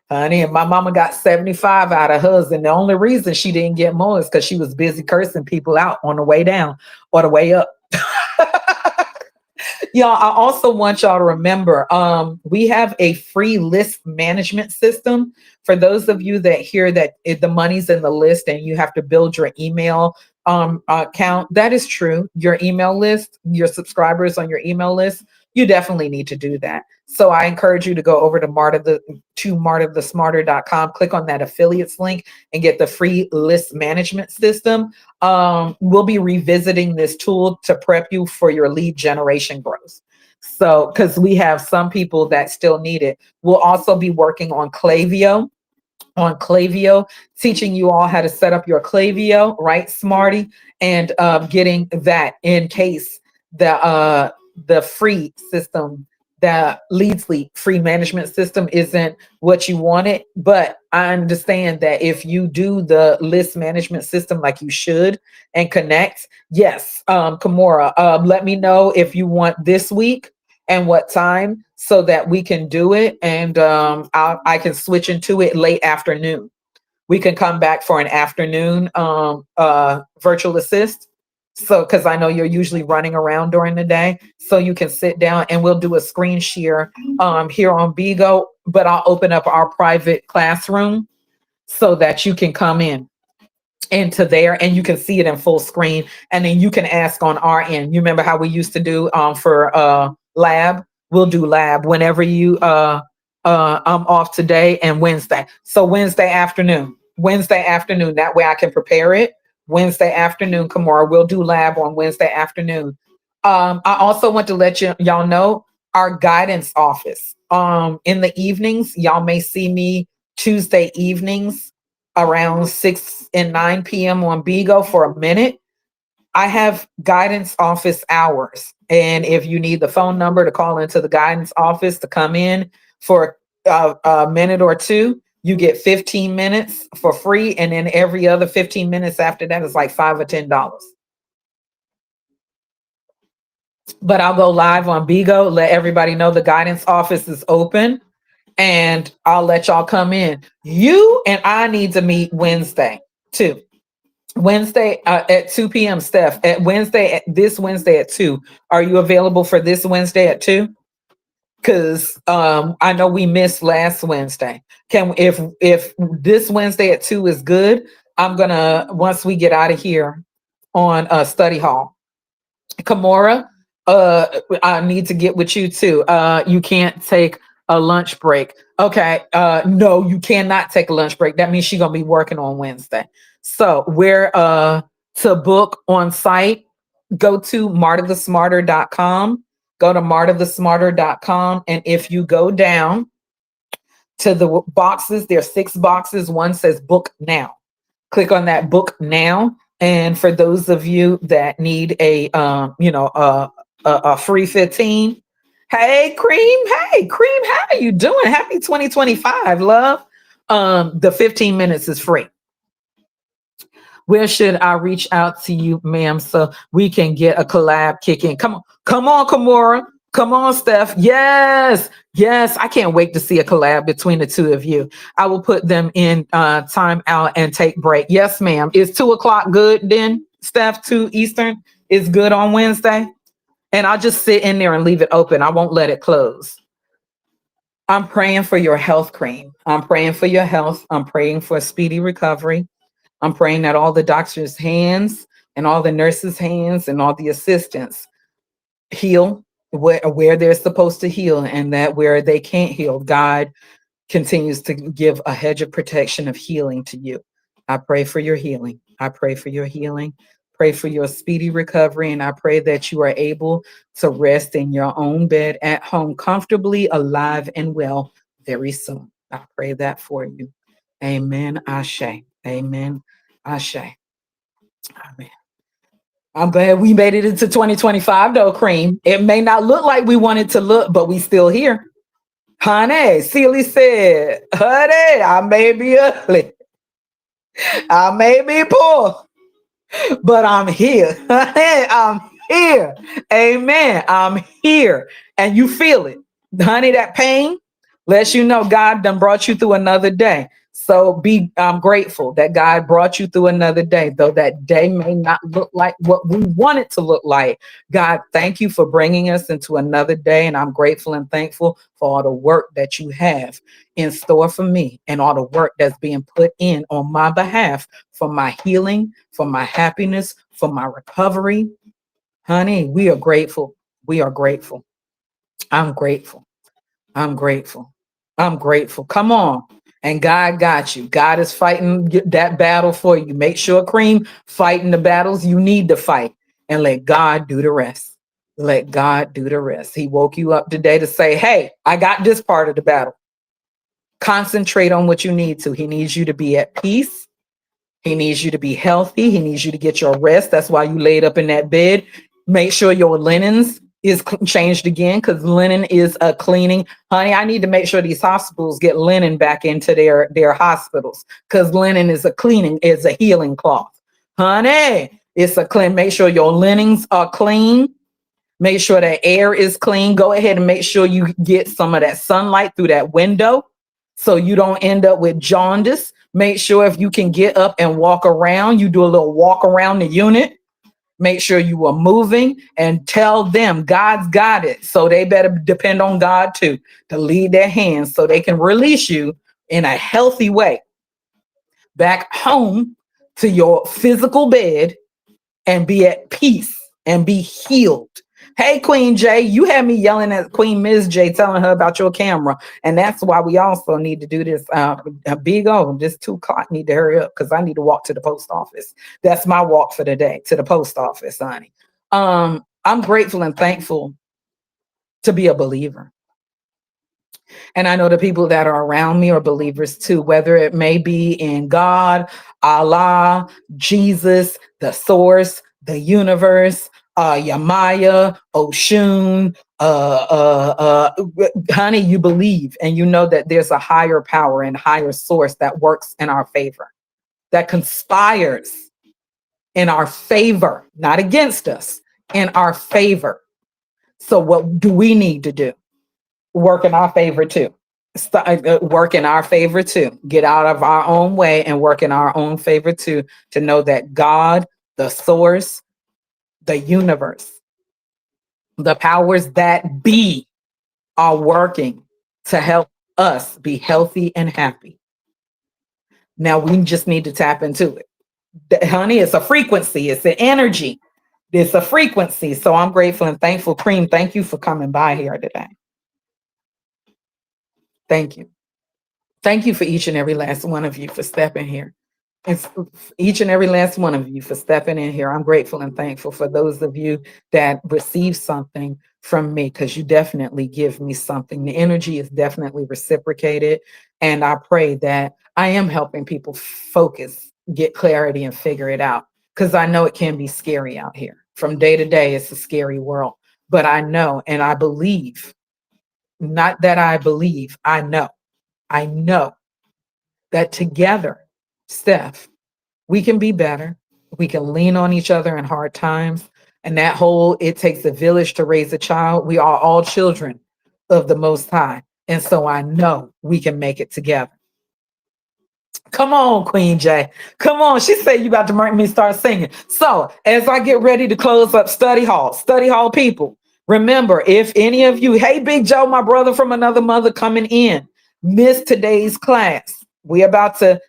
Honey, and my mama got 75 out of hers. And the only reason she didn't get more is because she was busy cursing people out on the way down or the way up. Y'all, I also want y'all to remember, we have a free list management system. For those of you that hear that the money's in the list and you have to build your email account, that is true. Your email list, your subscribers on your email list, you definitely need to do that. So I encourage you to go over to martathesmarter.com, click on that affiliates link and get the free list management system. We'll be revisiting this tool to prep you for your lead generation growth. So, because we have some people that still need it. We'll also be working on Clavio, teaching you all how to set up your Clavio, right, Smarty, and getting that in case the free system, the Lead Sleep free management system, isn't what you wanted. But I understand that if you do the list management system like you should and connect, yes, Kimura, let me know if you want this week and what time so that we can do it, and I can switch into it late afternoon. We can come back for an afternoon virtual assist. So, because I know you're usually running around during the day, so you can sit down and we'll do a screen share here on Bigo, but I'll open up our private classroom so that you can come into there and you can see it in full screen, and then you can ask on our end. You remember how we used to do for lab? We'll do lab whenever you I'm off today and Wednesday. So Wednesday afternoon, that way I can prepare it. Wednesday afternoon, Kamara, we'll do lab on Wednesday afternoon. I also want to let y'all know our guidance office. In the evenings, y'all may see me Tuesday evenings around 6 and 9 p.m. on Bigo for a minute. I have guidance office hours. And if you need the phone number to call into the guidance office to come in for a minute or two, you get 15 minutes for free. And then every other 15 minutes after that is like $5 or $10. But I'll go live on Bigo, let everybody know the guidance office is open, and I'll let y'all come in. You and I need to meet Wednesday too. Wednesday at 2 p.m. Steph, this Wednesday at 2. Are you available for this Wednesday at 2? Because I know we missed last Wednesday. Can if this Wednesday at 2 is good, I'm gonna, once we get out of here on study hall. Kimura, I need to get with you too. You can't take a lunch break. Okay. No, you cannot take a lunch break. That means she's gonna be working on Wednesday. So where to book on site, go to martathesmarter.com. Go to martathesmarter.com. And if you go down to the boxes, there's 6 boxes. One says book now. Click on that book now. And for those of you that need a free 15, hey Cream, how are you doing? Happy 2025, love. The 15 minutes is free. Where should I reach out to you, ma'am, so we can get a collab kick in? Come on, Kimora. Come on, Steph. Yes, yes. I can't wait to see a collab between the two of you. I will put them in time out and take break. Yes, ma'am. Is 2 o'clock good then, Steph? 2 Eastern is good on Wednesday? And I'll just sit in there and leave it open. I won't let it close. I'm praying for your health, Cream. I'm praying for your health. I'm praying for a speedy recovery. I'm praying that all the doctors' hands and all the nurses' hands and all the assistants heal where they're supposed to heal, and that where they can't heal, God continues to give a hedge of protection of healing to you. I pray for your healing. I pray for your healing. Pray for your speedy recovery. And I pray that you are able to rest in your own bed at home, comfortably, alive, and well very soon. I pray that for you. Amen. Ashe. Amen. Ashe. Amen. I'm glad we made it into 2025, though, Cream. It may not look like we want it to look, but we still here. Honey, Celie said, honey, I may be ugly. I may be poor, but I'm here. I'm here. Amen. I'm here. And you feel it. Honey, that pain lets you know God done brought you through another day. So be grateful that God brought you through another day, though that day may not look like what we want it to look like. God, thank you for bringing us into another day. And I'm grateful and thankful for all the work that you have in store for me and all the work that's being put in on my behalf for my healing, for my happiness, for my recovery. Honey, we are grateful. We are grateful. I'm grateful. I'm grateful. I'm grateful. Come on. And God got you. God is fighting that battle for you. Make sure, Cream, fighting the battles you need to fight and let God do the rest. Let God do the rest. He woke you up today to say, hey, I got this part of the battle. Concentrate on what you need to. He needs you to be at peace. He needs you to be healthy. He needs you to get your rest. That's why you laid up in that bed. Make sure your linens is changed again, because linen is a cleaning. Honey, I need to make sure these hospitals get linen back into their hospitals, because linen is a cleaning, is a healing cloth. Honey, it's a clean. Make sure your linens are clean. Make sure that air is clean. Go ahead and make sure you get some of that sunlight through that window so you don't end up with jaundice. Make sure if you can get up and walk around, you do a little walk around the unit. Make sure you are moving, and tell them God's got it. So they better depend on God too to lead their hands so they can release you in a healthy way back home to your physical bed and be at peace and be healed. Hey, Queen J, you had me yelling at Queen Ms. J, telling her about your camera. And that's why we also need to do this. Big O, this 2 o'clock, need to hurry up because I need to walk to the post office. That's my walk for the day, to the post office, honey. I'm grateful and thankful to be a believer. And I know the people that are around me are believers too, whether it may be in God, Allah, Jesus, the source, the universe, Yamaya, Oshun, honey, you believe and you know that there's a higher power and higher source that works in our favor, that conspires in our favor, not against us, in our favor. So what do we need to do? Work in our favor too. Work in our favor too. Get out of our own way and work in our own favor too, to know that God, the source, the universe, the powers that be are working to help us be healthy and happy. Now we just need to tap into it. Honey, it's a frequency, it's an energy, it's a frequency. So I'm grateful and thankful. Cream, thank you for coming by here today. Thank you. Thank you for each and every last one of you for stepping here. It's each and every last one of you for stepping in here. I'm grateful and thankful for those of you that receive something from me, because you definitely give me something. The energy is definitely reciprocated. And I pray that I am helping people focus, get clarity, and figure it out. Because I know it can be scary out here. From day to day, it's a scary world. But I know and I believe, not that I believe, I know that together, Steph, we can be better. We can lean on each other in hard times. And that whole it takes a village to raise a child. We are all children of the Most High. And so I know we can make it together. Come on, Queen J. Come on. She said you about to make me start singing. So as I get ready to close up study hall people, remember, if any of you, hey, Big Joe, my brother from another mother coming in, missed today's class. We about to,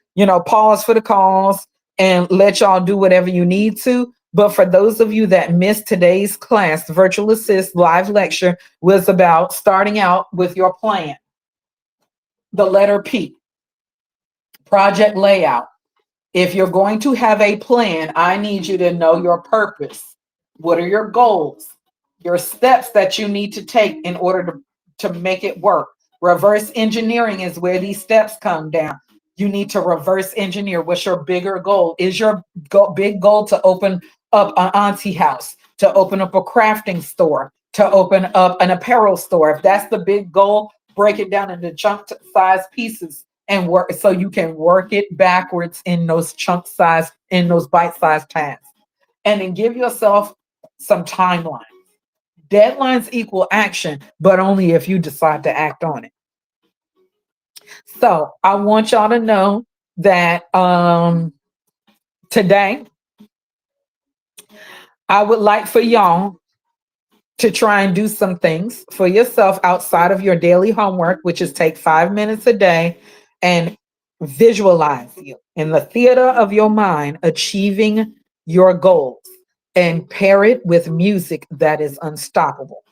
pause for the calls and let y'all do whatever you need to. But for those of you that missed today's class, Virtual Assist live lecture was about starting out with your plan, the letter P, project layout. If you're going to have a plan, I need you to know your purpose. What are your goals? Your steps that you need to take in order to make it work. Reverse engineering is where these steps come down. You need to reverse engineer. What's your bigger goal? Is your big goal to open up an auntie house, to open up a crafting store, to open up an apparel store? If that's the big goal, break it down into chunk size pieces and work so you can work it backwards in those in those bite-sized tasks. And then give yourself some timeline. Deadlines equal action, but only if you decide to act on it. So I want y'all to know that today I would like for y'all to try and do some things for yourself outside of your daily homework, which is take 5 minutes a day and visualize you in the theater of your mind achieving your goals and pair it with music that is unstoppable.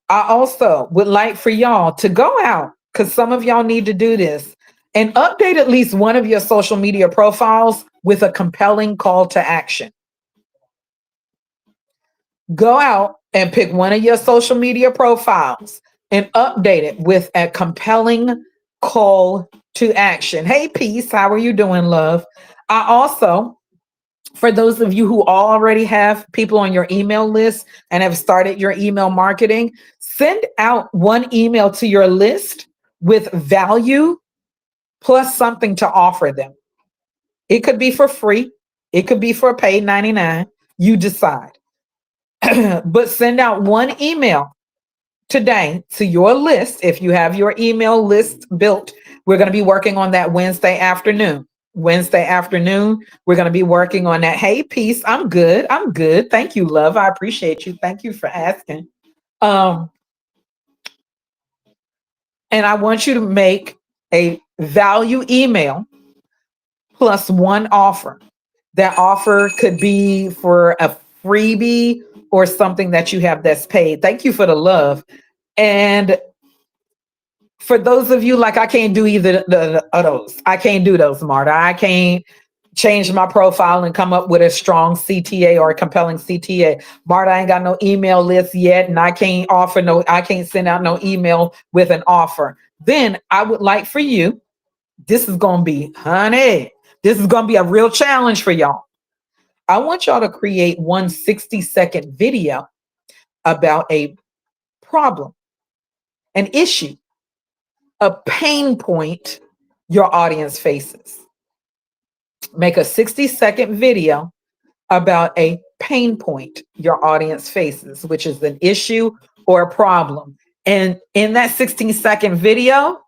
I also would like for y'all to go out, because some of y'all need to do this, and update at least one of your social media profiles with a compelling call to action. Go out and pick one of your social media profiles and update it with a compelling call to action. Hey, Peace, how are you doing, love? I also, for those of you who already have people on your email list and have started your email marketing, send out one email to your list with value plus something to offer them. It could be for free. It could be for paid 99. You decide. But send out one email today to your list. If you have your email list built, we're going to be working on that Wednesday afternoon. We're going to be working on that. Hey, Peace, I'm good. I'm good. Thank you, love. I appreciate you. Thank you for asking. And I want you to make a value email plus one offer. That offer could be for a freebie or something that you have that's paid. Thank you for the love. And for those of you, like, I can't do either of those. I can't do those, Marta. I can't change my profile and come up with a strong CTA or a compelling CTA. Marta, I ain't got no email list yet, and I can't send out no email with an offer. Then I would like for you, this is going to be, honey, this is going to be a real challenge for y'all. I want y'all to create 1 60-second video about a problem, an issue, a pain point your audience faces. Make a 60-second video about a pain point your audience faces, which is an issue or a problem. And in that 60-second video,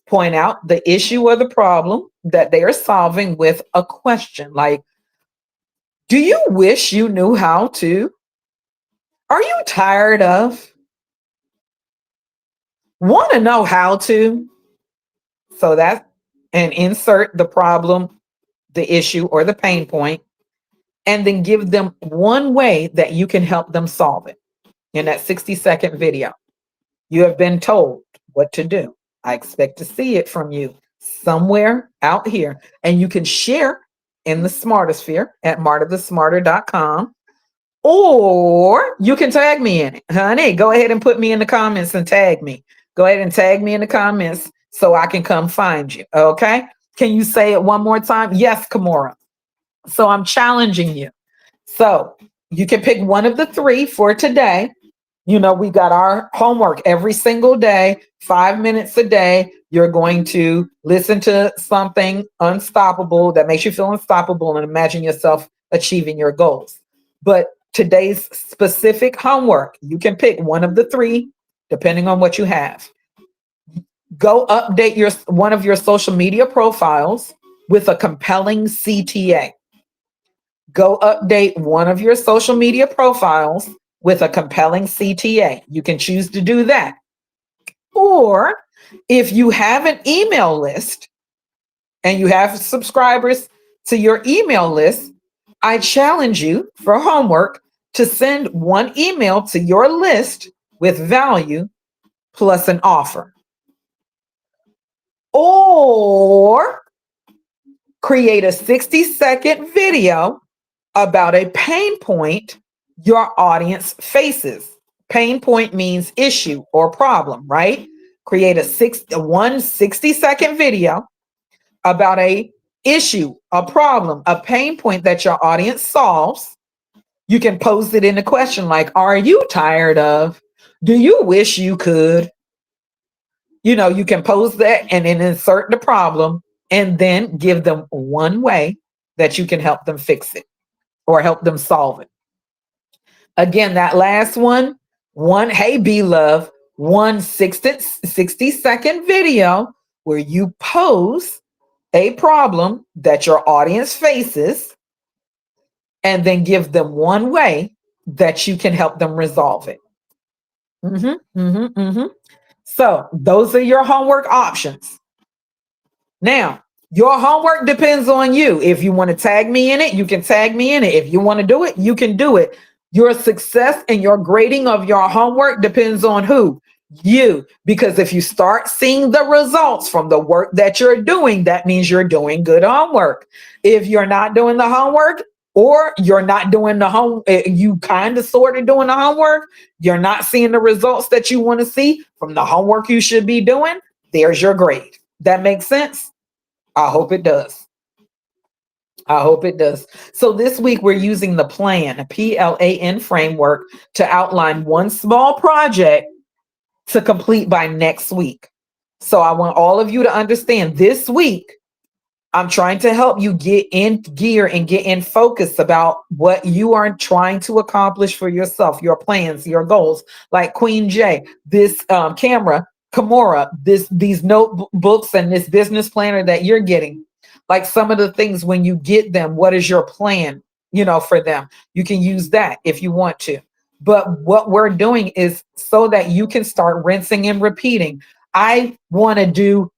point out the issue or the problem that they are solving with a question like, do you wish you knew how to? Are you tired of? Want to know how to? So that, and insert the problem, the issue, or the pain point, and then give them one way that you can help them solve it in that 60-second video. You have been told what to do. I expect to see it from you somewhere out here, and you can share in the SmarterSphere at martathesmarter.com, or you can tag me in it. Honey, go ahead and put me in the comments and tag me. Go ahead and tag me in the comments so I can come find you. Okay? Can you say it one more time? Yes, Kimora. So I'm challenging you. So you can pick one of the three for today We got our homework every single day, 5 minutes a day. You're going to listen to something unstoppable that makes you feel unstoppable and imagine yourself achieving your goals. But today's specific homework, you can pick one of the three, depending on what you have. Go update your one of your social media profiles with a compelling CTA. Go update one of your social media profiles with a compelling CTA. You can choose to do that. Or if you have an email list and you have subscribers to your email list, I challenge you for homework to send one email to your list with value plus an offer. Or create a 60-second video about a pain point your audience faces. Pain point means issue or problem, right? Create one 60-second video about a issue, a problem, a pain point that your audience solves. You can pose it in a question like, are you tired of? Do you wish you could? You can pose that and then insert the problem and then give them one way that you can help them fix it or help them solve it. Again, that last one, hey, B Love, one 60-second video where you pose a problem that your audience faces and then give them one way that you can help them resolve it. So those are your homework options. Now, your homework depends on you. If you want to tag me in it, you can tag me in it. If you want to do it, you can do it. Your success and your grading of your homework depends on who? You. Because if you start seeing the results from the work that you're doing, that means you're doing good homework. If you're not doing the homework, or you're not doing the you kind of sort of doing the homework, you're not seeing the results that you want to see from the homework you should be doing, there's your grade. That makes sense? I hope it does. I hope it does. So this week we're using the P.L.A.N, P.L.A.N framework to outline one small project to complete by next week. So I want all of you to understand this week, I'm trying to help you get in gear and get in focus about what you are trying to accomplish for yourself, your plans, your goals. Like Queen J, this camera, Kimura, these notebooks and this business planner that you're getting. Like some of the things when you get them, what is your plan, for them? You can use that if you want to. But what we're doing is so that you can start rinsing and repeating. I want to do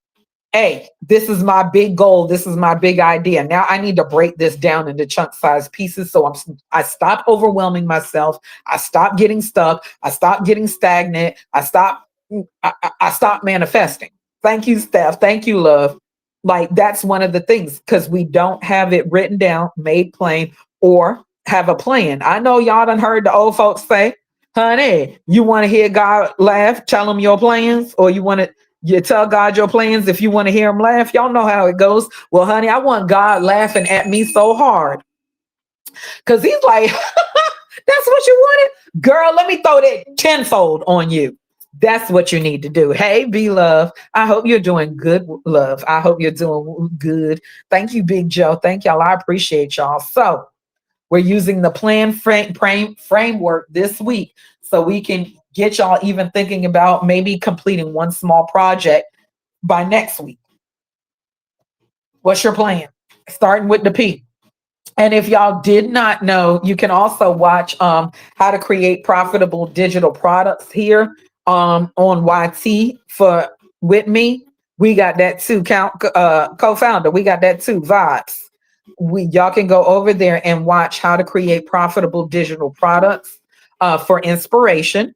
hey, this is my big goal. This is my big idea. Now I need to break this down into chunk-sized pieces. So I stop overwhelming myself. I stop getting stuck. I stop getting stagnant. I stop manifesting. Thank you, Steph. Thank you, love. Like that's one of the things because we don't have it written down, made plain, or have a plan. I know y'all done heard the old folks say, honey, you want to hear God laugh? Tell him your plans, or you tell God your plans if you want to hear him laugh. Y'all know how it goes. Well, honey, I want God laughing at me so hard because he's like, that's what you wanted? Girl, let me throw that tenfold on you. That's what you need to do. Hey, B Love. I hope you're doing good, love. I hope you're doing good. Thank you, Big Joe. Thank y'all. I appreciate y'all. So we're using the P.L.A.N framework this week so we can get y'all even thinking about maybe completing one small project by next week. What's your plan? Starting with the P. And if y'all did not know, you can also watch how to create profitable digital products here on YT for with me. We got that too. Co-founder, we got that too. Vibes. Y'all can go over there and watch how to create profitable digital products for inspiration.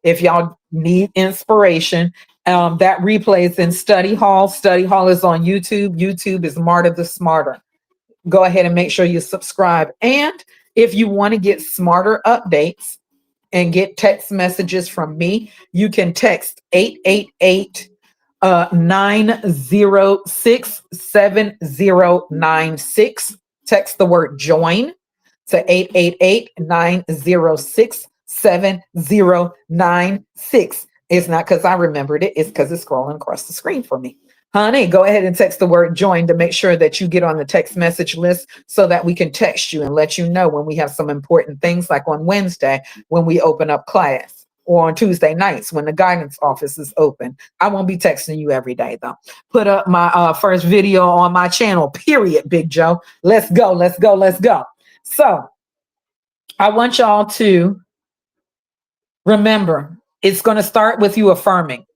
If y'all need inspiration, that replays in Study Hall. Study Hall is on YouTube. YouTube is Marta the Smarter. Go ahead and make sure you subscribe. And if you want to get smarter updates and get text messages from me, you can text 888 906 7096. Text the word join to 888 906 7096. It's not because I remembered it, it's because it's scrolling across the screen for me. Honey, go ahead and text the word join to make sure that you get on the text message list so that we can text you and let you know when we have some important things, like on Wednesday when we open up class, or on Tuesday nights when the guidance office is open. I won't be texting you every day though. Put up my first video on my channel, period, Big Joe. Let's go, let's go, let's go. So I want y'all to remember, it's going to start with you affirming.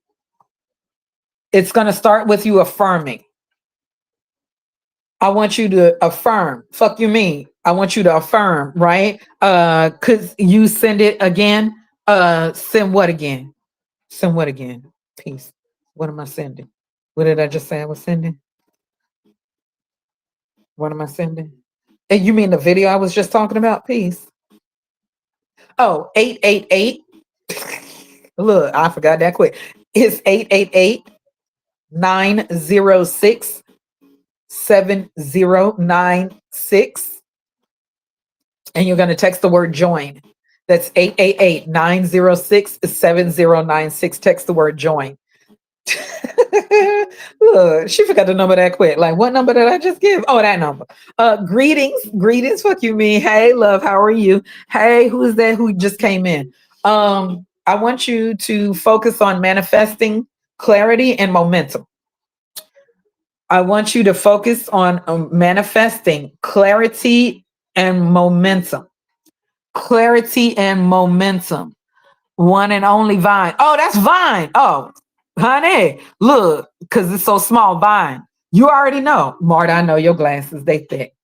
It's going to start with you affirming. I want you to affirm. Fuck you mean? I want you to affirm, right? Could you send it again? Send what again? Send what again? Peace. What am I sending? What did I just say I was sending? What am I sending? And you mean the video I was just talking about? Peace. Oh, 888. Look, I forgot that quick. It's 888-906-7096. And you're going to text the word join. That's 888-906-7096. Text the word join. Look, she forgot the number that quick. Like, what number did I just give? Oh, that number. Greetings. Fuck you, me. Hey, love, how are you? Hey, who is that who just came in? I want you to focus on manifesting clarity and momentum. I want you to focus on manifesting clarity and momentum. Clarity and momentum. One and only Vine. Oh, that's Vine. Oh, honey, look, because it's so small. Vine. You already know. Marta, I know your glasses. They thick.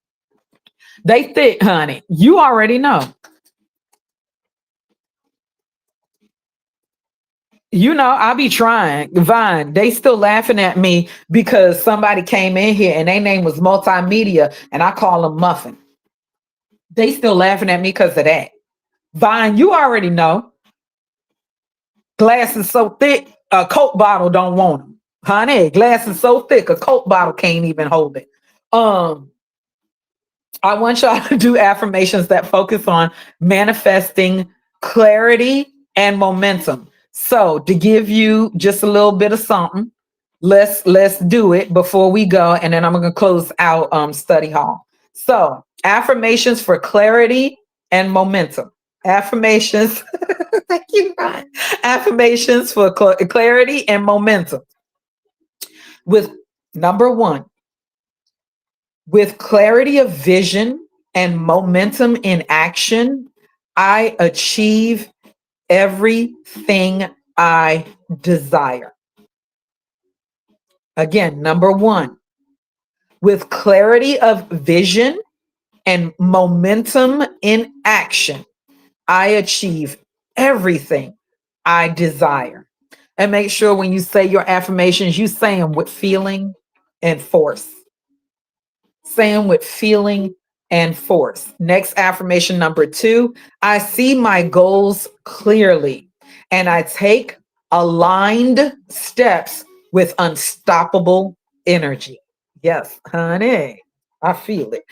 They thick, honey. You already know. You know, I be trying. Vine, they still laughing at me because somebody came in here and their name was Multimedia and I call them Muffin. They still laughing at me because of that. Vine, you already know. Glasses so thick, a Coke bottle don't want them. Honey, glasses so thick, a Coke bottle can't even hold it. I want y'all to do affirmations that focus on manifesting clarity and momentum. So to give you just a little bit of something, let's do it before we go, and then I'm gonna close out study hall. So affirmations for clarity and momentum. Affirmations. Thank you, Ryan. Affirmations for clarity and momentum. With number one, with clarity of vision and momentum in action, I achieve everything I desire. Again, number one, with clarity of vision and momentum in action, I achieve everything I desire. And make sure when you say your affirmations, you say them with feeling and force. Say them with feeling and force. Next affirmation, number two, I see my goals clearly and I take aligned steps with unstoppable energy. Yes, honey, I feel it.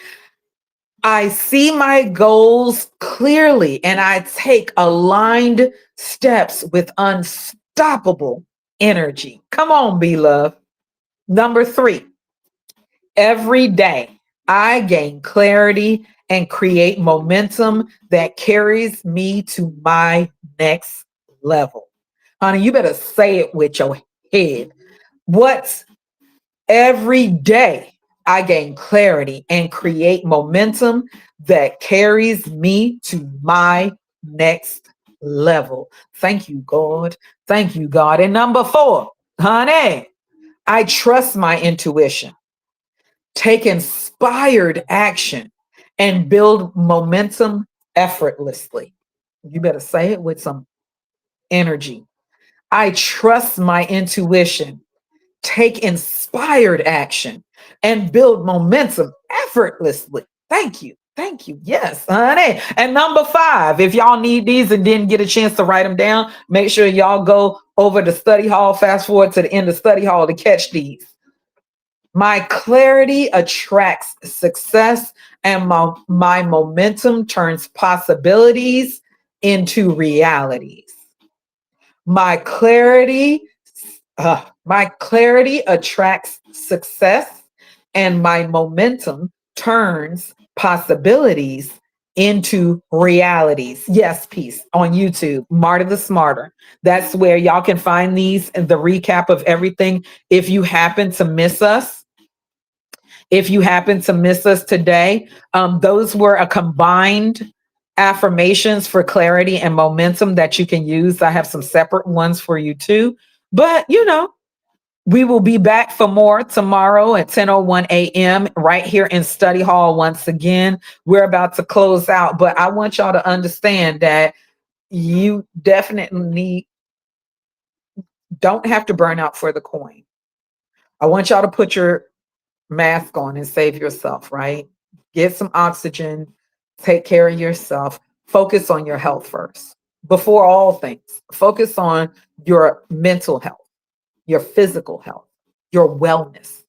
I see my goals clearly and I take aligned steps with unstoppable energy. Come on, be love. Number three, every day I gain clarity and create momentum that carries me to my next level. Honey, you better say it with your head. What's every day I gain clarity and create momentum that carries me to my next level. Thank you, God. Thank you, God. And number four, honey, I trust my intuition, take inspired action, and build momentum effortlessly. You better say it with some energy. I trust my intuition, take inspired action, and build momentum effortlessly. Thank you. Thank you. Yes, honey. And number five, if y'all need these and didn't get a chance to write them down, make sure y'all go over to study hall, fast forward to the end of study hall to catch these. My clarity attracts success and my momentum turns possibilities into realities. My clarity, my clarity attracts success, and my momentum turns possibilities into realities. Yes, peace on YouTube, Marta the Smarter. That's where y'all can find these and the recap of everything. If you happen to miss us, if you happen to miss us today, those were a combined affirmations for clarity and momentum that you can use. I have some separate ones for you too. But we will be back for more tomorrow at 10:01 a.m. right here in Study Hall once again. We're about to close out, but I want y'all to understand that you definitely don't have to burn out for the coin. I want y'all to put your mask on and save yourself, right? Get some oxygen, take care of yourself, focus on your health first. Before all things, focus on your mental health, your physical health, your wellness,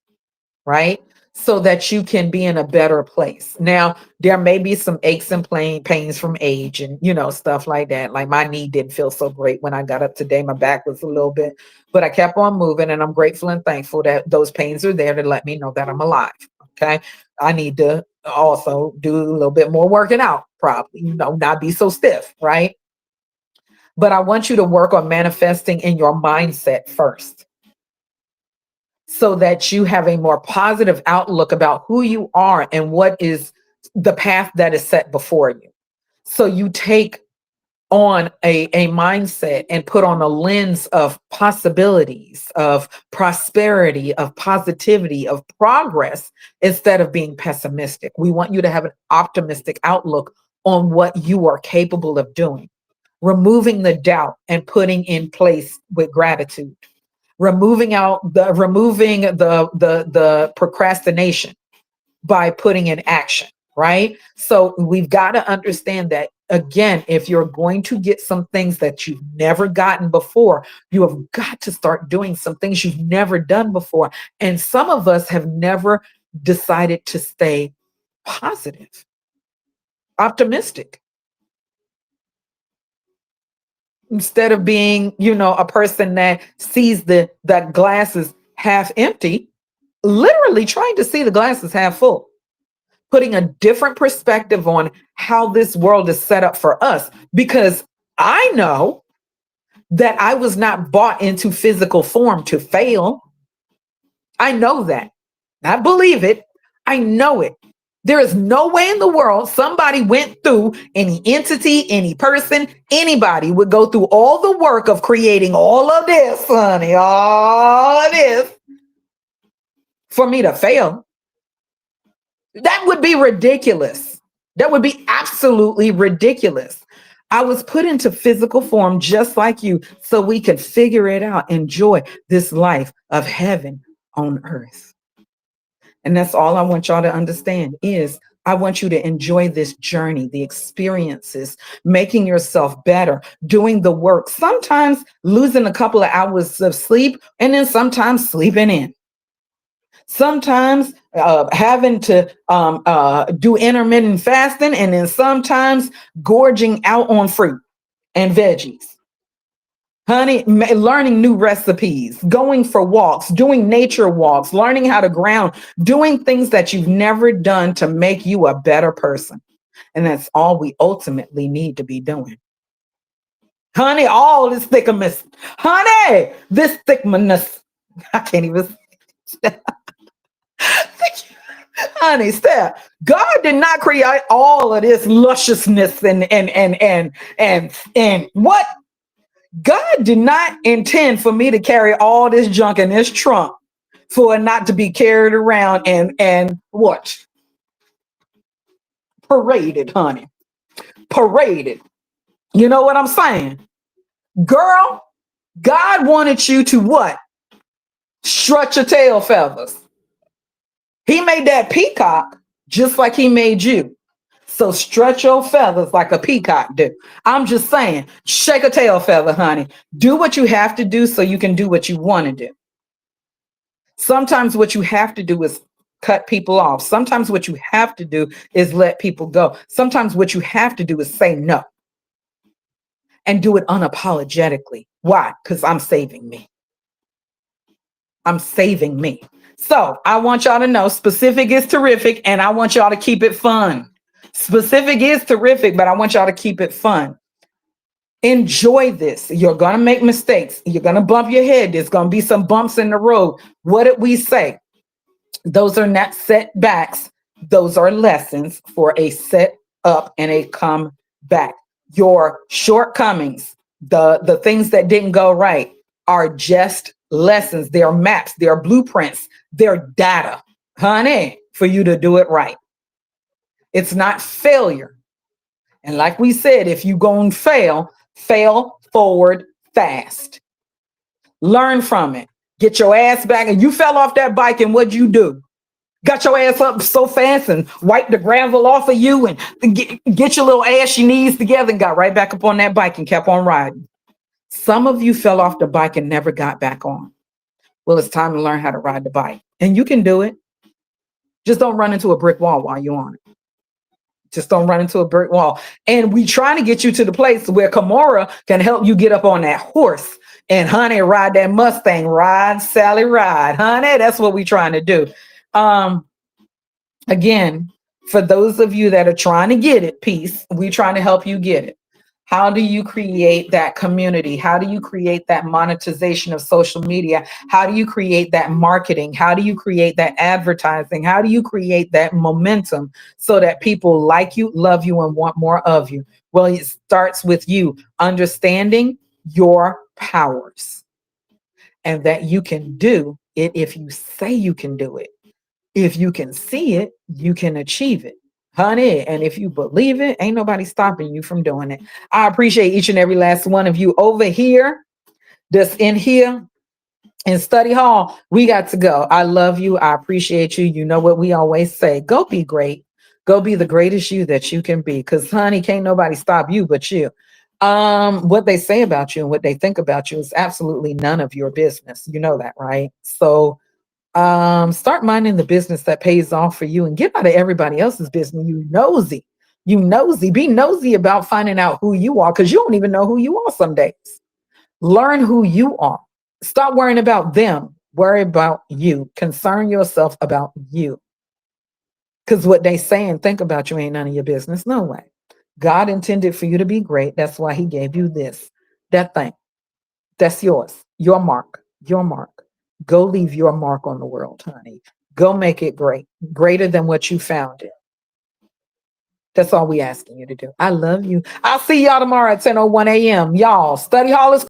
right? So that you can be in a better place. Now, there may be some aches and pains from age and, stuff like that. Like my knee didn't feel so great when I got up today. My back was a little bit, but I kept on moving, and I'm grateful and thankful that those pains are there to let me know that I'm alive. Okay. I need to also do a little bit more working out, probably, not be so stiff, right? But I want you to work on manifesting in your mindset first, so that you have a more positive outlook about who you are and what is the path that is set before you. So you take on a mindset and put on a lens of possibilities, of prosperity, of positivity, of progress, instead of being pessimistic. We want you to have an optimistic outlook on what you are capable of doing, removing the doubt and putting in place with gratitude, removing the procrastination by putting in action, right? So we've got to understand that, again, if you're going to get some things that you've never gotten before, you have got to start doing some things you've never done before. And some of us have never decided to stay positive, optimistic, instead of being, a person that sees that glass is half empty, literally trying to see the glass is half full, putting a different perspective on how this world is set up for us. Because I know that I was not bought into physical form to fail. I know that. I believe it. I know it. There is no way in the world somebody went through, any entity, any person, anybody would go through all the work of creating all of this, honey, all of this for me to fail. That would be ridiculous. That would be absolutely ridiculous. I was put into physical form just like you, so we could figure it out, enjoy this life of heaven on earth. And that's all I want y'all to understand is I want you to enjoy this journey, the experiences, making yourself better, doing the work, sometimes losing a couple of hours of sleep, and then sometimes sleeping in. Sometimes having to do intermittent fasting, and then sometimes gorging out on fruit and veggies. Honey, learning new recipes, going for walks, doing nature walks, learning how to ground, doing things that you've never done to make you a better person. And that's all we ultimately need to be doing. Honey, all this thickness. Honey, this thickness. I can't even. Honey, Steph, God did not create all of this lusciousness and what? God did not intend for me to carry all this junk in this trunk for it not to be carried around and what? Paraded, honey. Paraded. You know what I'm saying? Girl, God wanted you to what? Strut your tail feathers. He made that peacock just like he made you. So strut your feathers like a peacock do. I'm just saying, shake a tail feather, honey. Do what you have to do so you can do what you want to do. Sometimes what you have to do is cut people off. Sometimes what you have to do is let people go. Sometimes what you have to do is say no. and do it unapologetically. Why? Because I'm saving me. I'm saving me. So I want y'all to know specific is terrific, and I want y'all to keep it fun. Specific is terrific, but I want y'all to keep it fun. Enjoy this. You're going to make mistakes. You're going to bump your head. There's going to be some bumps in the road. What did we say? Those are not setbacks. Those are lessons for a set up and a come back. Your shortcomings, the things that didn't go right, are just lessons. They're maps. They're blueprints. They're data, honey, for you to do it right. It's not failure. And like we said, if you going to fail forward fast. Learn from it. Get your ass back. And you fell off that bike, and what'd you do? Got your ass up so fast and wiped the gravel off of you and get your little ashy knees together and got right back up on that bike and kept on riding. Some of you fell off the bike and never got back on. Well, it's time to learn how to ride the bike. And you can do it. Just don't run into a brick wall while you're on it. Just don't run into a brick wall. And we trying to get you to the place where Kimora can help you get up on that horse and, honey, ride that Mustang. Ride, Sally, ride. Honey, that's what we trying to do. Again, for those of you that are trying to get it, peace, we trying to help you get it. How do you create that community? How do you create that monetization of social media? How do you create that marketing? How do you create that advertising? How do you create that momentum so that people like you, love you, and want more of you? Well, it starts with you understanding your powers and that you can do it if you say you can do it. If you can see it, you can achieve it, honey. And if you believe it, ain't nobody stopping you from doing it. I appreciate each and every last one of you over here, that's in here in study hall. We got to go. I love you. I appreciate you. You know what we always say, go be great. Go be the greatest you that you can be. Because, honey, can't nobody stop you but you. What they say about you and what they think about you is absolutely none of your business. You know that, right? So start minding the business that pays off for you and get out of everybody else's business. You nosy, be nosy about finding out who you are, because you don't even know who you are some days. Learn who you are. Stop worrying about them. Worry about you. Concern yourself about you. Because what they say and think about you ain't none of your business. No way. God intended for you to be great. That's why he gave you that thing. That's yours. Your mark. Your mark. Go leave your mark on the world, honey. Go make it great, greater than what you found it. That's all we asking you to do. I love you. I'll see y'all tomorrow at 10:01 a.m. Y'all, study hall is